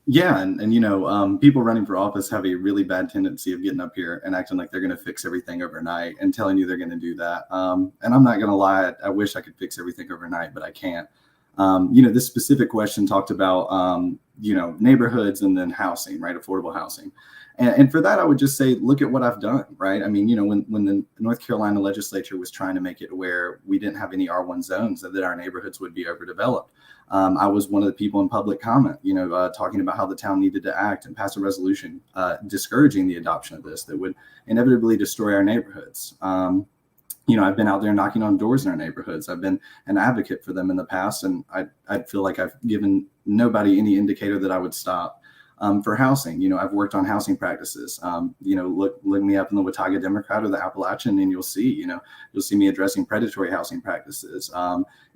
Yeah, and people running for office have a really bad tendency of getting up here and acting like they're going to fix everything overnight and telling you they're going to do that. And I'm not going to lie, I wish I could fix everything overnight, but I can't. This specific question talked about, neighborhoods and then housing, right? Affordable housing. And for that, I would just say, look at what I've done, right? I mean, when the North Carolina legislature was trying to make it where we didn't have any R1 zones, that our neighborhoods would be overdeveloped. I was one of the people in public comment, talking about how the town needed to act and pass a resolution discouraging the adoption of this that would inevitably destroy our neighborhoods. I've been out there knocking on doors in our neighborhoods. I've been an advocate for them in the past, and I feel like I've given nobody any indicator that I would stop. For housing, I've worked on housing practices. Look me up in the Watauga Democrat or the Appalachian, and you'll see me addressing predatory housing practices,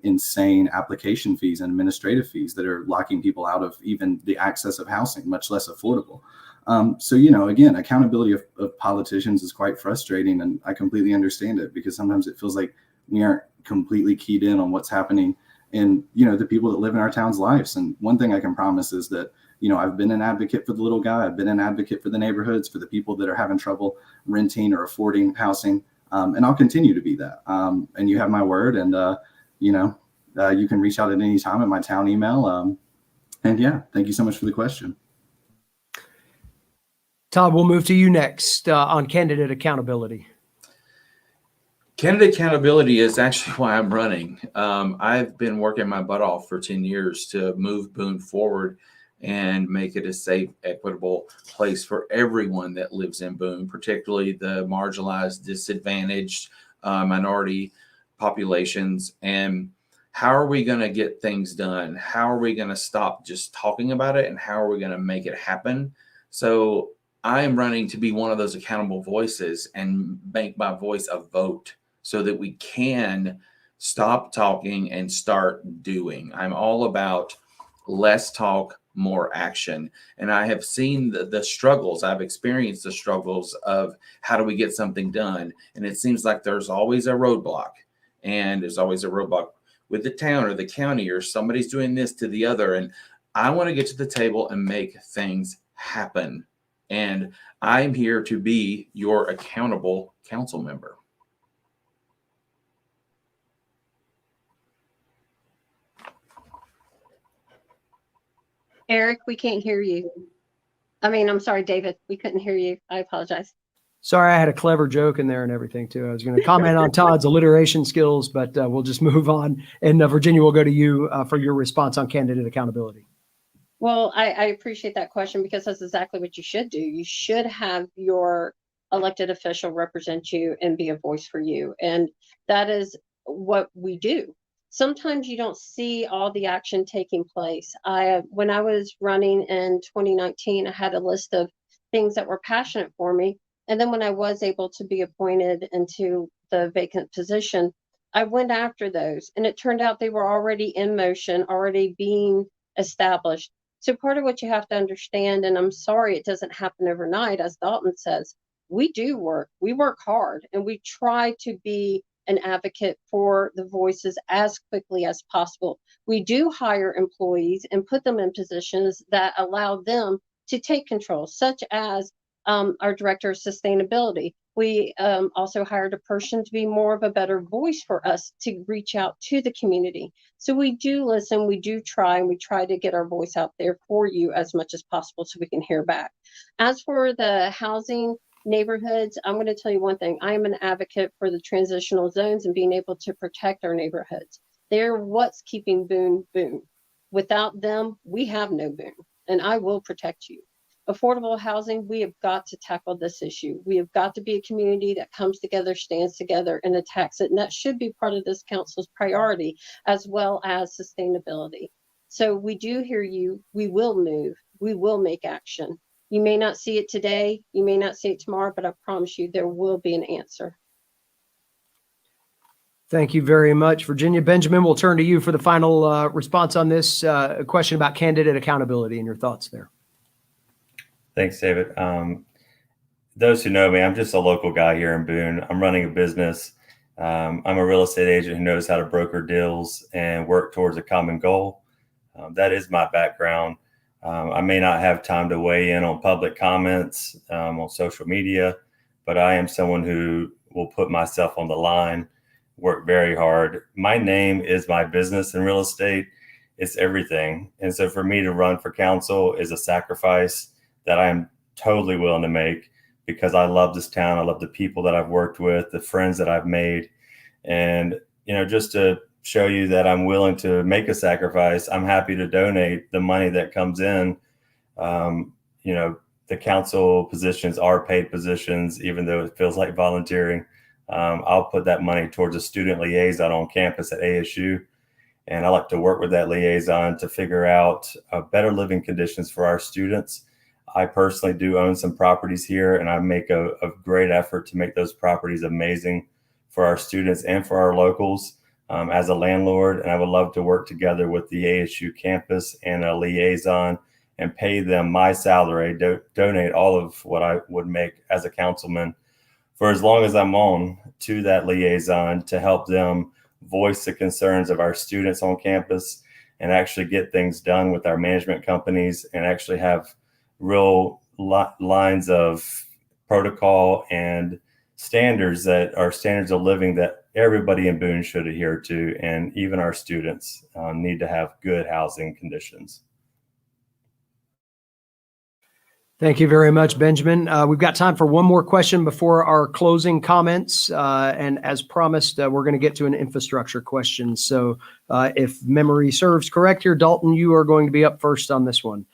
insane application fees and administrative fees that are locking people out of even the access of housing, much less affordable. Again, accountability of politicians is quite frustrating, and I completely understand it because sometimes it feels like we aren't completely keyed in on what's happening in, the people that live in our town's lives. And one thing I can promise is that, I've been an advocate for the little guy. I've been an advocate for the neighborhoods, for the people that are having trouble renting or affording housing. And I'll continue to be that. And you have my word, and, you can reach out at any time at my town email. And yeah, thank you so much for the question. Todd, we'll move to you next on candidate accountability. Candidate accountability is actually why I'm running. I've been working my butt off for 10 years to move Boone forward and make it a safe, equitable place for everyone that lives in Boone, particularly the marginalized, disadvantaged minority populations. And how are we going to get things done? How are we going to stop just talking about it? And how are we going to make it happen? So I am running to be one of those accountable voices and make my voice a vote so that we can stop talking and start doing. I'm all about less talk, more action. And I have seen the struggles. I've experienced the struggles of how do we get something done? And it seems like there's always a roadblock, and there's always a roadblock with the town or the county, or somebody's doing this to the other. And I want to get to the table and make things happen. And I'm here to be your accountable council member. Eric, we can't hear you. I'm sorry, David, we couldn't hear you. I apologize. Sorry, I had a clever joke in there and everything too. I was going to comment on Todd's alliteration skills, but we'll just move on. And Virginia, we'll go to you for your response on candidate accountability. Well, I appreciate that question, because that's exactly what you should do. You should have your elected official represent you and be a voice for you. And that is what we do. Sometimes you don't see all the action taking place. When I was running in 2019, I had a list of things that were passionate for me. And then when I was able to be appointed into the vacant position, I went after those. And it turned out they were already in motion, already being established. So part of what you have to understand, and I'm sorry it doesn't happen overnight, as Dalton says, we do work. We work hard, and we try to be an advocate for the voices as quickly as possible. We do hire employees and put them in positions that allow them to take control, such as our director of sustainability. We also hired a person to be more of a better voice for us to reach out to the community. So we do listen, we do try, and we try to get our voice out there for you as much as possible so we can hear back. As for the housing neighborhoods, I'm going to tell you one thing. I am an advocate for the transitional zones and being able to protect our neighborhoods. They're what's keeping Boone Boone. Without them, we have no Boone, and I will protect you. Affordable housing, we have got to tackle this issue. We have got to be a community that comes together, stands together, and attacks it. And that should be part of this council's priority, as well as sustainability. So we do hear you. We will move. We will make action. You may not see it today. You may not see it tomorrow, but I promise you there will be an answer. Thank you very much, Virginia. Benjamin, we'll turn to you for the final response on this question about candidate accountability and your thoughts there. Thanks, David. Those who know me, I'm just a local guy here in Boone. I'm running a business. I'm a real estate agent who knows how to broker deals and work towards a common goal. That is my background. I may not have time to weigh in on public comments on social media, but I am someone who will put myself on the line, work very hard. My name is my business in real estate. It's everything. And so for me to run for council is a sacrifice that I am totally willing to make, because I love this town. I love the people that I've worked with, the friends that I've made. And, just to show you that I'm willing to make a sacrifice, I'm happy to donate the money that comes in. The council positions are paid positions, even though it feels like volunteering. I'll put that money towards a student liaison on campus at ASU. And I like to work with that liaison to figure out better living conditions for our students. I personally do own some properties here, and I make a great effort to make those properties amazing for our students and for our locals as a landlord. And I would love to work together with the ASU campus and a liaison and pay them my salary, donate all of what I would make as a councilman for as long as I'm on to that liaison, to help them voice the concerns of our students on campus and actually get things done with our management companies and actually have real lines of protocol and standards that are standards of living that everybody in Boone should adhere to. And even our students need to have good housing conditions. Thank you very much, Benjamin. We've got time for one more question before our closing comments. And as promised, we're going to get to an infrastructure question. So if memory serves correct here, Dalton, you are going to be up first on this one.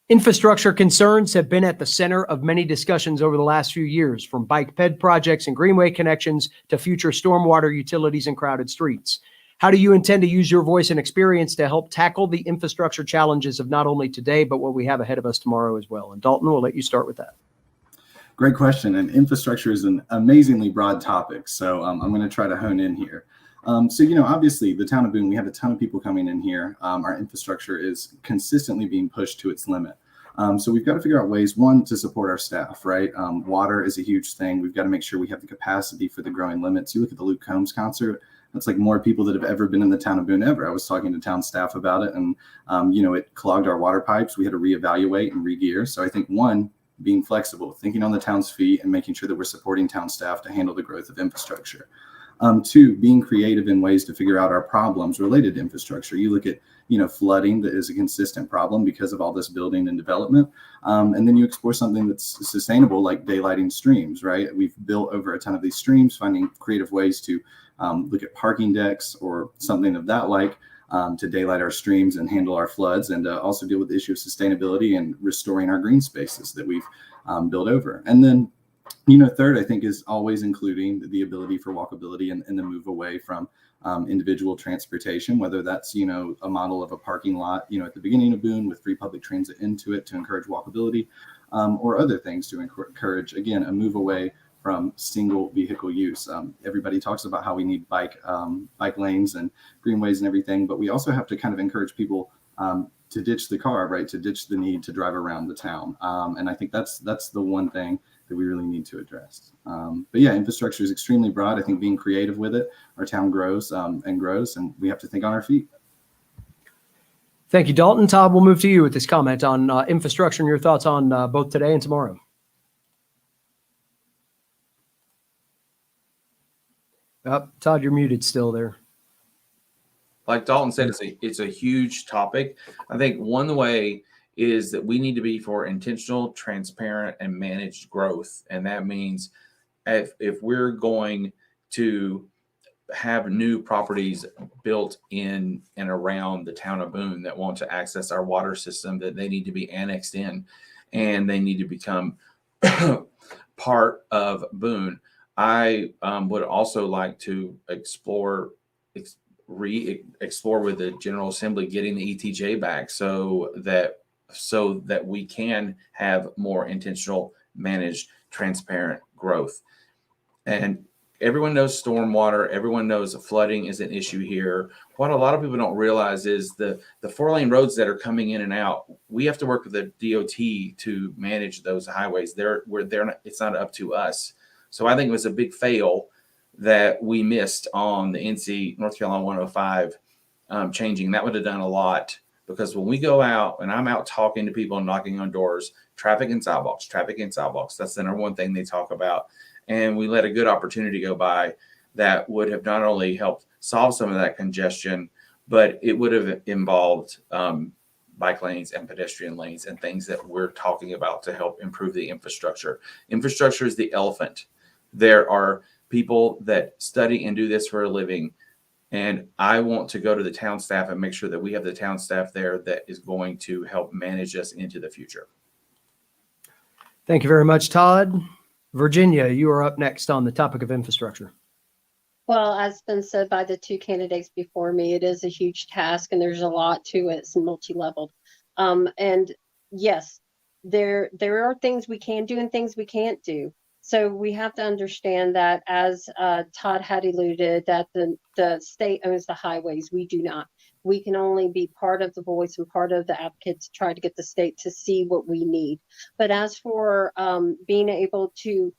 Infrastructure concerns have been at the center of many discussions over the last few years, from bike ped projects and greenway connections to future stormwater utilities and crowded streets. How do you intend to use your voice and experience to help tackle the infrastructure challenges of not only today, but what we have ahead of us tomorrow as well? And Dalton, we'll let you start with that. Great question. And infrastructure is an amazingly broad topic. So I'm going to try to hone in here. Obviously the town of Boone, we have a ton of people coming in here. Our infrastructure is consistently being pushed to its limit. So we've got to figure out ways, one, to support our staff, right? Water is a huge thing. We've got to make sure we have the capacity for the growing limits. You look at the Luke Combs concert, That's like more people that have ever been in the town of Boone ever. I was talking to town staff about it, and it clogged our water pipes. We had to reevaluate and re-gear. So I think one, being flexible, thinking on the town's feet, and making sure that we're supporting town staff to handle the growth of infrastructure. Two, being creative in ways to figure out our problems related to infrastructure. You look at, flooding that is a consistent problem because of all this building and development. And then you explore something that's sustainable, like daylighting streams, right? We've built over a ton of these streams, finding creative ways to look at parking decks or something of that like to daylight our streams and handle our floods, and also deal with the issue of sustainability and restoring our green spaces that we've built over. And then third, I think, is always including the ability for walkability and the move away from individual transportation, whether that's, a model of a parking lot, at the beginning of Boone with free public transit into it to encourage walkability, or other things to encourage, again, a move away from single vehicle use. Everybody talks about how we need bike lanes and greenways and everything, but we also have to kind of encourage people to ditch the car, right? To ditch the need to drive around the town. And I think that's the one thing that we really need to address. But yeah, infrastructure is extremely broad. I think being creative with it, our town grows and grows, and we have to think on our feet. Thank you, Dalton. Todd, we'll move to you with this comment on infrastructure and your thoughts on both today and tomorrow. Todd, you're muted still there. Like Dalton said, it's a huge topic. I think one way is that we need to be for intentional, transparent, and managed growth. And that means if we're going to have new properties built in and around the town of Boone that want to access our water system, that they need to be annexed in and they need to become part of Boone. I would also like to explore with the General Assembly getting the ETJ back so that we can have more intentional, managed, transparent growth. And everyone knows stormwater. Everyone knows flooding is an issue here. What a lot of people don't realize is the 4-lane roads that are coming in and out. We have to work with the DOT to manage those highways. It's not up to us. So I think it was a big fail that we missed on the NC North Carolina 105 changing. That would have done a lot, because when we go out and I'm out talking to people and knocking on doors, traffic and sidewalks, that's the number one thing they talk about. And we let a good opportunity go by that would have not only helped solve some of that congestion, but it would have involved bike lanes and pedestrian lanes and things that we're talking about to help improve the infrastructure. Infrastructure is the elephant. There are people that study and do this for a living. And I want to go to the town staff and make sure that we have the town staff there that is going to help manage us into the future. Thank you very much, Todd. Virginia, you are up next on the topic of infrastructure. Well, as been said by the two candidates before me, it is a huge task and there's a lot to it. It's multi-leveled. And yes, there are things we can do and things we can't do. So we have to understand that, as Todd had alluded, that the state owns the highways. We do not. We can only be part of the voice and part of the advocate to try to get the state to see what we need. But as for being able to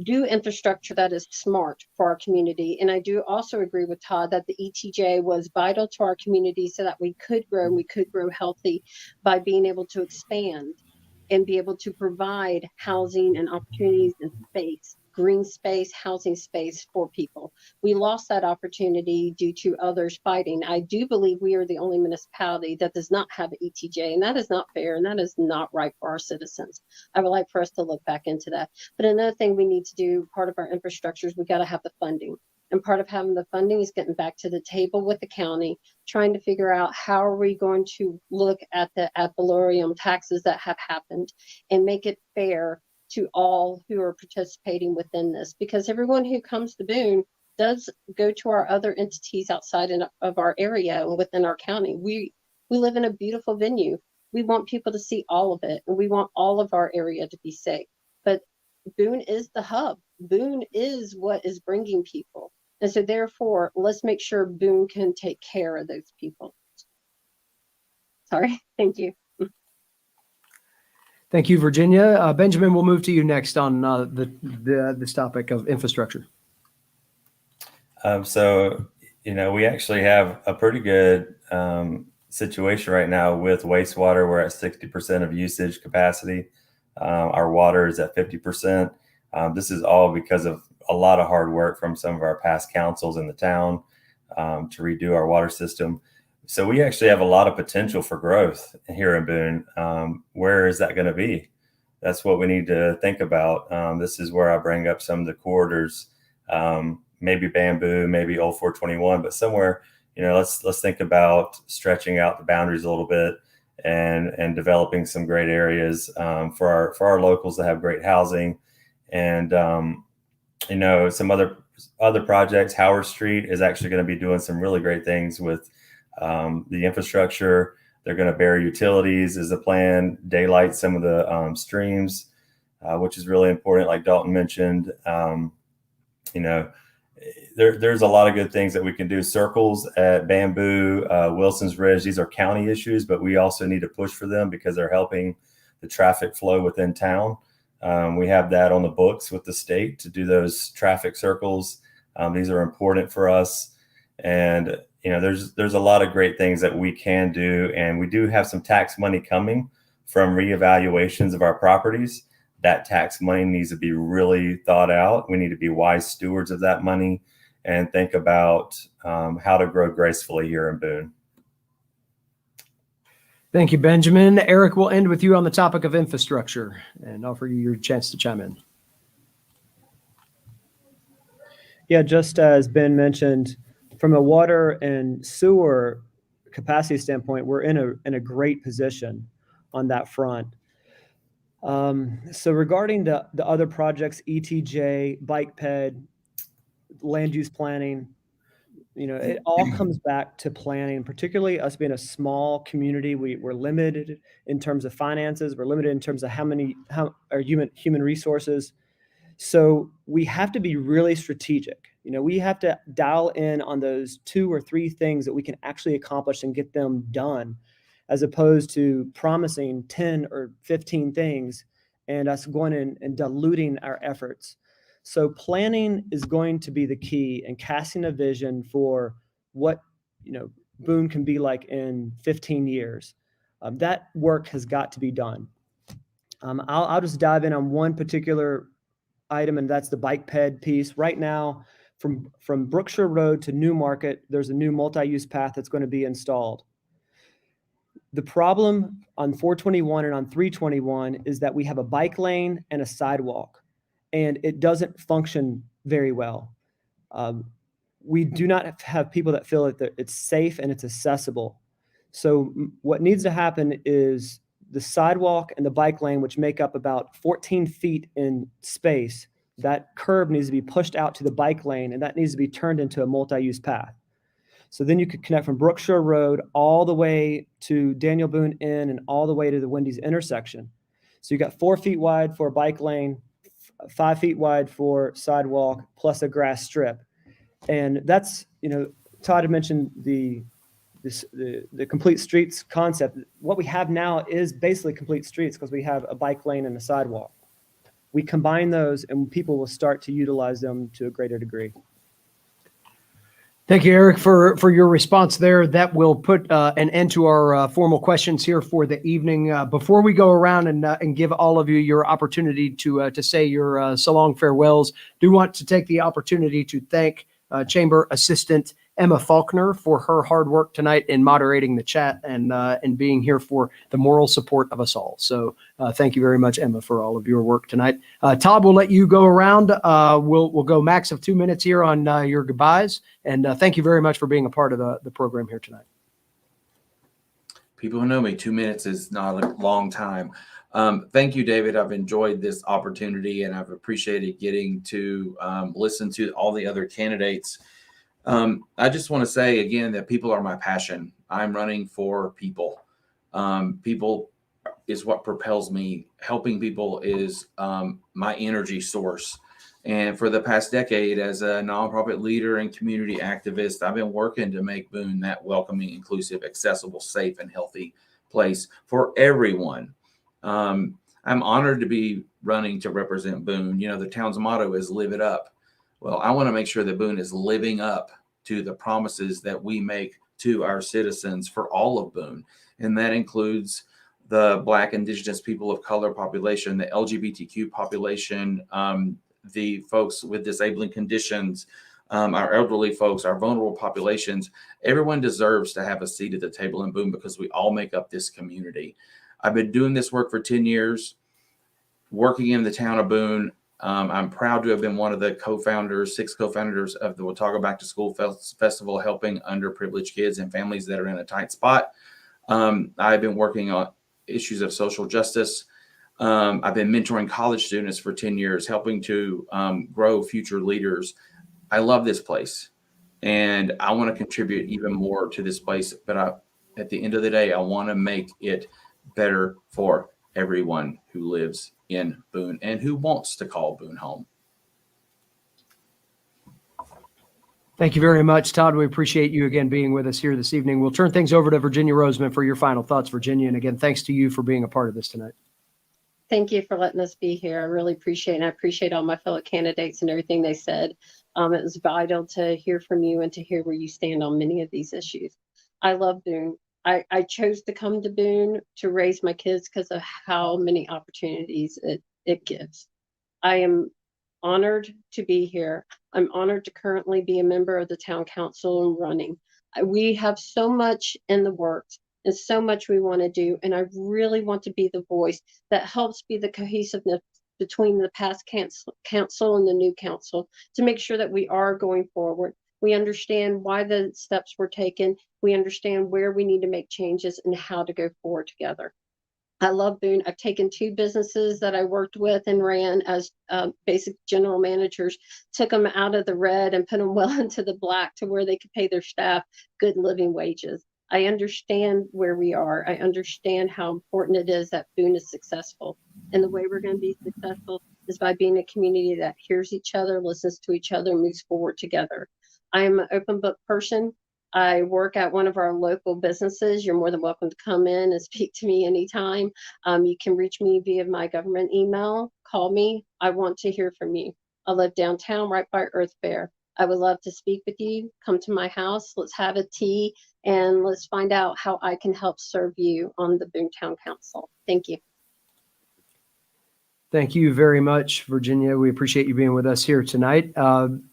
do infrastructure that is smart for our community, and I do also agree with Todd that the ETJ was vital to our community so that we could grow healthy by being able to expand and be able to provide housing and opportunities and space, green space, housing space for people. We lost that opportunity due to others fighting. I do believe we are the only municipality that does not have an ETJ, and that is not fair, and that is not right for our citizens. I would like for us to look back into that. But another thing we need to do, part of our infrastructure, is we got to have the funding. And part of having the funding is getting back to the table with the county, trying to figure out how are we going to look at the ad valorem taxes that have happened and make it fair to all who are participating within this. Because everyone who comes to Boone does go to our other entities outside of our area and within our county. We live in a beautiful venue. We want people to see all of it, and we want all of our area to be safe. But Boone is the hub. Boone is what is bringing people. And so therefore, let's make sure Boone can take care of those people. Sorry. Thank you. Thank you, Virginia. Benjamin, we'll move to you next on this topic of infrastructure. So we actually have a pretty good situation right now with wastewater. We're at 60% of usage capacity. Our water is at 50%. This is all because of a lot of hard work from some of our past councils in the town to redo our water system. So we actually have a lot of potential for growth here in Boone. Where is that going to be? That's what we need to think about. This is where I bring up some of the corridors, maybe Bamboo, maybe Old 421, but somewhere, let's think about stretching out the boundaries a little bit and developing some great areas for our locals to have great housing. And some other projects. Howard Street is actually going to be doing some really great things with the infrastructure. They're going to bury utilities is the plan, daylight some of the streams, which is really important. Like Dalton mentioned, there's a lot of good things that we can do. Circles at Bamboo, Wilson's Ridge, these are county issues, but we also need to push for them because they're helping the traffic flow within town. We have that on the books with the state to do those traffic circles. These are important for us. And, there's a lot of great things that we can do. And we do have some tax money coming from reevaluations of our properties. That tax money needs to be really thought out. We need to be wise stewards of that money and think about how to grow gracefully here in Boone. Thank you, Benjamin. Eric, we'll end with you on the topic of infrastructure and offer you your chance to chime in. Yeah, just as Ben mentioned, from a water and sewer capacity standpoint, we're in a great position on that front. So regarding the other projects, ETJ, bike ped, land use planning, it all comes back to planning, particularly us being a small community. We're limited in terms of finances. We're limited in terms of how our human resources. So we have to be really strategic. We have to dial in on those 2 or 3 things that we can actually accomplish and get them done, as opposed to promising 10 or 15 things and us going in and diluting our efforts. So planning is going to be the key, and casting a vision for what Boone can be like in 15 years. That work has got to be done. I'll just dive in on one particular item, and that's the bike ped piece. Right now, from Brookshire Road to Newmarket, there's a new multi-use path that's going to be installed. The problem on 421 and on 321 is that we have a bike lane and a sidewalk, and it doesn't function very well. We do not have people that feel that it's safe and it's accessible. So what needs to happen is the sidewalk and the bike lane, which make up about 14 feet in space, that curb needs to be pushed out to the bike lane, and that needs to be turned into a multi-use path. So then you could connect from Brookshire Road all the way to Daniel Boone Inn and all the way to the Wendy's intersection. So you got 4 feet wide for a bike lane, 5 feet wide for sidewalk, plus a grass strip. And that's, Todd had mentioned the complete streets concept. What we have now is basically complete streets because we have a bike lane and a sidewalk. We combine those and people will start to utilize them to a greater degree. Thank you, Eric, for your response there. That will put an end to our formal questions here for the evening. Before we go around and give all of you your opportunity to say your so long farewells, do want to take the opportunity to thank Chamber Assistant Emma Faulkner for her hard work tonight in moderating the chat and being here for the moral support of us all. So thank you very much, Emma, for all of your work tonight. Todd, we'll let you go around. We'll go max of 2 minutes here on your goodbyes. And thank you very much for being a part of the program here tonight. People who know me, 2 minutes is not a long time. Thank you, David. I've enjoyed this opportunity and I've appreciated getting to listen to all the other candidates. I just want to say again that people are my passion. I'm running for people. People is what propels me. Helping people is my energy source. And for the past decade, as a nonprofit leader and community activist, I've been working to make Boone that welcoming, inclusive, accessible, safe, and healthy place for everyone. I'm honored to be running to represent Boone. The town's motto is live it up. Well, I want to make sure that Boone is living up to the promises that we make to our citizens for all of Boone. And that includes the Black, Indigenous, people of color population, the LGBTQ population, the folks with disabling conditions, our elderly folks, our vulnerable populations. Everyone deserves to have a seat at the table in Boone because we all make up this community. I've been doing this work for 10 years, working in the town of Boone. I'm proud to have been one of the co-founders, 6 co-founders of the Watauga Back to School Festival, helping underprivileged kids and families that are in a tight spot. I've been working on issues of social justice. I've been mentoring college students for 10 years, helping to grow future leaders. I love this place, and I want to contribute even more to this place. But at the end of the day, I want to make it better for everyone who lives in Boone and who wants to call Boone home. Thank you very much, Todd. We appreciate you again being with us here this evening. We'll turn things over to Virginia Roseman for your final thoughts, Virginia. And again, thanks to you for being a part of this tonight. Thank you for letting us be here. I really appreciate it. And I appreciate all my fellow candidates and everything they said. It was vital to hear from you and to hear where you stand on many of these issues. I love Boone. I chose to come to Boone to raise my kids because of how many opportunities it gives. I am honored to be here. I'm honored to currently be a member of the town council and running. We have so much in the works and so much we want to do. And I really want to be the voice that helps be the cohesiveness between the past council and the new council to make sure that we are going forward. We understand why the steps were taken. We understand where we need to make changes and how to go forward together. I love Boone. I've taken 2 businesses that I worked with and ran as basic general managers, took them out of the red and put them well into the black to where they could pay their staff good living wages. I understand where we are. I understand how important it is that Boone is successful. And the way we're going to be successful is by being a community that hears each other, listens to each other, and moves forward together. I am an open book person. I work at one of our local businesses. You're more than welcome to come in and speak to me anytime. You can reach me via my government email. Call me. I want to hear from you. I live downtown right by Earth Fair. I would love to speak with you. Come to my house. Let's have a tea and let's find out how I can help serve you on the Boone Town Council. Thank you. Thank you very much, Virginia. We appreciate you being with us here tonight.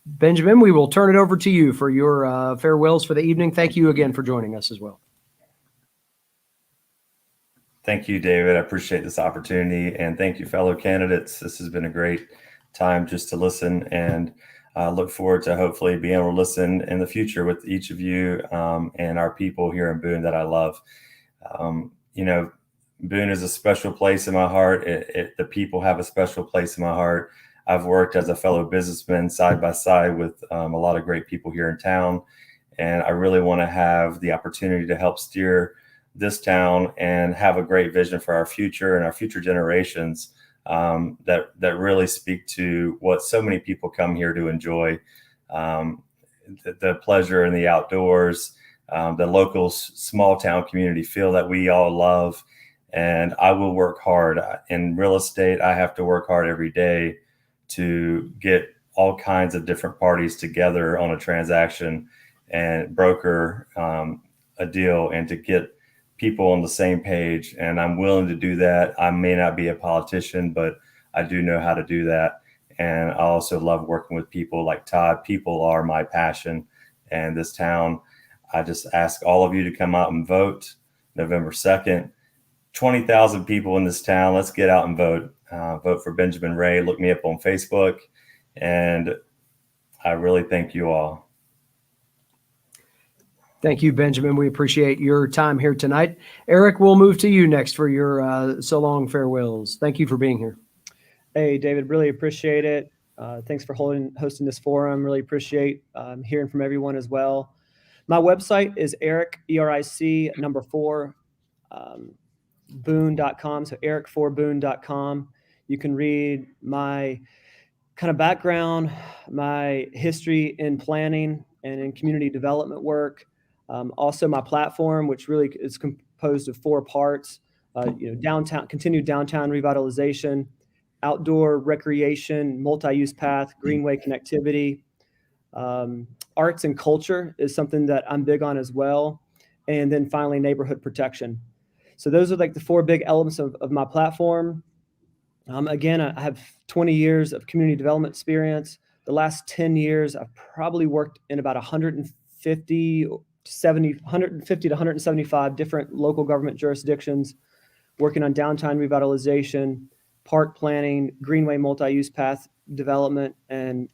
Benjamin, we will turn it over to you for your farewells for the evening. Thank you again for joining us as well. Thank you, David. I appreciate this opportunity. And thank you, fellow candidates. This has been a great time just to listen, and look forward to hopefully being able to listen in the future with each of you and our people here in Boone that I love. Boone is a special place in my heart. The people have a special place in my heart. I've worked as a fellow businessman side by side with a lot of great people here in town. And I really want to have the opportunity to help steer this town and have a great vision for our future and our future generations that really speak to what so many people come here to enjoy. The pleasure in the outdoors, the local small town community feel that we all love. And I will work hard. In real estate, I have to work hard every day to get all kinds of different parties together on a transaction and broker a deal and to get people on the same page. And I'm willing to do that. I may not be a politician, but I do know how to do that. And I also love working with people like Todd. People are my passion. And this town, I just ask all of you to come out and vote November 2nd. 20,000 people in this town. Let's get out and vote. Vote for Benjamin Ray. Look me up on Facebook. And I really thank you all. Thank you, Benjamin. We appreciate your time here tonight. Eric, we'll move to you next for your so long farewells. Thank you for being here. Hey, David, really appreciate it. Thanks for hosting this forum. Really appreciate hearing from everyone as well. My website is Eric, ERIC, number 4, Boone.com. So Eric4Boone.com. You can read my kind of background, my history in planning and in community development work. Also my platform, which really is composed of 4 parts, continued downtown revitalization, outdoor recreation, multi-use path, greenway connectivity, arts and culture is something that I'm big on as well. And then finally, neighborhood protection. So those are like the four big elements of my platform. Again, I have 20 years of community development experience. The last 10 years, I've probably worked in about 150 to 175 different local government jurisdictions, working on downtown revitalization, park planning, greenway multi-use path development, and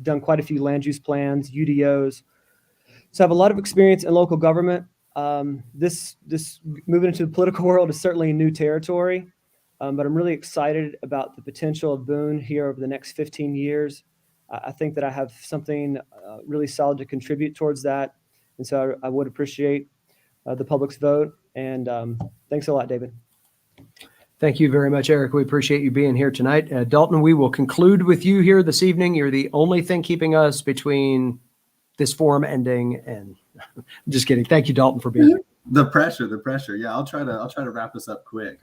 done quite a few land use plans, UDOs. So I have a lot of experience in local government. This moving into the political world is certainly new territory, but I'm really excited about the potential of Boone here over the next 15 years. I think that I have something really solid to contribute towards that. And so I would appreciate the public's vote. And thanks a lot, David. Thank you very much, Eric. We appreciate you being here tonight. Dalton, we will conclude with you here this evening. You're the only thing keeping us between this forum ending and I'm just kidding. Thank you, Dalton, for being here. The pressure. Yeah, I'll try to wrap this up quick.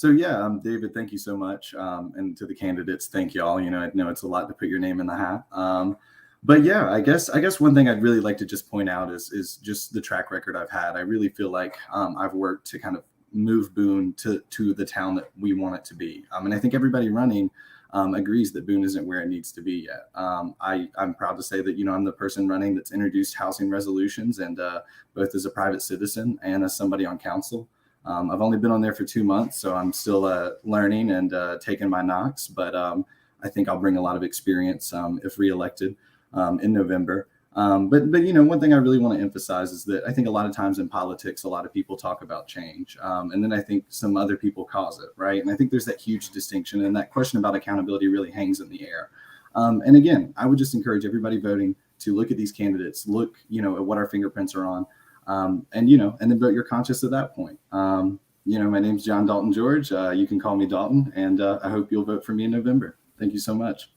David, thank you so much. And to the candidates, thank y'all. You know, I know it's a lot to put your name in the hat. But yeah, I guess one thing I'd really like to just point out is just the track record I've had. I really feel like I've worked to kind of move Boone to the town that we want it to be. And I think everybody running agrees that Boone isn't where it needs to be yet. I'm proud to say that, you know, I'm the person running that's introduced housing resolutions, and both as a private citizen and as somebody on council. I've only been on there for 2 months, so I'm still learning and taking my knocks, but I think I'll bring a lot of experience if reelected in November. But you know, one thing I really want to emphasize is that I think a lot of times in politics, a lot of people talk about change, and then I think some other people cause it, right? And I think there's that huge distinction, and that question about accountability really hangs in the air. And again, I would just encourage everybody voting to look at these candidates, look, you know, at what our fingerprints are on, and then vote your conscience at that point. My name's John Dalton George. You can call me Dalton, and I hope you'll vote for me in November. Thank you so much.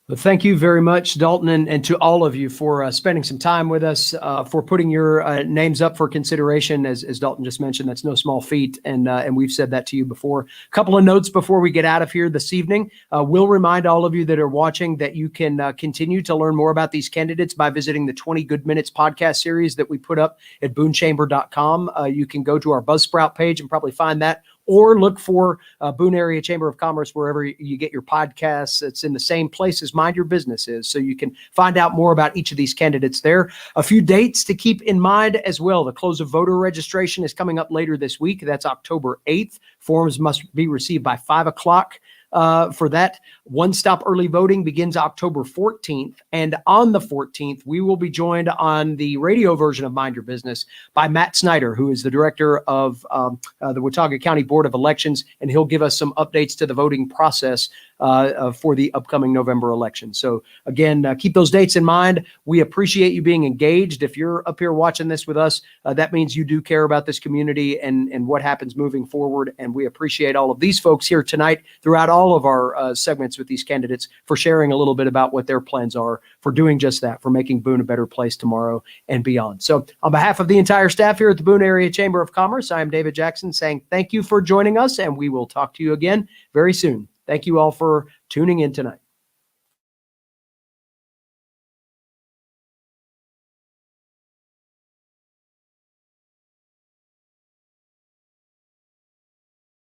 Well, thank you very much, Dalton, and to all of you for spending some time with us, for putting your names up for consideration. As Dalton just mentioned, that's no small feat, and we've said that to you before. A couple of notes before we get out of here this evening. We'll remind all of you that are watching that you can continue to learn more about these candidates by visiting the 20 Good Minutes podcast series that we put up at boonechamber.com. You can go to our Buzzsprout page and probably find that, or look for Boone Area Chamber of Commerce wherever you get your podcasts. It's in the same place as Mind Your Business is, so you can find out more about each of these candidates there. A few dates to keep in mind as well. The close of voter registration is coming up later this week. That's October 8th. Forms must be received by 5 o'clock. For that, one-stop early voting begins October 14th. And on the 14th, we will be joined on the radio version of Mind Your Business by Matt Snyder, who is the director of the Watauga County Board of Elections, and he'll give us some updates to the voting process for the upcoming November election. So again, keep those dates in mind. We appreciate you being engaged. If you're up here watching this with us, that means you do care about this community and what happens moving forward. And we appreciate all of these folks here tonight throughout all of our segments with these candidates for sharing a little bit about what their plans are for doing just that, for making Boone a better place tomorrow and beyond. So on behalf of the entire staff here at the Boone Area Chamber of Commerce, I am David Jackson saying thank you for joining us, and we will talk to you again very soon. Thank you all for tuning in tonight.